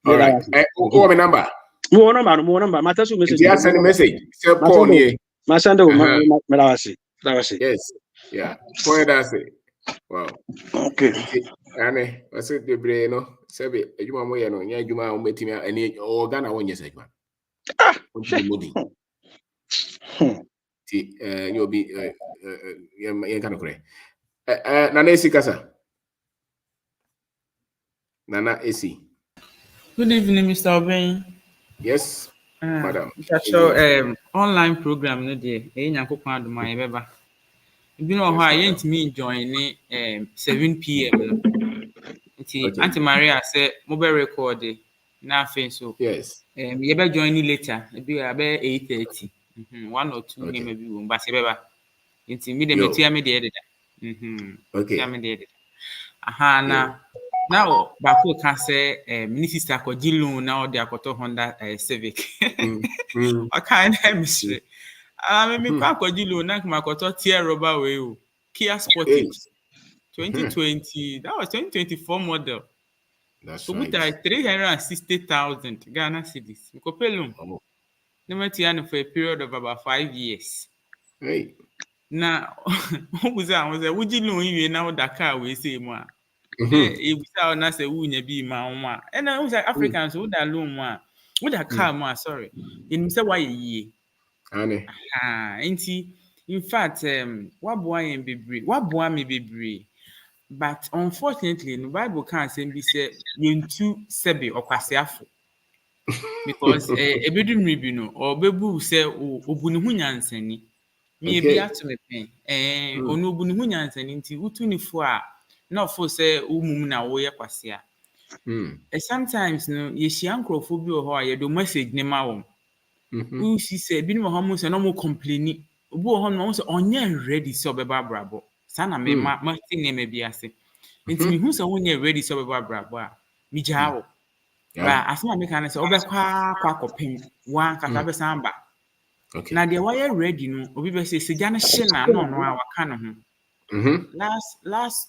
all right what number mo number matasu message you send a message say call me masando me lawase yes yeah for that say wow okay ane wase de bre no sebe ejuma mo ye no nya ejuma o metimi ani o Ghana won yes ejuma modi ti you be yen kan kure nana esi kasa nana esi Good evening, Mr. Obeng. yes madam So online program no dey nyankopon adoma ye beba bi no ho a yentimi join ni 7 pm no nti Auntie Maria say mo be record na afen so yes ye be join ni later bi abe 8:30 1 or 2 name bi wo ba se beba nti mi de metua me de ededa tia me de ededa aha na now bako can say mini sister Kogi loan now they akoto Honda Civic I can't mystery me kwa Kogi loan na kuma akoto tier rubber way o Kia Sportage 2020 that was 2024 model that's so right with 360,000 Ghana cedis we pay loan never tier for a period of about 5 years hey na was would loan you now that car we say more if you na say wunya bi ma nwa and I was like Africans who da loan one who da car more sorry in say why ye ane nti in fact waboa yen bebre waboa me bebre but unfortunately the Bible can say be say yentu sebe okwasiafo because ebedum ribi no obebu say obuni hu nyansani me bi ato me pen onu obuni hu nyansani nti utunifo a na ofo say umum na wo ye kwasea sometimes no ye hia nkrofo bi ho a ye do message ne ma wo who she say bi no ho mo say no mo complain obi ho no say onye ready so obeba brabo sana me ma tin ne ma bi ase nti me hu say onye ready so obeba brabo a mi jaawo ba asema me kan say obekwa kwakopem wa kaka be samba na de why ready no obi be say seja na hye na no no a waka no ho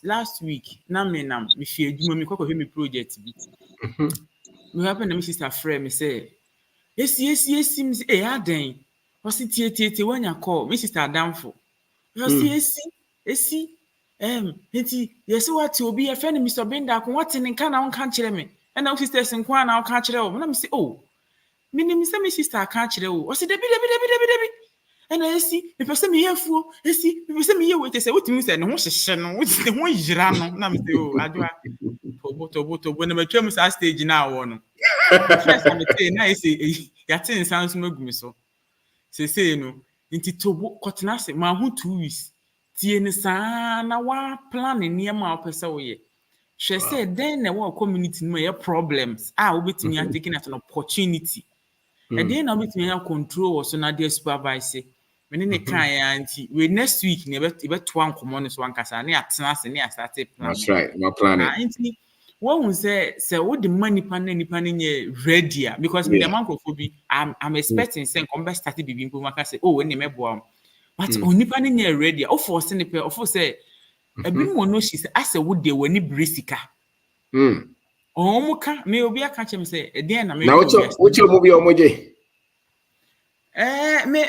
last week na me fi adwuma mi kwakọ me project bi me happen na me sister friend me say esi me say aden Ɔsi tie when you call me sister Adamfo. Ɔsi esi nti yesi wati obi ye friend Mr. Benda ko wati ne nka na wonka kyerɛ me. Ɛna wo sisters nko na wonka kyerɛ wo. Na me say oh. Me say me sister ka kyerɛ wo. Ɔsi debi. Ɛna esi me pese me yefuo. Esi me pese me ye wait say wotimi say ne ho hyehye no, woti ne ho yira no. Na me say oh adwa. Tobo na matwam sa stage na wo no. First am say na esi yate nsan so magumi so. Say no. Nti tobo kotena se ma ho 2 weeks. Tie ne saa na wa plan ne niam a opese wo ye. Hwe say then na wo community no ye problems. Obetimi a taking as an opportunity. And then obetimi a control so na dey supervise. Me ne kan ya nti we next week ne be to an komo no so ankasa na atena se na start plan. That's right. No planning. Nti won say wo the money pan na nipa nye ready because me the microphone I'm expecting say come be start bibi mpo maka say oh when me boa. But onipa nye ready. O force ne pe o force say ebi mo no she say ase wo de wani brisika. Omuka me obi aka chem say e den na me. Na uche omubi omoje. Me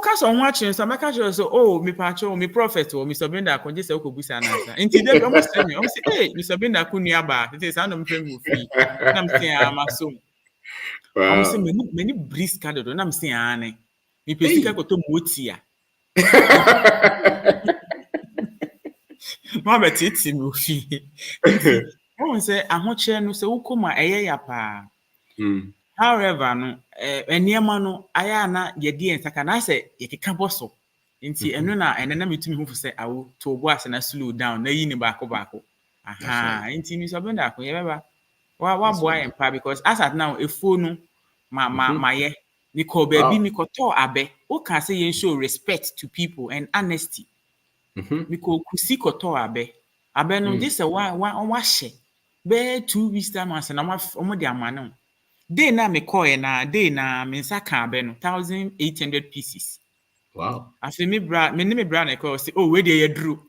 ka so ho achen so meka sure so oh me pa cho me prophet o Mr. Benda ko je say ko busa na answer. Nti dem o say me o say hey Mr. Benda ko nua ba. Say say no me frame mo fi. Na me say amaso. Wow. Say me ni briska do na me say ane. Me pesika ko to motia. Ma betiti mo fi. Wọ́n say ahokyere no say wokoma eye ya pa. However no eniema no aya na yedi ensaka na say yekeka boso. Nti eno na metumi hu say awo to bo ase na slow down na yi ni baako. Aha, nti Mr. Benda ko yebeba. Wa boy empa because as at now efo no ma ye ni ko baby mi ko to abe. O can say yen show respect to people and honesty. Mi ko kusi ko to abe. Abe no just say wa hye. Be 2 weeks time as na omo de amano. Day na me call na day na me nsa kan be no 1,800 pieces. Wow. Afi me bra na call say oh we dey duro.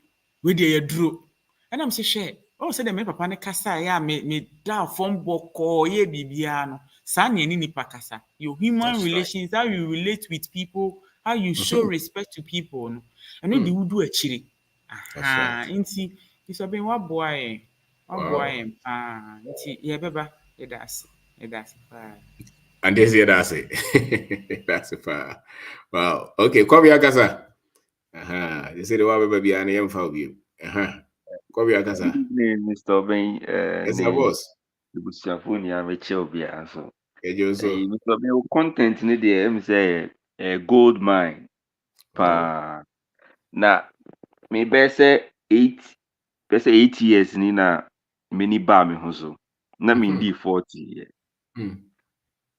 And I'm say share. Oh say dem me papa ne kasa ya me da form boko ye bibia no. Sa na ni pa kasa. Your human relations, how you relate with people, how you show respect to people no. And no dey wudu achire. Aha, nti Mr. Ben wa boy. Nti ye beba that's and this year that's it. That's it. Wow. Okay, Kobe Akasa. You say the one baby and I for you. Kobe Akasa. Mr. Ben, yes, I was. The Bushafuni and Rachel Bia. So, Mr. Ben, content in the say gold mine. Na maybe say 8 years ni na many ba me ho so. Na me di 40.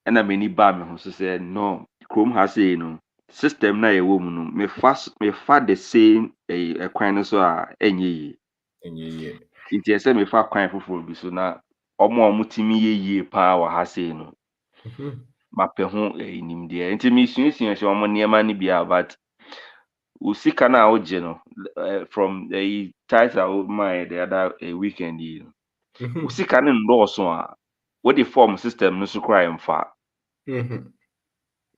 And I many ba me ho so say no. Chrome has say no. System na ye wo mu no. Me fa the same kwan so a enye ye. Nti ese me fa kwan foforo bi so na omo timi ye pa wa ha sei no. Mape ho nimde. Nti me sunsua hye omo niema ni bia but usika na oje no from the ties out my the other weekend yi. Usika ne ndoso a what the form system no so cry mfa.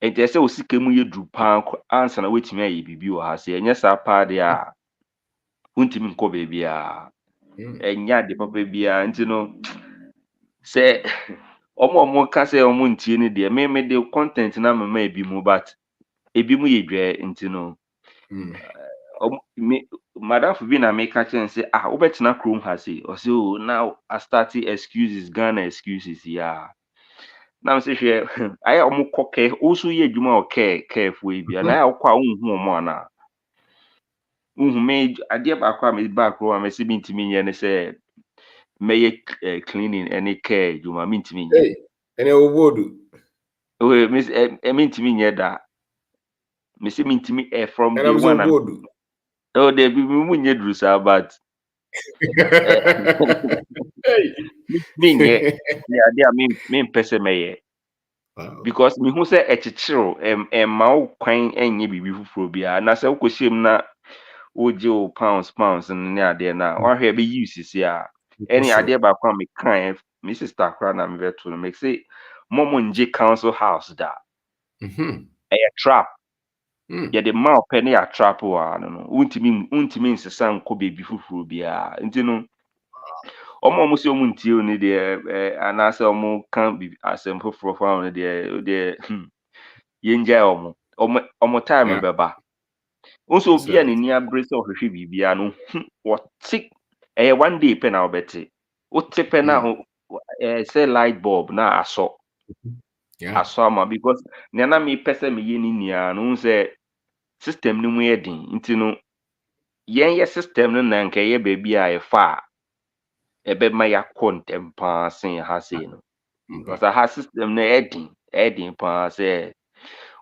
Nti ese usika mu ye dru pa answer na wetimi ayi bibi wa ha sei enye sa pa de a untimi nko bebi a enya de papa bia nti no say omo ka say omo ntie ni de me de content na mama ebi mu but ebi mu ye dwe nti no madam for be na me ka chen say wo betina Chrome ha say o say oh now I started excuses Ghana excuses ya na me say hwe aya omo koke o so ye adwuma o careful bia na ya kwa unhu omo ana me ade ba kwa me back row me say bintimi nye ne say me cleaning any care adwuma bintimi nye ene obodu we miss bintimi nye da me say bintimi from day one oh they be mu nye drusa but me nye ade a me pese me because me hu say echichiro ma wo kwan enye bibi fufuro bia na say ukoshiem na oje pounds ne ade na wa hwe be use si a any ade ba kwa me kan me sister kra na me beto no make say momo nje council house da trap Yeah, the mouth penny a trap or I don't know. Untimi nsesa nko baby fufuru bia. Nti no almost your munti only there and as can be asem fufuru fa on there yenja omo time Yeah, beba. Also that's be an right. in brace of bibia no what tick one day pen I'll bet it. What pen now say light bulb na aso Yeah. ama because nana me pese me yeni nia no say system no mu yedin nti no yɛn system no na nka yɛ baabi a yɛfa a ɛbɛma yɛakɔ ntɛm paa sen ha sei no because aha system no ɛden paa sɛ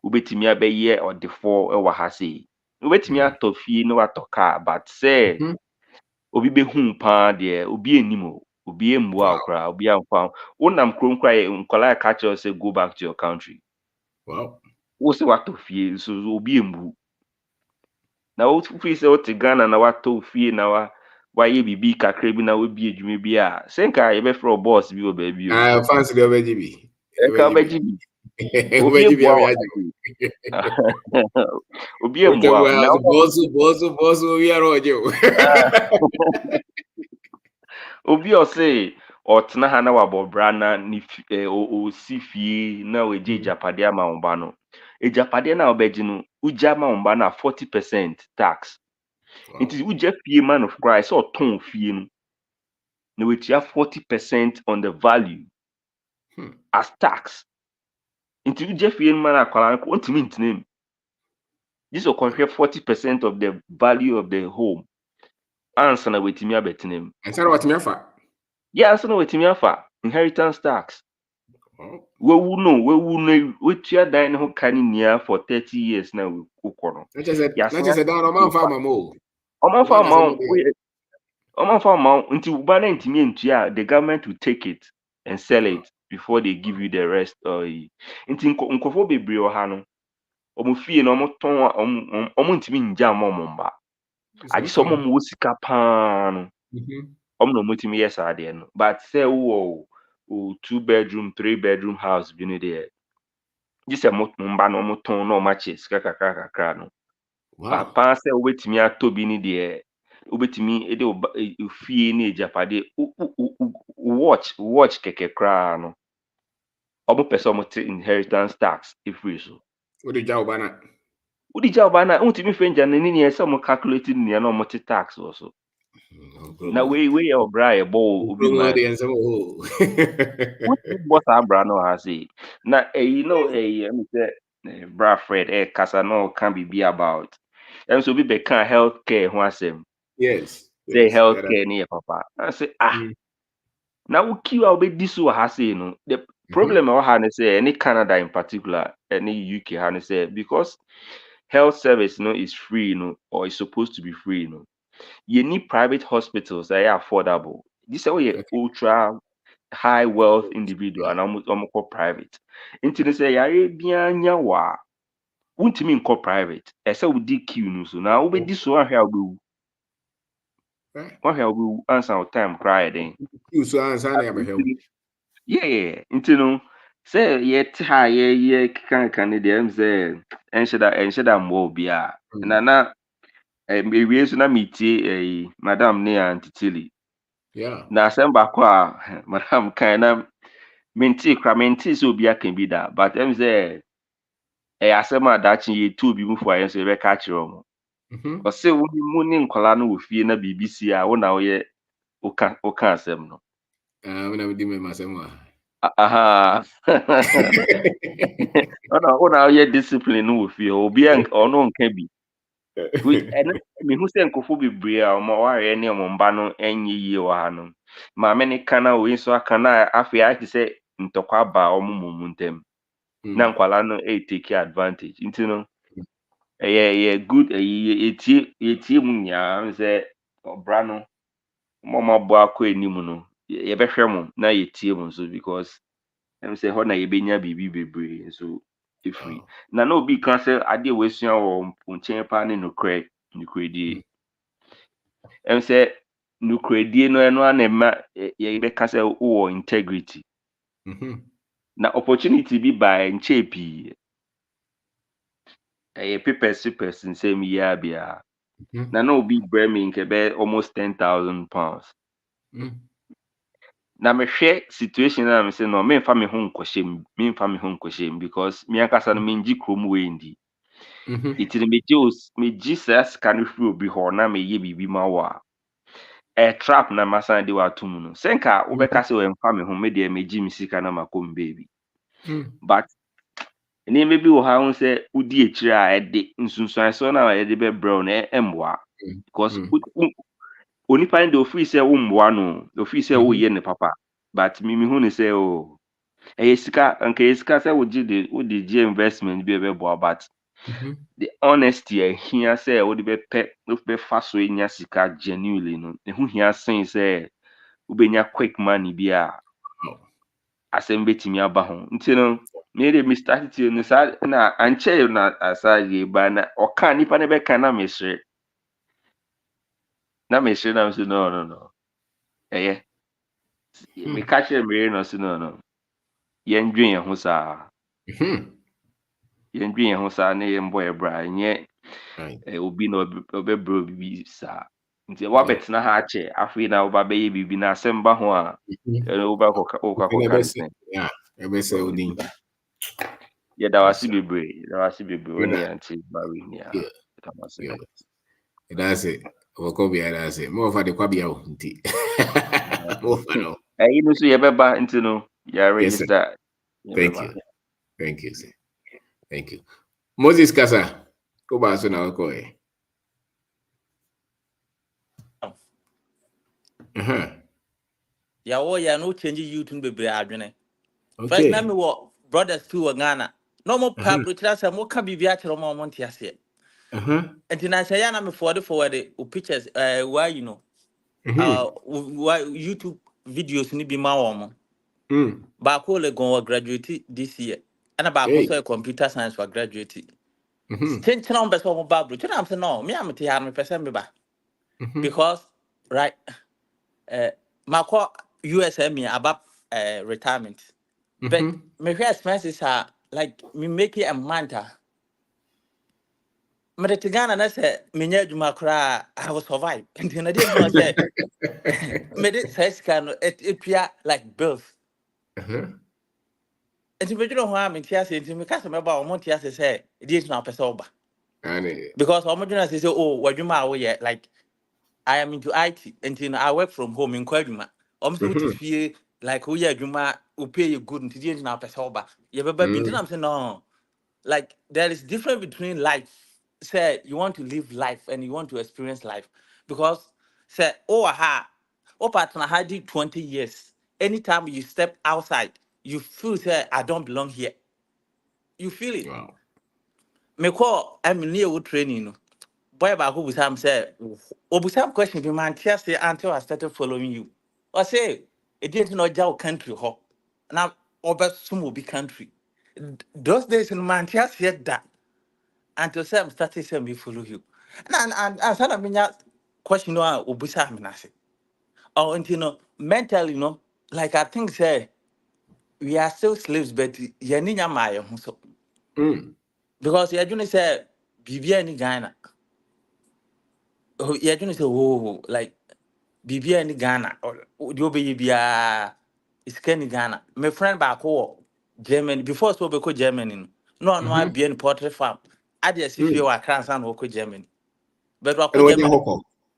wobɛtumi abɛyɛ ɔdefoɔ wɔ ha sei wobɛtumi atɔ fie na watɔ car but sɛ obi bɛhu paa deɛ obi anim o obi mmua wo koraa obi amfa wonam kurom koraa yɛ nkɔlaa ɛka kyerɛ sɛ go back to your country wo sɛ watɔ fie so obi mbu na wofiri sɛ wote Ghana na watɔ fie na wayɛ biribi kakra bi na wabie adwuma bi a sɛ nka yɛbɛfrɛ wo boss bi wɔ baabi o Fancy the OBGB. ɛka wobɛgye bi obi OBGB, mmua I wo mean, obi mmua wo na boss, we are all you. obi ɔse ɔtena ha na wabɔ bra na ɔsi fie na wagye agyapadeɛ ama wo ba no agyapadeɛ no a wobɛgye no wogya ma wo ba no a 40% tax nti wogya fie ma no koraa sɛ ɔtɔn fie no na watua 40% on the value as tax nti wogya fie no ma no akwara no ɔntumi ntena mu gye sɛ ɔkɔhwɛ 40% of the value of the home ansa na watumi abɛtena mu And so what me afa? yeah ansa na watumi afa inheritance tax wewu no wetua dan ne ho ka ne nia for 30 years na wokɔ no Not just a down on man farmer mo. ɔmanfa amount nti uba na ntumi ntua the government will take it and sell it before they give you the rest nti nkɔfo bebree wɔ ha no ɔmo fie na ɔmo tɔn ɔmo ntumi ngya ma ɔmo mba agye sɛ ɔmo wɔ sika paa no ɔmo na ɔmo tumi yɛ saa deɛ no but sɛ wowɔ 2-bedroom 3-bedroom house bi no deɛ gye sɛ mo mba no ɔmo tɔn na ɔmo akyɛ sika kakra no papa sɛ wobɛtumi atɔ bi ne deɛ wobɛtumi de fie ne agyapade watch kɛkɛ koraa no ɔmo pɛ sɛ ɔmo te inheritance tax ɛfiri so Wode gya wo ba na wontumi fɛ ngya n'ani neɛ sɛ ɔmo calculate nea na ɔmo te tax wɔ so na wei yɛ ɔbra a yɛbɔ obi ma wontumi bɔ saa bra no ha sei na ɛmi sɛ bra Fred kasa na ɔka biribi about ɛm sɛ obi bɛka health care ho asɛm yes sɛ health care ne yɛ papa na sɛ na wo kiw a wobɛdi so wɔ ha sei no the problem ɛwɔ ha ne sɛ ɛne Canada in particular ɛne UK ha ne sɛ because health service no is free no or is supposed to be free no you need private hospitals that are affordable this is why ultra high wealth individual and almost private nti ne sɛ yare bia nya wa wontumi nkɔ private ɛsɛ wodi queue no so na wobɛdi so ahwɛ a wobɛwu ansa wo time cry den so ansa na yɛbɛhwɛ yeah nti no sɛ yɛte ha yɛyɛ kanka ne deɛ ɛm sɛ ɛnhyɛ da mmoa obi a na ewie so na metie madam ne antitili na asɛm baako a madam kan na mentee sɛ obi aka bi da but ɛm sɛ ɛyɛ asɛm a daakye yɛtu obi mu fo a yɛn so yɛbɛka akyerɛ ɔmo ɔsɛ mu ne nkɔla no wɔ fie na biribi si a wo na woyɛ woka asɛm no wona medi me masɛm a aha wo na woyɛ discipline no wɔ fie obi ɔno nka bi mehu sɛ nkɔfo bebree a ɔma wareɛ ne ɔmo mba no ɛnyɛ yie wɔ ha no maame ne ka na wei nso aka na afei ate sɛ ntɔkwa aba ɔmo mu ntam na nkwala no take advantage nti no ɛyɛ good yɛtie mu nyinaa sɛ ɔbra no ɔmo aboa akɔ anim no yɛbɛhwɛ mo na yɛtie mu nso because ɛm sɛ hɔ na yɛbɛnya biribi bebree nso ɛfiri na obi ka sɛ adeɛ wɔasua wɔ nkyɛn paa ne nokoredie ɛm sɛ nokoredie no ɛno a na ɛma yɛbɛka sɛ wowɔ integrity na opportunity bi baa nkyɛn pii papers in same year bia. Na no be breming kebe almost £10,000. Na me hwɛ situation na me say no me mfa me ho nkɔhyɛm because me ankasa no mengi krom we ndi. Itiri me saa sika no hwɛ obi hɔ na me yɛ bibi ma wo a trap na masan de wa tum no. Senka wo bɛka sɛ wo mfa me ho me de me gi me sika na makom baby. But nneɛma bi wɔ ha ho sɛ wodi akyire a ɛde nsunsuanso na yɛde bɛbrɛ no ɛmboa because onipa no de ofiri sɛ wo mboa no ofiri sɛ wo yɛ ne papa but me hu ne sɛ o ɛyɛ sika anka yɛ sika sɛ wo de gye investment bi ɛbɛboa but the honesty ahia sɛ wo de bɛfa so nya sika genuinely no ɛho hia sen sɛ wobɛnya quick money bi a asɛm bɛtumi aba ho nti no me de me start to no sa na ankyɛ na asage ba na ɔka nipa ne bɛka na mesere na so no ɛyɛ me catch me no so no yɛndwen yɛn ho saa yɛndwen yɛn ho saa ne yɛmbɔ ɛbra nyɛ obi na ɔbɛbrɛ bibi saa nti wabɛtena ha akyɛ afei na woba bɛyɛ bibi na asɛm ba ho a woba kɔka ɛbɛsɛ odin yɛda wase bebree wone yɛnte bawe ni a that's it wɔkɔ bia that's it mo fa de kwa bia o nti mo fa no ɛyi no so yɛbɛba nti no yɛ register. Thank you sir. Thank you Moses Kasa ko ba so na ko ya wo ya no change youth no bebre adwene first na me wo brothers too wa Ghana no mo pa brochira se mo ka bibia kire mo nte ase enti na say ya na me forward o pictures why you know why YouTube videos ni bi ma wo mo ba ko le gon graduate this year and ba ko so computer science for graduate change na on be so mo ba brochira am say no me am te ya me person me ba because right Mako USM about retirement. But my expenses are like me make it a manta. Ghana na say me nyadwuma kra I will survive. And then I didn't know say me this first can it like bills. And if you don't want me to say me case me ba o monte say it is na person oba. Because o mo say oh wadwuma we like I am into IT and I work from home in Kwaduma. To feel like we are Juma who pay you good and today now Pesoba. You ever been I'm saying no. Like there is difference between life. Say you want to live life and you want to experience life. Because say partner had 20 years. Anytime you step outside, you feel say I don't belong here. You feel it. Wow. Me call I'm near training. Boy about who Sam said, Obusam question be man say until I started following you. I say it didn't know Jow country ho. Now over some will be country. Those days in man said that until Sam started saying me follow you. And said I mean question no Obusam nasi. Oh and you know mentally like I think say we are still slaves but yaninya maya so. Because you're gonna say Bibia ni Ghana. Oh, you're gonna say, oh, like Bibia ni Ghana or you be Bia is Kenny Ghana. My friend back home, Germany, before so be Germany. No, I be in pottery farm. I just see you are cancer woko Germany. But what Germany?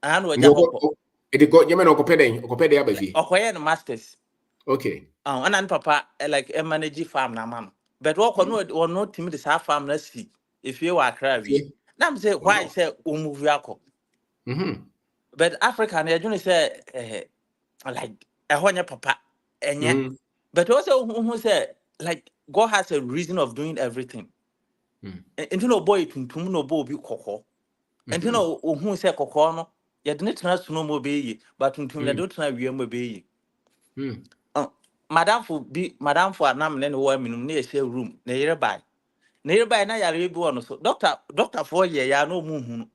I know what it got Yemen or Copede Abbey. Or masters. Okay. And then papa like a manage farm na mama. But what or no team this half farm let's see if you are craving. Now say why say move yako. But Africa, they're going to say, like, a honey papa, and yet, but also who said, like, God has a reason of doing everything. And you know, boy, to no bo be coco. And you know, who said cocono, you didn't trust no more be, but to you don't try we may be. Madame for a name and woman near share room, nearby. Nearby, now you're able so. Doctor, 4 years, ya no moon.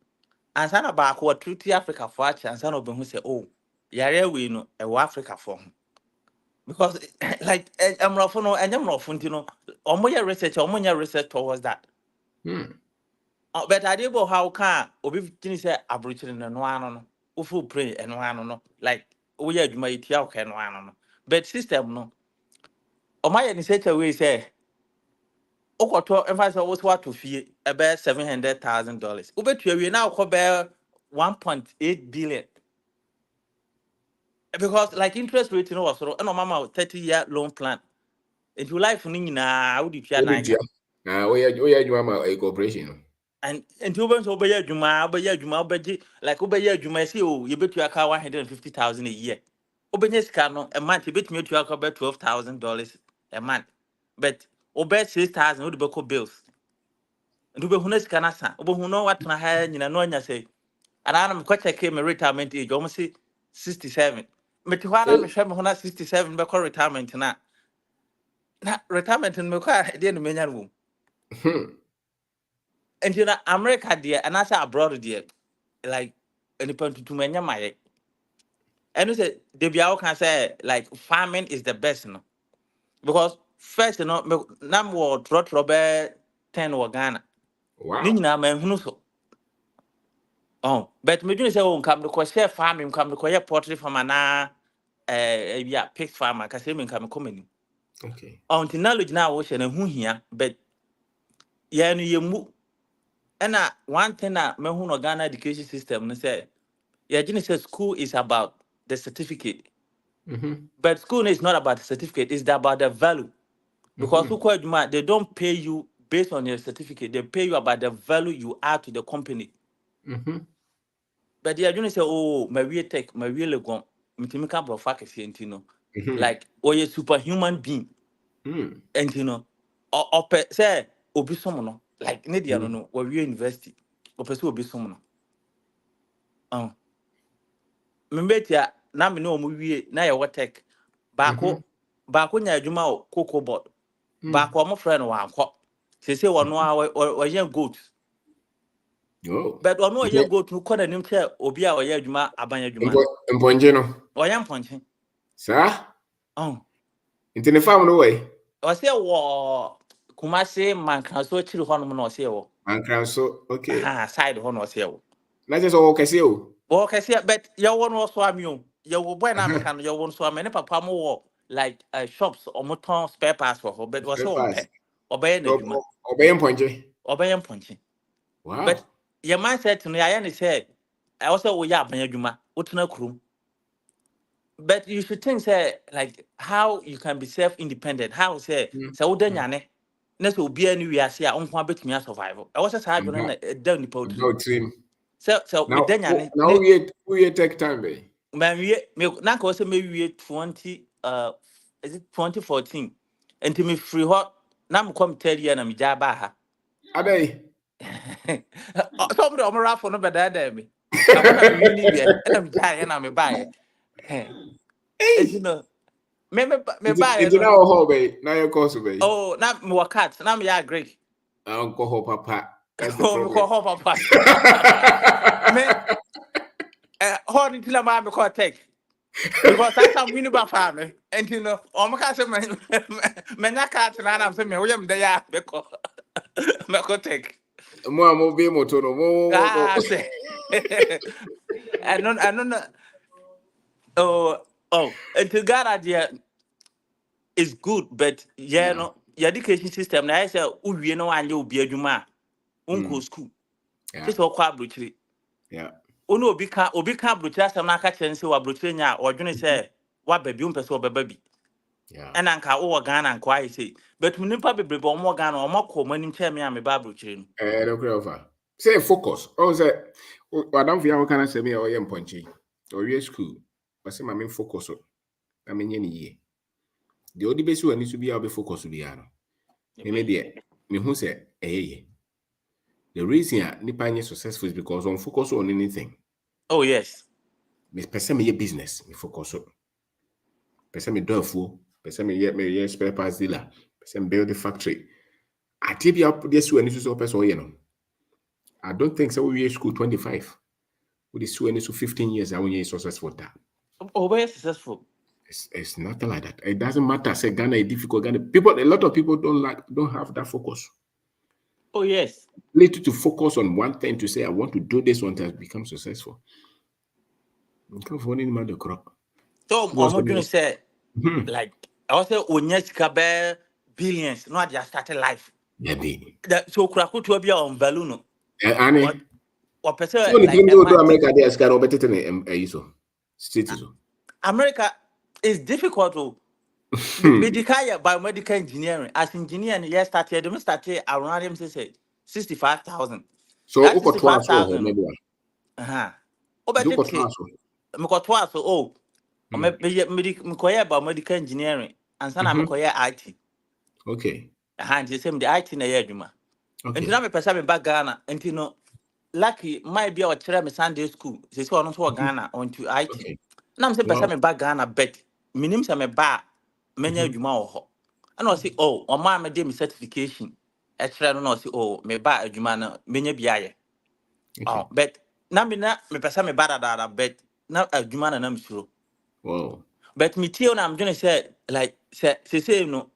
And son about what treaty Africa for and son of who say, oh, yare we know a Africa for him. Because like I'm not and I'm not funtino, or more research towards that. But I did how can Obi say aboriginal and no ufu pray and no like we are my tia can no. But system no. O my in such a way say Okoto emphasis was what to fee about $700,000. Ubetu we now cover 1.8 billion. Because like interest rate you know was so no mama 30-year loan plan. If you life ni na would you na we are a corporation. and you went over your juma like over your juma say oh you bet you car 150,000 a year. Obenyes no a month you bet me to about $12,000 a month. But over 6,000 would be bills. And to be honest, canasa, over who know what na hire in a no say. And I'm quite check my retirement age almost 67. But what I'm sure when 67 back retirement na. Na retirement in my car didn't mean room. And you know America dear and I say abroad dear like any point to many my and you say the Biao can say like farming is the best no because first you know nam wo trot robert 10 or Ghana. Wow. Ni nyina man hunu so. Oh, but me dun say on come to share farming come to poultry farmer na yeah pig farmer ka say me come come. Okay. Until knowledge now wo share na hu hia but yeah no yemu. And one thing that me hu no Ghana education system no say yeah say school is about the certificate. But school is not about the certificate, it's about the value. Because they don't pay you based on your certificate, they pay you about the value you add to the company. But yeah, you say, oh, my real tech, my real gon, Mitimika Brofakasientino. Like, or a superhuman being. And you know, or say, Obisomono, like Nidia, no, or we university, or pursue Obisomono. Membetia, na me no movie, na your tech. Bako nya adwuma o cocoa board. Bako mo friend wa anko. Say one or young goat. Oh. But one more young goat who call him chair obi a oya adwuma abanya adwuma. Mponje no. Oya mponche. Sir? Oh. Into the farm no way. O say wo Kumasi Mankanso chiri hono no say wo. Mankanso, okay. Side hono say wo. Na just o kese o. O kese but your one was so amio. Your boy na American your one so amene papa mo wo like shops or motor spare parts for her but was so pay. Obey na adwuma. Obey mponje. Obey mponche. Wow. But your mindset no ya say I also we ya abanya adwuma. Utuna krum. But you should think say like how you can be self-independent. How say udanyane na so obi anu wiase a onko abetumi survive. I was say how na down the poetry. So udanyane. Now we take time be. Man we na ko say me 20 is it 2014 and me free hot na me come tell you na me jaba ha. Abey. Some of raffle no better me. I want to really be and I'm tired and I'm buy. Hey, you know, me buy it. Now how be? Now your course be. Oh, now me work cat. Now me agree. Uncle ho papa. That's the problem. Oh, me papa. Me, how did you me call take? Because that's how we know about family. And you know, me can't say me na cat na I'm saying me we am there because me go take. Mo be moto no mo. I don't know. Oh, and to God idea is good, but yeah, no, your education system. Now I say, we no one you be a juma, uncle school. Just all quite brutally. Yeah. Uno obi ka brutally. Some na catch and say what brutally nya or you say what baby person baby. Yeah. And anka o Ghana and quiet say, but we nipa be more Ghana or more common in tell me I'm a brutally. No over. Say focus. Oh, say, I don't feel how can I say me or young punchy or your school. But say, my main focus. I mean, any year. The only best one needs to be able to focus to be ano. Me who say, hey, the reason nipa successful is because on focus on anything. Oh yes. Me person me business, me focus on. Person me do fool, person me spare parts dealer, person build the factory. I tell you up this one is so person you know. I don't think so. We school 25. With this one is 15 years. I want you successful that. Oh, very successful. It's nothing like that. It doesn't matter. Say Ghana is difficult. Ghana people, a lot of people don't have that focus. Oh, yes. Ability to focus on one thing to say, I want to do this one to become successful. So, I'm going to say, like, I also Onyeka billions, not just started life. So, Kraku to be on balloon. What person so like a month. America, they are better than America is difficult to biomedical engineering. As engineer, yes, started around him, say 65,000. So, That's uko twice 65,000. Oh, but uko it's twice. twice. Oh, me biomedical engineering, and son I'm IT. Okay. And the same the IT na yeduma. Okay. And now me person me back Ghana, and you know, lucky might be our children Sunday school. They say on to Ghana on to IT. Okay. Now I'm saying person me back Ghana, bet minim say me ba many adwuma wo ho. And I say, oh, on my me dem certification. Actually, no say, oh, me ba adwuma na menya biaye. Oh, bet na me person me ba da bet na adwuma na me suro. Wow. But me tell I'm gonna say like say no.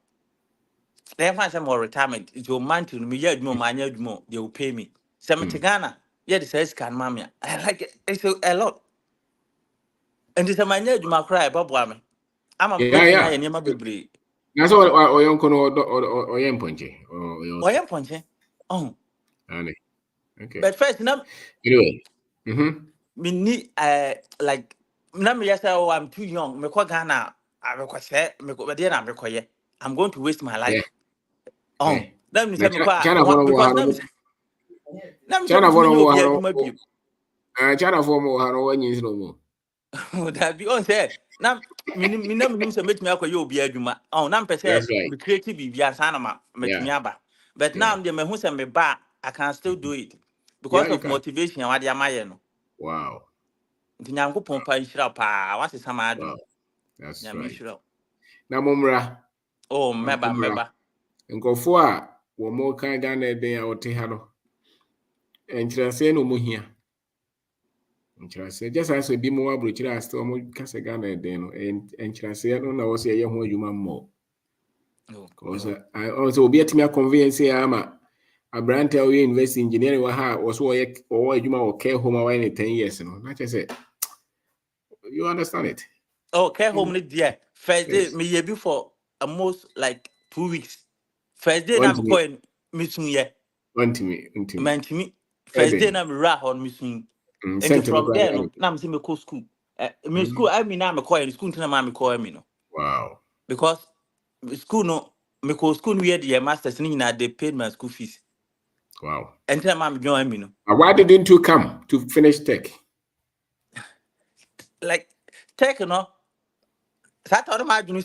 They find some more retirement. It's your man to me, yeah, they will pay me. Some Ghana, yeah, the says can mammy. I like it. It's a lot. And it's a man, you might cry about woman. I'm a person, I never be brave. That's all or young or young punche or young punche. Oh, okay. But first, no, anyway, me need like, no, yes, oh, I'm too young. Me call Ghana, I request me go, but I'm going to waste my life. Oh, let me say, because China for more, that be on say na minim say metimi akoye obi adwuma na mpese be creative bi ansana ma metimi aba but now dem me hu say me ba I can still do it because of motivation what dey amaye no. Wow. Nyankopon pa nhira pa what is sama adu. That's right. Na momra. Oh, meba. Nkofo a wo mo kan Ghana den a wote ha no. Enkyerese no mo hia. Enkyerese just as bi mo abrochira as to mo kase Ghana den no enkyerese no na wo se ye ho adwuma mo. Because I also be at me convenience ama abrante o invest in engineering wa ha wo so wo adwuma wo care home away in 10 years no. Na say you understand it. Oh, care home ni there. First day me ye before almost like 2 weeks. First day na me call me sun ye. Mentimi. First day na me ra on me sun. And from there no, na me say me go school. Me school I mean na me call in school na me call me no. Wow. Because school no me go school we had the masters ni na they paid my school fees. Wow. And tell me join me no. Why didn't you come to finish tech? Like tech no. That all my junior.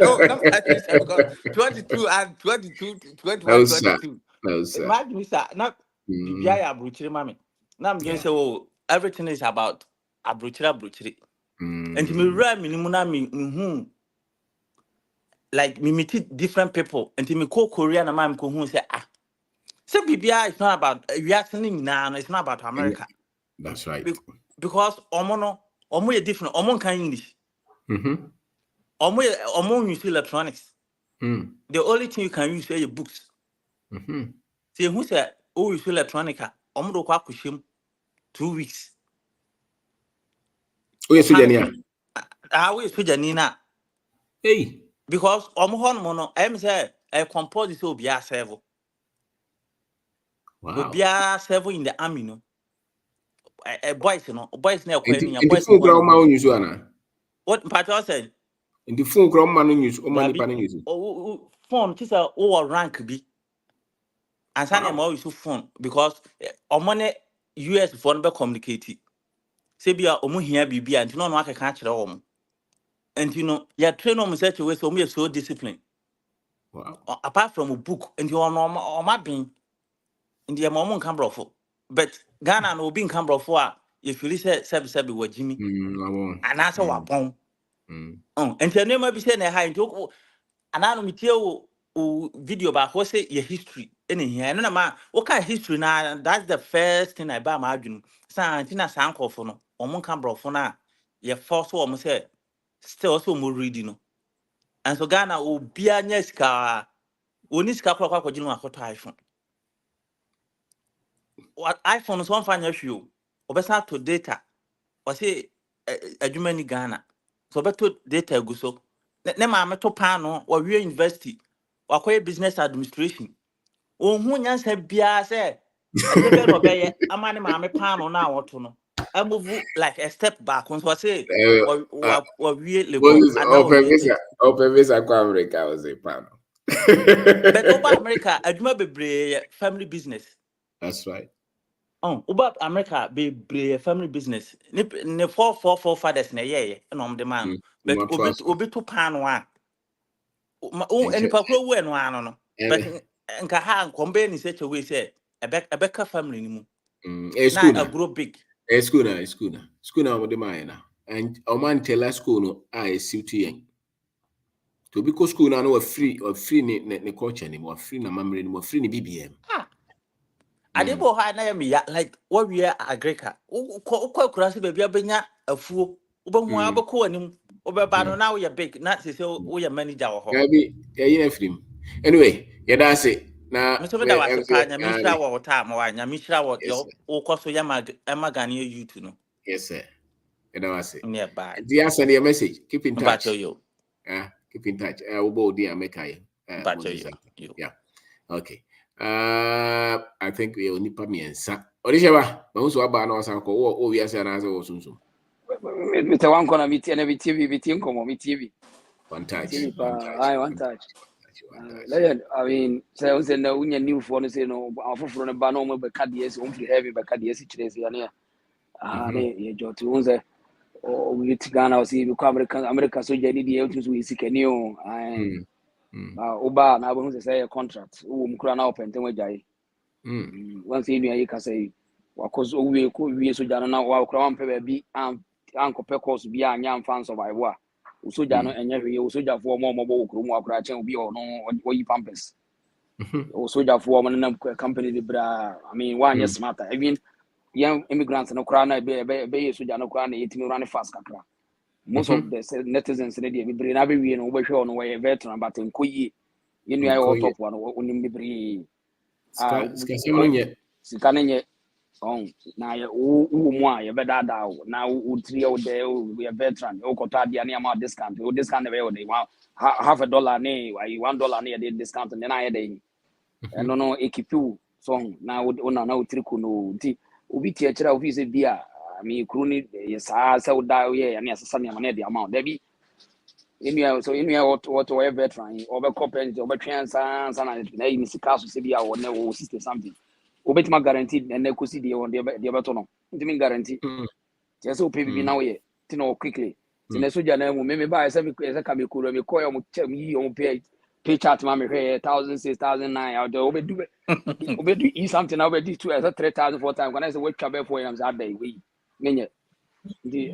No, because 22 and 22, 21, 22. No, sir. My junior, not Bibia Abruchiri Mammy. Now I'm going to say, oh, everything is about Abruchiri. And to me, run minimum, like me meet different people. And to me, call Korean and I'm who say, so Bibia is not about reacting now, it's not about America. That's right. Because Omono different, Omon can English. Omon use electronics. The only thing you can use is your books. See who said, oh, you electronica, Omodo Kwakushim 2 weeks. Oh, yes, Janina. I will switch Janina. Hey, because Omhon Mono, I'm say, I compose this will be a servo. Wow. Be a servo in the army, no. A boys, you know, boys never quitting a boys. What Patrol said? In the phone, Grandma use, or money panning use. Oh, phone, this are all rank be. And some am always phone because on money US phone be communicated. Say be a omu here be and you know I can catch it home. And you know, you train on such a way so me so disciplined. Wow. Apart from a book and you are normal or my being in the moment camera for. But Ghana no being camera for if you listen service with Jimmy. And that's our bone. And your name be saying a high joke. And I don't tell video about what say your history in here. And man, what kind of history now? That's the first thing I buy my argument. Santina Sanko for no, or one camera for now. Your first one still also more reading. And so Ghana will be a Neska Oni sika kwa kwagye no akoto iPhone. What iPhone so mfa nya hwio. Obesa to data. O say adwuma ni Ghana. So beto data gu so. Ne ma meto pan no wo wie university. Wakoye business administration. Ohun nyansa bia say ade be no be ye amane ma me pan no na woto no. I move like a step back. So say wa wie le bon ana o neti. Open visa kwa America was a panel. But over America, adwuma bebree family business. That's right. Over America bebree family business. Ne four fathers na ye no the man. But obi to pan one. Enipa kro we no ano no. But nka ha nkombe ni such a way say ebeka family ni mu. Na a grow big. School na mo de man na. And o man tell school no I suit yen. To be ko school na no free ne culture ni mo free na mamre ni mo free ni BBM. Adebo ha na me ya like what we are agrika. Ukwa kurase baby abenya afuo. Ubehu abeko anim. Obeba no na we big na say we manager wo ho. Gabi yin afrim. Anyway, yeah that's it. Na me so me da wase pa nya me shira wo ta ma wa nya me shira wo yo ukoso ya magane youth no. Yes sir. Yeah that's it. Yeah bye. Dear send your message. Keep in touch. You. Keep in touch. Ubo dear make you. Yeah. Okay. I think we only pay me and sa. Orishaba, Mahuso Aba no Sanko, or we are saying as a Sunsun. Mr. One corner, me TV, come me TV. One touch. I one touch. I mean, so no new phone say no, from a banner, but Cadies, only heavy, but Cadies, it's here. You got to own we Ghana, see, America, so you need the outings we seek a new. Oba na abon say a contract wo mkura na open ten wajai once you can say wakozo we ko wie soja no na wa kura wan pe ba bi ankope course bi anya mfa survive a soja no enye hwe wo soja fo mo bo kuro mu akura chen obi ono oyi pampers wo soja fo mo na company de bra I mean one year smarter even young immigrants no kura na be soja no kura na yetimi run fast kakra. Most of the netizens in the Bibri na be we no be sure no we veteran but nkoyi you know I top one onim Bibri sikanye on na ye mu a ye be dada na utri o de we veteran o kota dia na ma discount o discount be o de half a dollar ne $1 ne de discount ne na ye de no ekipu so na na utri ku no nti obi tie kira obi se bia I mean, Crony, yes, I said, yeah, and yes, Sunday, the amount. Debbie, in you, so in you, what veteran, over company, over trans, and name is Castle City or no sister something. Obet my guaranteed, and they could see the batono. It mean guarantee. Just so people now, to know quickly. In the Sujan, maybe buy as a can cool, and call me on pay chat, mammy, 1,000, 6,009 out there. Obed do something over these 2 as a 3,000 4 times. When I say, what trouble for him that day, we. The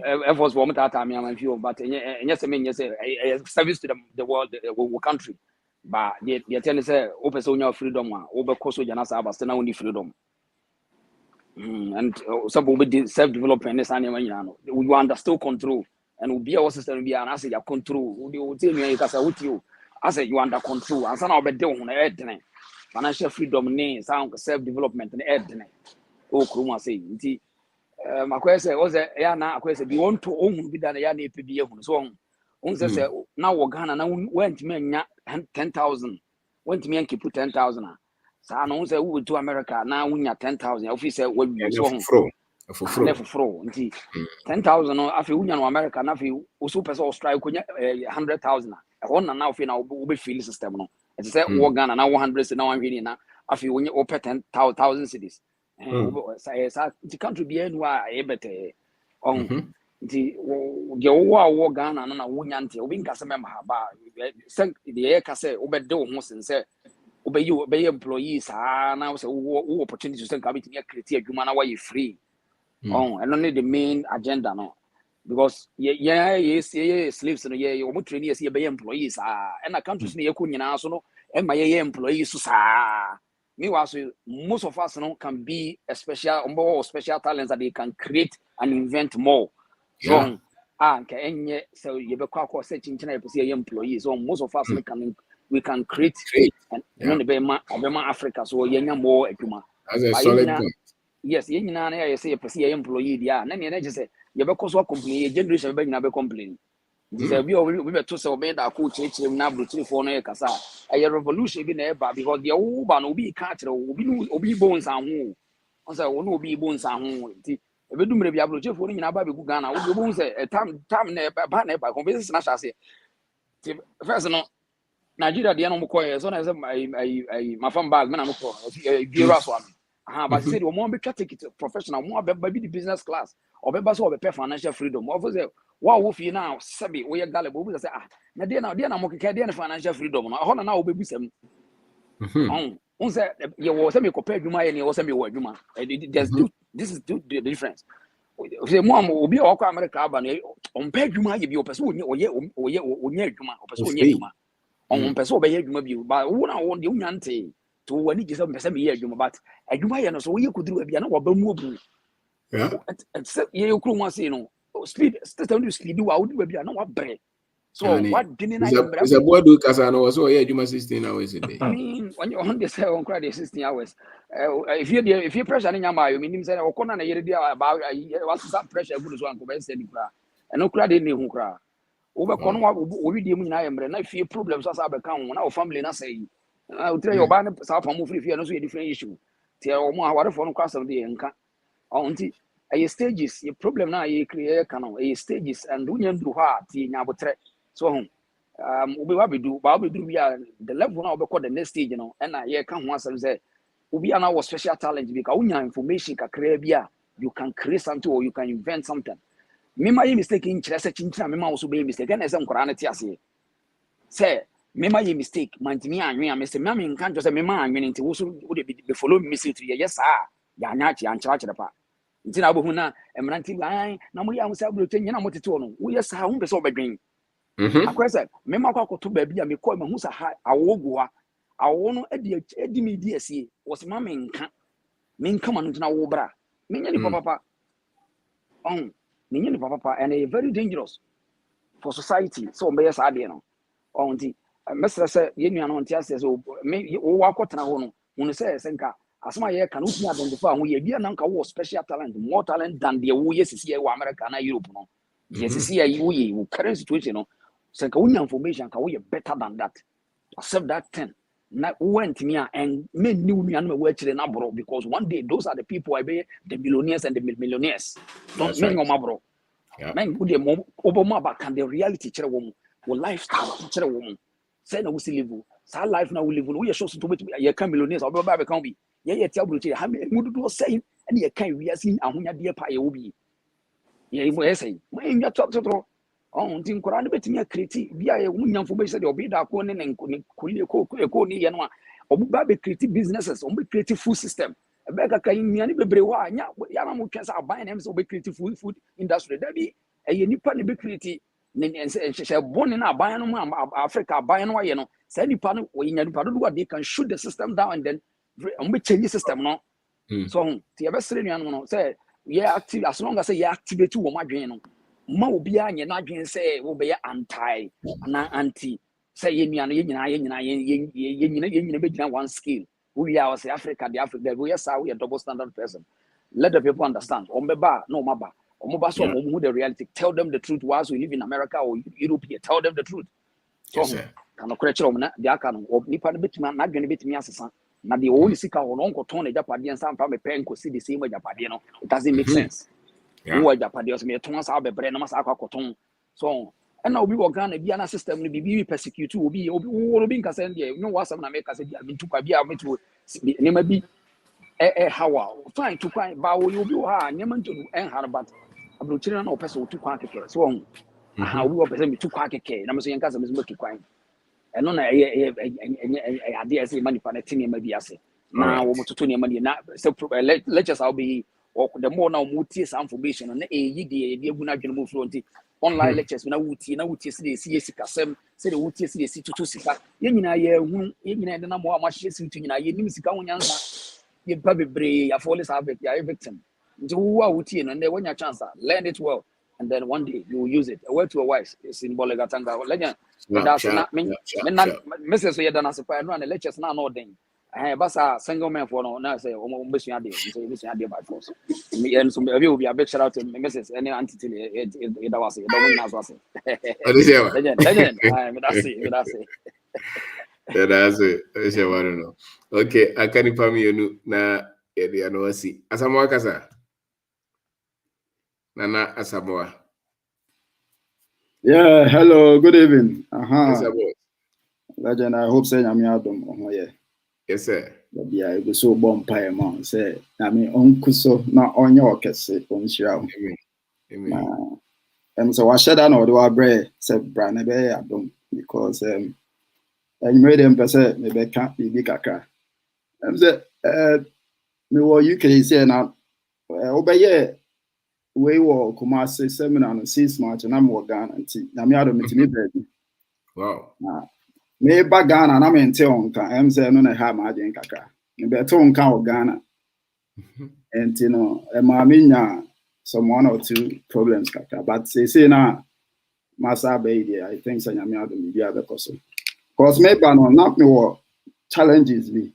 Air Force woman that time I'm few, but yes, I mean, yes, service to the world, the country. But the attendant say, open so your freedom, over course of Janasa, but still only freedom. And some will be self development, this animal, we understand control, and will be our system be an asset of control. You tell me, with you, I said you under control, and some of the doing financial freedom, sound self development, and add. Oh, Kruma say, my question was na question be want to own be that ya na PBA so on say now Ghana na went me nya 10,000 went me keep 10,000 sa no say we to America na wunya 10,000 office say we so for nti 10,000 no afi wunya no America na afi oso person strike kunya 100,000 e na afi na we feel system no it say Ghana na 100 na 120 na afi wunya open 10,000 cities the country be anywhere a better on the war Ghana na wunyanti obi nkase mema ba the air kase obede wo ho sense obey employees na say wo opportunity to say ka be create adwuma na why free and only the main agenda no because yes slaves no ye omo train yes ye be employees and a country no ye ko nyina so no e ma ye employees so meanwhile, so most of us can be a special talents that they can create and invent more. So, so you be quite searching China employees. So most of us we can create and no the Obama Africa so yenya more adwuma. That's a solid point. Yes, yenya na ya say person employee dia na ne just say you be cause company generation be nyina be complain. This is we be to say obey da ko chechire na brutiri for no kasa. A revolution bi na e ba because the Uber no be ka kire obi bones anhu. On say wo no obi bones anhu. Ti e be dumre bi abroche for nyina ba be gu Ghana. Wo bones say time na ba na ba conversation na say. Ti first no Nigeria dey no mo call so na say my farm bag me na mo call. Biera so am. But say the one be try take it professional, more be the business class. Or be so be financial freedom. Or say what wo fi now sabi we gullible we say na dey na mo keke dey na financial freedom. Na ho na wo be busam. On say you was say me compare adwuma ye na wo say me wo adwuma. This is the difference. Say mo am obi o kwa America aba na on pay adwuma ye bi o pese onye adwuma o pese onye adwuma. On pese o be adwuma bi ba wo na wo de unyante to wani gisa pese me ye adwuma but adwuma ye no so wo kuduru bia na wo ba mu obu. Yeah. Ye kru mo say no speed still speed wa wo bia na wo bre. So what didn't I is a boy do kasa no so yeah adwuma 16 hours a day. I mean when you on the say on credit 16 hours if you pressure any nyama you mean say o kona na yere dia about what is that pressure good so anko be say ni kra eno kra de ni hu kra wo be kono wo wi die mu nyina yemre na if problems asa be kan ho na o family na say o tire yo ba ne sa fa mu free no so a different issue tie o mu aware for no kwasam de nka on ti a stages your problem na ye create kan a stages and unya ndu ha ti nya botre so we will be the level now because the next stage, you know, and I can't once say we are now a special talent because when your information can create, you can create something or you can invent something. Me my mistake in research in me also be mistake and as I'm Quran say me my mistake man me and me say me can't just say me man meaning to also would be follow me say to yes sir ya nyachi and church the pa ntina bo hu na emranti line na mo ya mo say bro tenya na mo tete no wo yes sir hu be so bedwen akwa say me makwa koto ba bia me call me hu sa ha awogoa awo no edi me di asie wo se ma me nka ma no ntina wo bra me nya ni papa me nya ni papa and it's very dangerous for society so me yes ade no onti mesra say ye nua no ntia say so me wo akotena ho no unu say senka asoma ye kan uti identify ho ye bia na nka wo special talent more talent than the wo yes see wo America na Europe no yes see ya wo current situation no senka unya information ka wo ye better than that accept that thing na went me and men new nua no we chire na bro because one day those are the people I be the billionaires and the millionaires don't men no mabro men who dey mo oboma ba can the reality chire wo wo lifestyle chire wo say na we see live sa life na we live we show so to ye kan millionaires obo ba be kan bi ye tia bro chire ha me do say and ye kan wi asin ahonya de pa ye wo bi ye mo say mo nya to on tin Quran betimi create bia ye munya fo be say de obi da ko ne kulie ko ni ye no obu ba be create businesses obu create food system e be kaka nya ni bebre wa nya ya na mo twesa aban na so be create food industry da bi e ye nipa ne be create ne se bone na aban no mu Africa aban no ye no say nipa no we nya nipa do they can shoot the system down and then obu change system no so ti e be sere nua no say ye active as long as say ye activate wo madwen no ma obi anye na adwen say wo be anti na anti say ye nua no ye nyina be gina one scale we are say Africa the Africa we are double standard person let the people understand ombeba no maba omoba so omo the reality tell them the truth whilst we live in America or Europe here tell them the truth so can okreche o na dia aka no nipa no betuma na adwen betumi asesa na de o ni sika ho no nkoton na japade nsa mfa me pe nkosi the same japade no it doesn't make sense wo japade so me ton sa bebre na masa akwakoton so and now we work Ghana bia na system no bibi persecute obi obi nkasa ndie no wasam na make kasa bia bintukwa bia metu ne ma bi hawa fine to kwan ba wo obi wo ha ne ma ntodu har but abrochire na opese otu kwan keke so aha obi opese me tu kwan keke na me so yenkasa me so tu kwan eno na ade ase mani pa na tini ma bi ase na wo mototo ne ma ni na lectures will be the more now mutie some information na yi de egu na dwene mo fronti online lectures na wutie se de si kasem se de wutie se de si tutu sika ye nyina ye hu ye nyina de na mo amahye si tutu nyina ye nim sika ho nyansa ye ba bebre ya fall is have ya victim nti wo wutie no na wonya chance learn it well and then one day you will use it. A word to a wise is symbolic atanga. Legend. Sure, That's sure, not me. sure, Me sure. not Mrs. So you done as a prayer and lectures now no thing. Basa single man for no now say mission idea. So mission idea by force. Me and some of you will be a big shout out to Mrs. Any auntie it was it. Don't win as was it. Legend. That's it. That's it. I don't know. Okay, I can't inform you na area no see. Asamoah kasa. Nana Asamoah. Yeah, hello, good evening. Yes, sir. Legend, I hope say I'm Adam. Yeah. Yes, sir. Yeah, it was so bonfire man. Say, I mean, uncle so not on your case on show. So I shut down all the bread, said Brand Adam, because and you made them say maybe can't be big car. Said, me what you can say now, obey we were Kumasi seminar on 6 March and I'm more Ghana and see. I'm out of me baby. Wow. Me ba Ghana na me nte onka em say no na ha ma agen kaka me be to onka o Ghana and you know e ma me nya some 1 or 2 problems kaka but say na masa be there I think say nyame ado me bia be koso cause me ba no na me wo challenges bi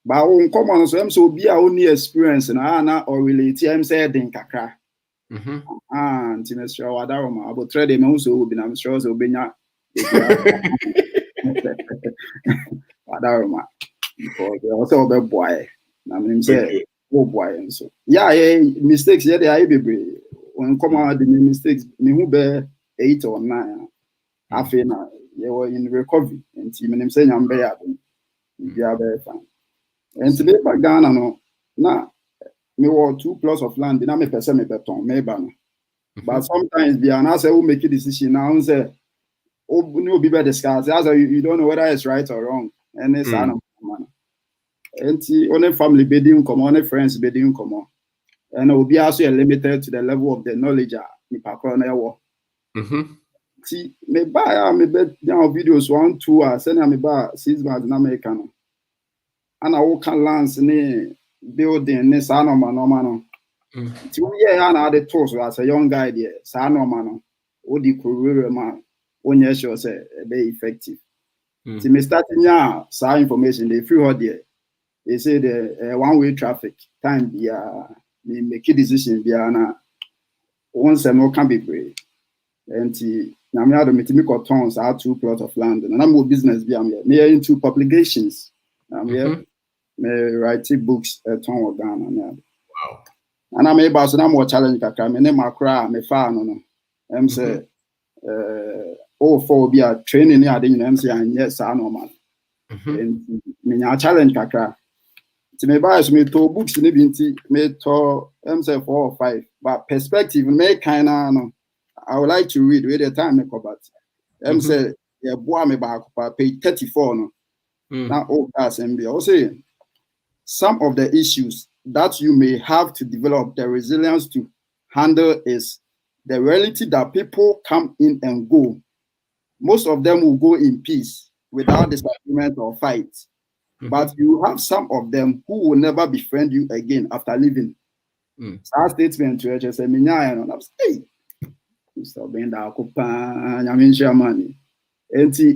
ba won come on so em so bi a oni experience na or relate em say den kaka anti me sure wadaro ma abo trade me so obi na me sure so obenya Wadaroma because also be boy. I mean say oh boy and so yeah mistakes yeah they are be when come out the mistakes me who be 8 or 9 after na you were in recovery and team name say nyam be ya be very fine and to be back Ghana no na me want 2 plots of land na me person me beton me ba no but sometimes be an say who make a decision now say oh no be discuss as you don't know whether it's right or wrong and it's man and only family bedding come on friends bedding come on and will be also limited to the level of the knowledge ni pakro na wo see me buy me bet down videos 1 2 send me buy 6 months na America no and I will can lands ni building ni sa no no see we here na the tools as a young guy there sa no no odi kurure man onye sure say be effective. See me starting now, some information they free out there. They say the one-way traffic time be me make a decision be na once no can be brave. And now me had to make tons out 2 plots of land and I'm more business be am me into publications. I'm here me writing books ton of Ghana. Wow. And I'm able to more challenge kaka me name akra me fa no. I'm say for be a training here the MC and yes I know man and me challenge kakra to me buy so me to books ni binti me to MC 4 or 5 but perspective me kind of no I would like to read with the time me cover MC yeah boy me back page 34 no now all class MB I say some of the issues that you may have to develop the resilience to handle is the reality that people come in and go. Most of them will go in peace without disagreement or fight. But you have some of them who will never befriend you again after leaving. Our statement to HSM, and I'm saying, Mr. Benda Kupa, Yamin money. And see,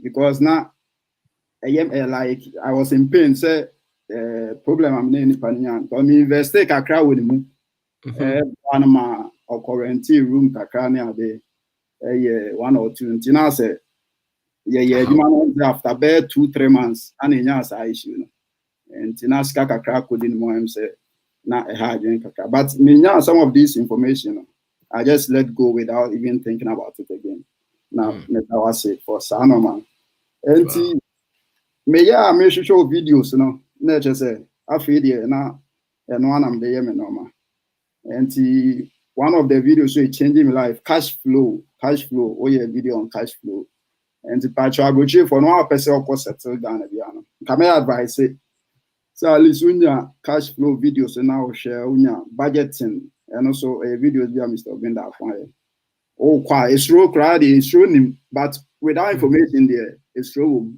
because now I am like I was in pain, say, problem I'm in Panian. So me invest a crowd with him. One ma or quarantine room kakra there. 1 or 2 until now say you after about 2-3 months and in your issue and tina skaka crack within more say not a hard but me some of this information I just let go without even thinking about it again now I was say for Sanoman and me show videos no na just say I feel there now and one am there me normal and one of the videos so changing my life cash flow oh yeah video on cash flow and the patch I go for no person or settle down a piano can I advise it so at least when your cash flow videos and now share unya budgeting and also a videos via Mr. Benda oh quite it's true crowd it's true but without information there it's true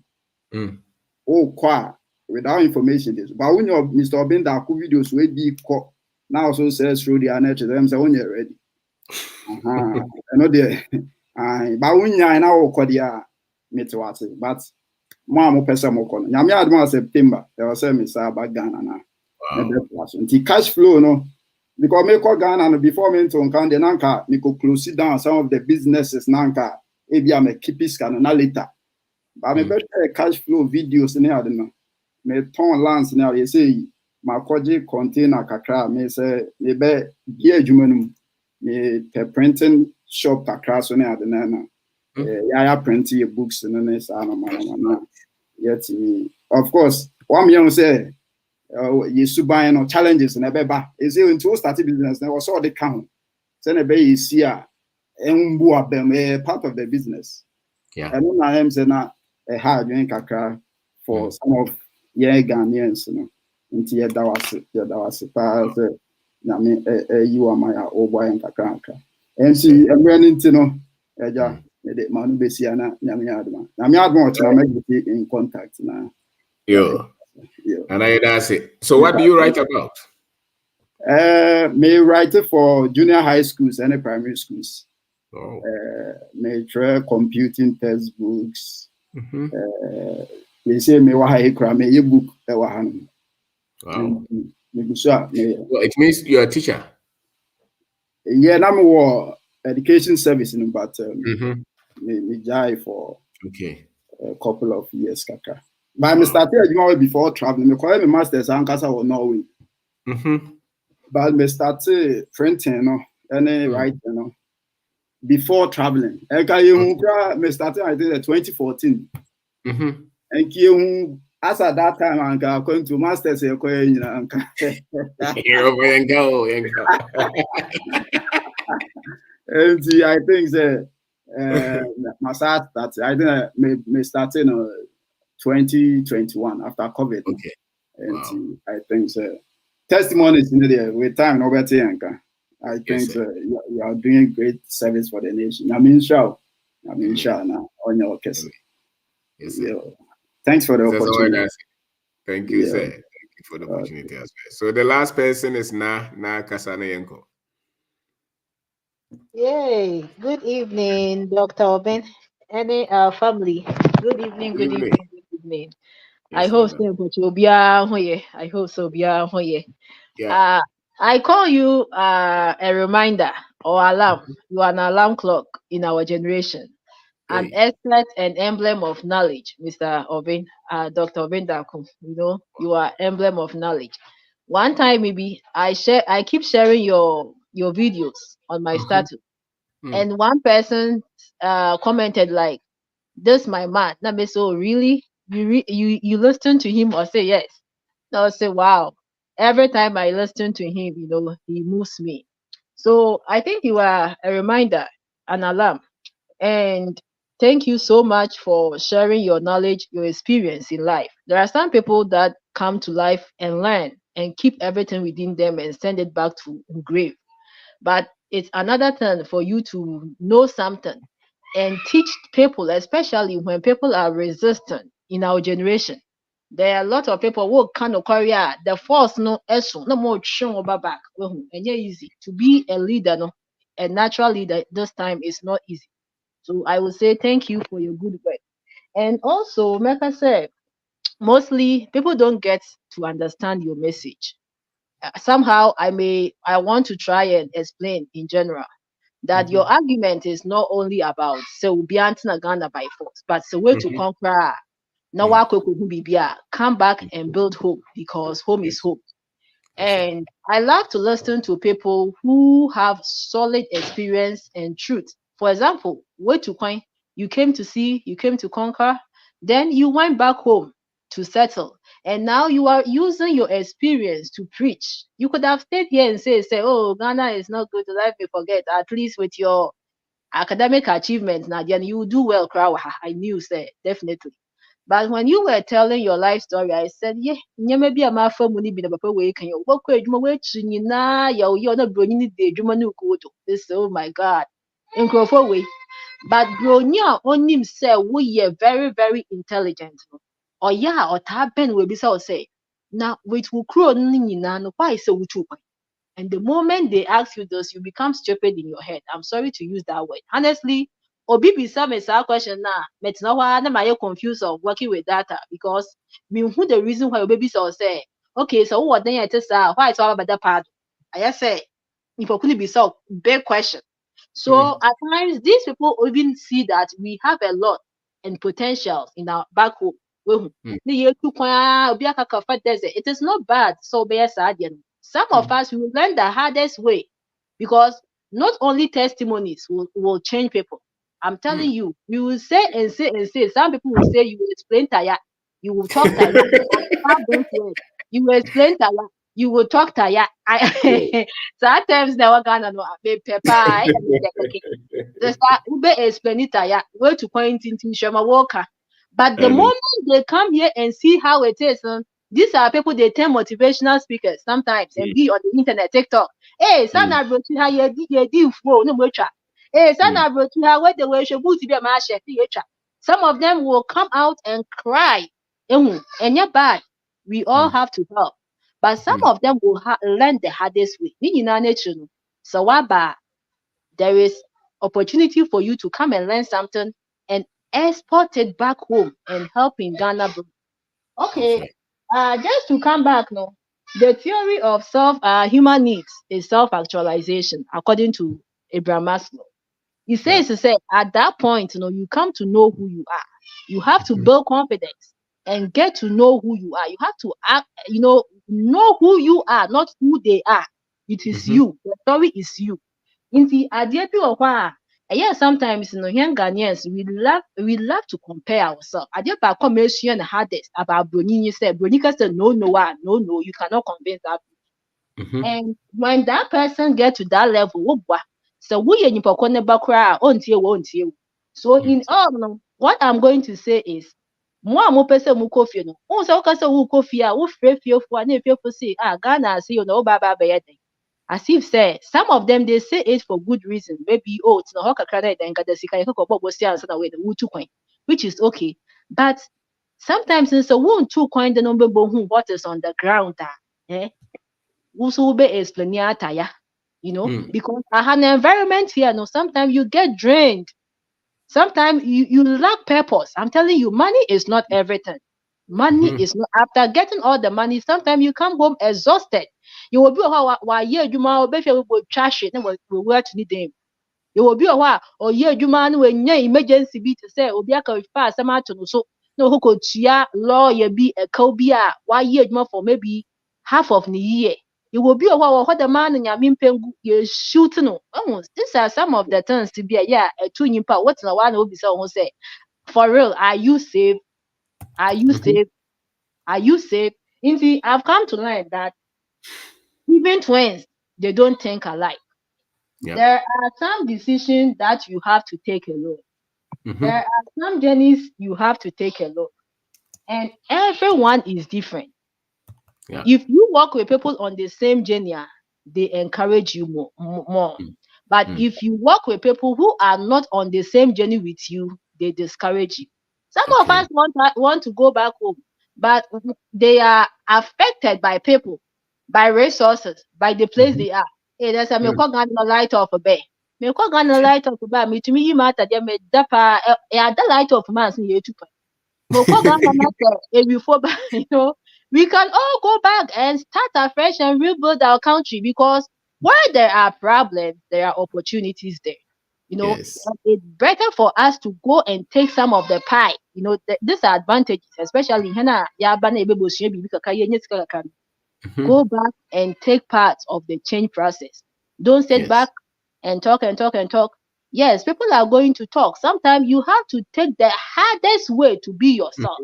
oh quite without information this but when your Mr. Benda videos will be now so says through the NHS them say when you're ready know the ba wunya na wo kodia metewate but mo pesa mo kono nyame adma September there was me say ba Ghana na the cash flow no because me ko Ghana no before me to nkan de nanka me ko close down some of the businesses nanka e bia me keep scan na later but me better cash flow videos ne ade no me ton lands na you say ma koje container kakra me say me be gi adwuma no me printing shop kakra so ne ade na ya print your books and then say no yet of course one young say you suban no challenges na beba e say into start business na was all the count say na be you see a embu abem part of the business and na am say na a hard doing kakra for some of Ghanaians no nti ya da was pa say na me you am ya oboy kakra and see nti no eja the man be see na nyame adma in contact na yo and that's it. So what do you write about? May write for junior high schools and primary schools. May try computing textbooks. They say me wa high cram me book e wa han. Wow. Well, it means you're a teacher. Yeah, I'm a education service in but me jai for a couple of years kaka. But I started before traveling. I call my master's in Norway. But I started printing, any writing, before traveling. I started I think 2014. And as at that time, I'm going to master's. And I think my start that I think me started in 2021 after COVID. And I think testimonies in there with time over there. I think you are doing great service for the nation. I mean, now on your case. Thanks for the opportunity. Thank you, sir. Thank you for the opportunity as well. So the last person is Na Kasane Yenko. Yay! Good evening, Dr. Oben. Any family. Good evening. Good evening. I hope so. I hope so. Yeah. I call you a reminder or alarm. You are an alarm clock in our generation. An expert and emblem of knowledge, Mr. Oben, Dr. Oben Dakum. You are emblem of knowledge. One time maybe I keep sharing your videos on my status. And one person commented like, "This my man." That means, so really, you listen to him or say yes? No, I say wow. Every time I listen to him, he moves me. So I think you are a reminder, an alarm, and thank you so much for sharing your knowledge, your experience in life. There are some people that come to life and learn and keep everything within them and send it back to the grave. But it's another thing for you to know something and teach people, especially when people are resistant in our generation. There are a lot of people who kind of career the force no more back. And easy to be a leader, no, a natural leader this time is not easy. So I will say thank you for your good work. And also, like I said, mostly people don't get to understand your message. Somehow I want to try and explain in general that your argument is not only about so be Ghana by force, but the way to conquer. Now come back and build hope because home is hope. And I love to listen to people who have solid experience and truth. For example, way to coin, you came to conquer, then you went back home to settle. And now you are using your experience to preach. You could have stayed here and say, oh, Ghana is not good, let me forget. At least with your academic achievements, now then you do well, crowd. I knew, say, definitely. But when you were telling your life story, I said, yeah, maybe I'm a family be the papa way can you work with my you're not bringing the German go to this. Oh my God. In way. But Bronya on him say we are very, very intelligent. Or yeah, or tappen will be so say. Now wait will crow no why so true. And the moment they ask you those, you become stupid in your head. I'm sorry to use that word. Honestly, Obi be some question now. But now I'm confused of working with data because me who the reason why baby so say, okay, so what then it is why it's all about that part. I say if I could be so big question. So at times these people even see that we have a lot and potentials in our back home. It is not bad. So some of us will learn the hardest way because not only testimonies will change people. I'm telling you, you will say and say and say. Some people will say you will explain tire, you will talk tire. You will explain tire, you will talk tire. Sometimes they were gonna know paper. Just explain it tire. Go to point into Shema Walker. But the moment they come here and see how it is, these are people they turn motivational speakers sometimes and be on the internet, TikTok. Hey, son, I brought you how you did for no much. Hey, son, I brought you how where the way should be a match. Some of them will come out and cry. And you're bad. We all have to help. But some of them will learn the hardest way. So what there is opportunity for you to come and learn something and export it back home and help in Ghana. Okay, just to come back now, the theory of human needs is self-actualization, according to Abraham Maslow. He says, at that point, you come to know who you are. You have to build confidence and get to know who you are. You have to act, know who you are, not who they are. It is you. The story is you. In the idea of sometimes young Ghanaians we love to compare ourselves. I just about commercial the hardest about Bruni. You said Bruni said no, you cannot convince that. And when that person get to that level, so we in so in all, what I'm going to say is more person mu kofi no. So kasa wu kofi a wo frefie fu na efie say Ghana say baba be as if say some of them they say it for good reason. Maybe it's no kakra na den kada sika yeko bobo si ansa na we the wutu coin, which is okay. But sometimes in so won two coin the number what is on the ground also be explain because I have an environment here. No, sometimes you get drained. Sometimes you lack purpose. I'm telling you, money is not everything. Money is not after getting all the money. Sometimes you come home exhausted. You will be why you will trash it and we work to need them. You will be a while or you man when emergency be to say Obiaka fast some so no who could lawyer be a cobia why year for maybe half of the year. You will be a while what the man in your pengu you shooting. Almost these are some of the things to be a 2 impa. What's the one will be so say for real, are you safe? Are you safe? Are you safe? In the I've come to learn that even twins they don't think alike. There are some decisions that you have to take alone. There are some journeys you have to take alone. And everyone is different. If you work with people on the same journey, they encourage you more. But if you work with people who are not on the same journey with you, they discourage you. Some of us want to go back home, but they are affected by people, by resources, by the place they are. Hey, there's a light of a bay. Me ko gana light of a bay. Me to me, you matter. They me dapa. The light of man. We can all go back and start afresh and rebuild our country because where there are problems, there are opportunities there. It's better for us to go and take some of the pie. These are advantages, especially go back and take part of the change process. Don't sit back and talk and talk and talk. Yes, people are going to talk. Sometimes you have to take the hardest way to be yourself.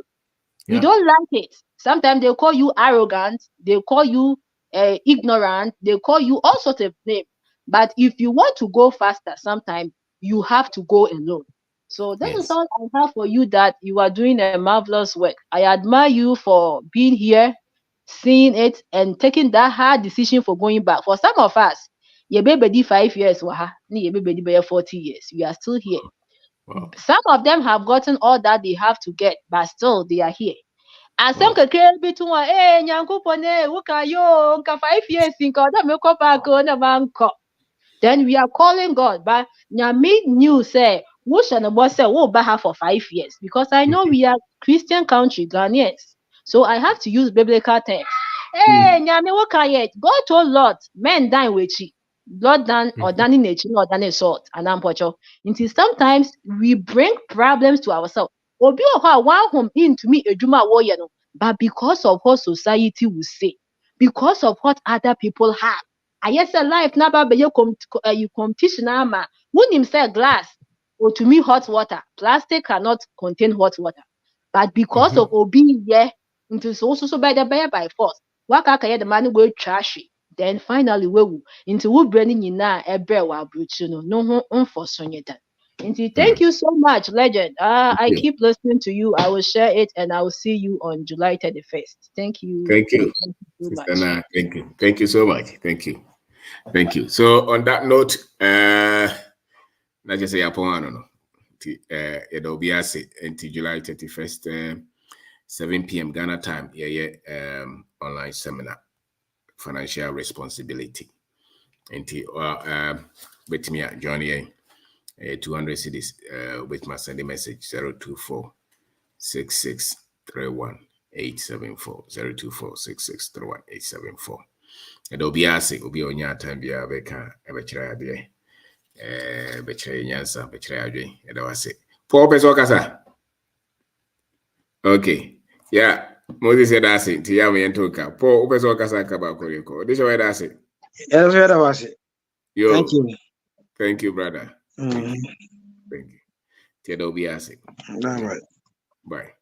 You don't like it. Sometimes they call you arrogant. They call you ignorant. They call you all sorts of names. But if you want to go faster, sometimes you have to go alone. So that is all I have for you, that you are doing a marvelous work. I admire you for being here, seeing it, and taking that hard decision for going back. For some of us, you baby 5 years, you baby 40 years. We are still here. Wow. Some of them have gotten all that they have to get, but still they are here. Asem kekere bi tu wa nyankopon wuka yo nka 5 years nka da me ko back na manko. Then we are calling God, but Nyame knew say we shall not say we'll buy her for 5 years because I know we are Christian country, Ghanaians. So I have to use biblical text. Nyame wuka yet. God told Lord, men die with you. Lord done or done in nature or done a salt and ampocho. Until sometimes we bring problems to ourselves. Obi oha one home into me ejuma warrior no, but because of what society will say, because of what other people have. I yes a life na be you competition ama. Wouldn't say glass or to me hot water. Plastic cannot contain hot water. But because of obi into so by force. Waka kaya the man go trashy. Then finally we into we branding in na ebre wa bruchuno no ho for sonyeta. Thank you so much, legend. I keep listening to you. I will share it and I will see you on July 31st. Thank you. Thank you. Thank you so much. Sister, thank you. Thank you so much. Thank you. Thank you. So on that note, not just say upon it'll be until July 31st, 7 p.m. Ghana time. Online seminar, financial responsibility. With me at Johnny 200 cities with my Sunday message 024 6631 874 024 6631 874. And it'll be on your time via Becca, Ebechra Ade, Betre Yansa, Betre Ade, and I was it. 4 pesos casa. Okay, yeah. Moses said that's it. Tiami and Toka. 4 pesos casa Kabakoriko. This is why that's it. Yes, that was it. Yo, Thank you. Thank you, brother. Mm-hmm. Thank you. Thank you. Bye. All right. Bye.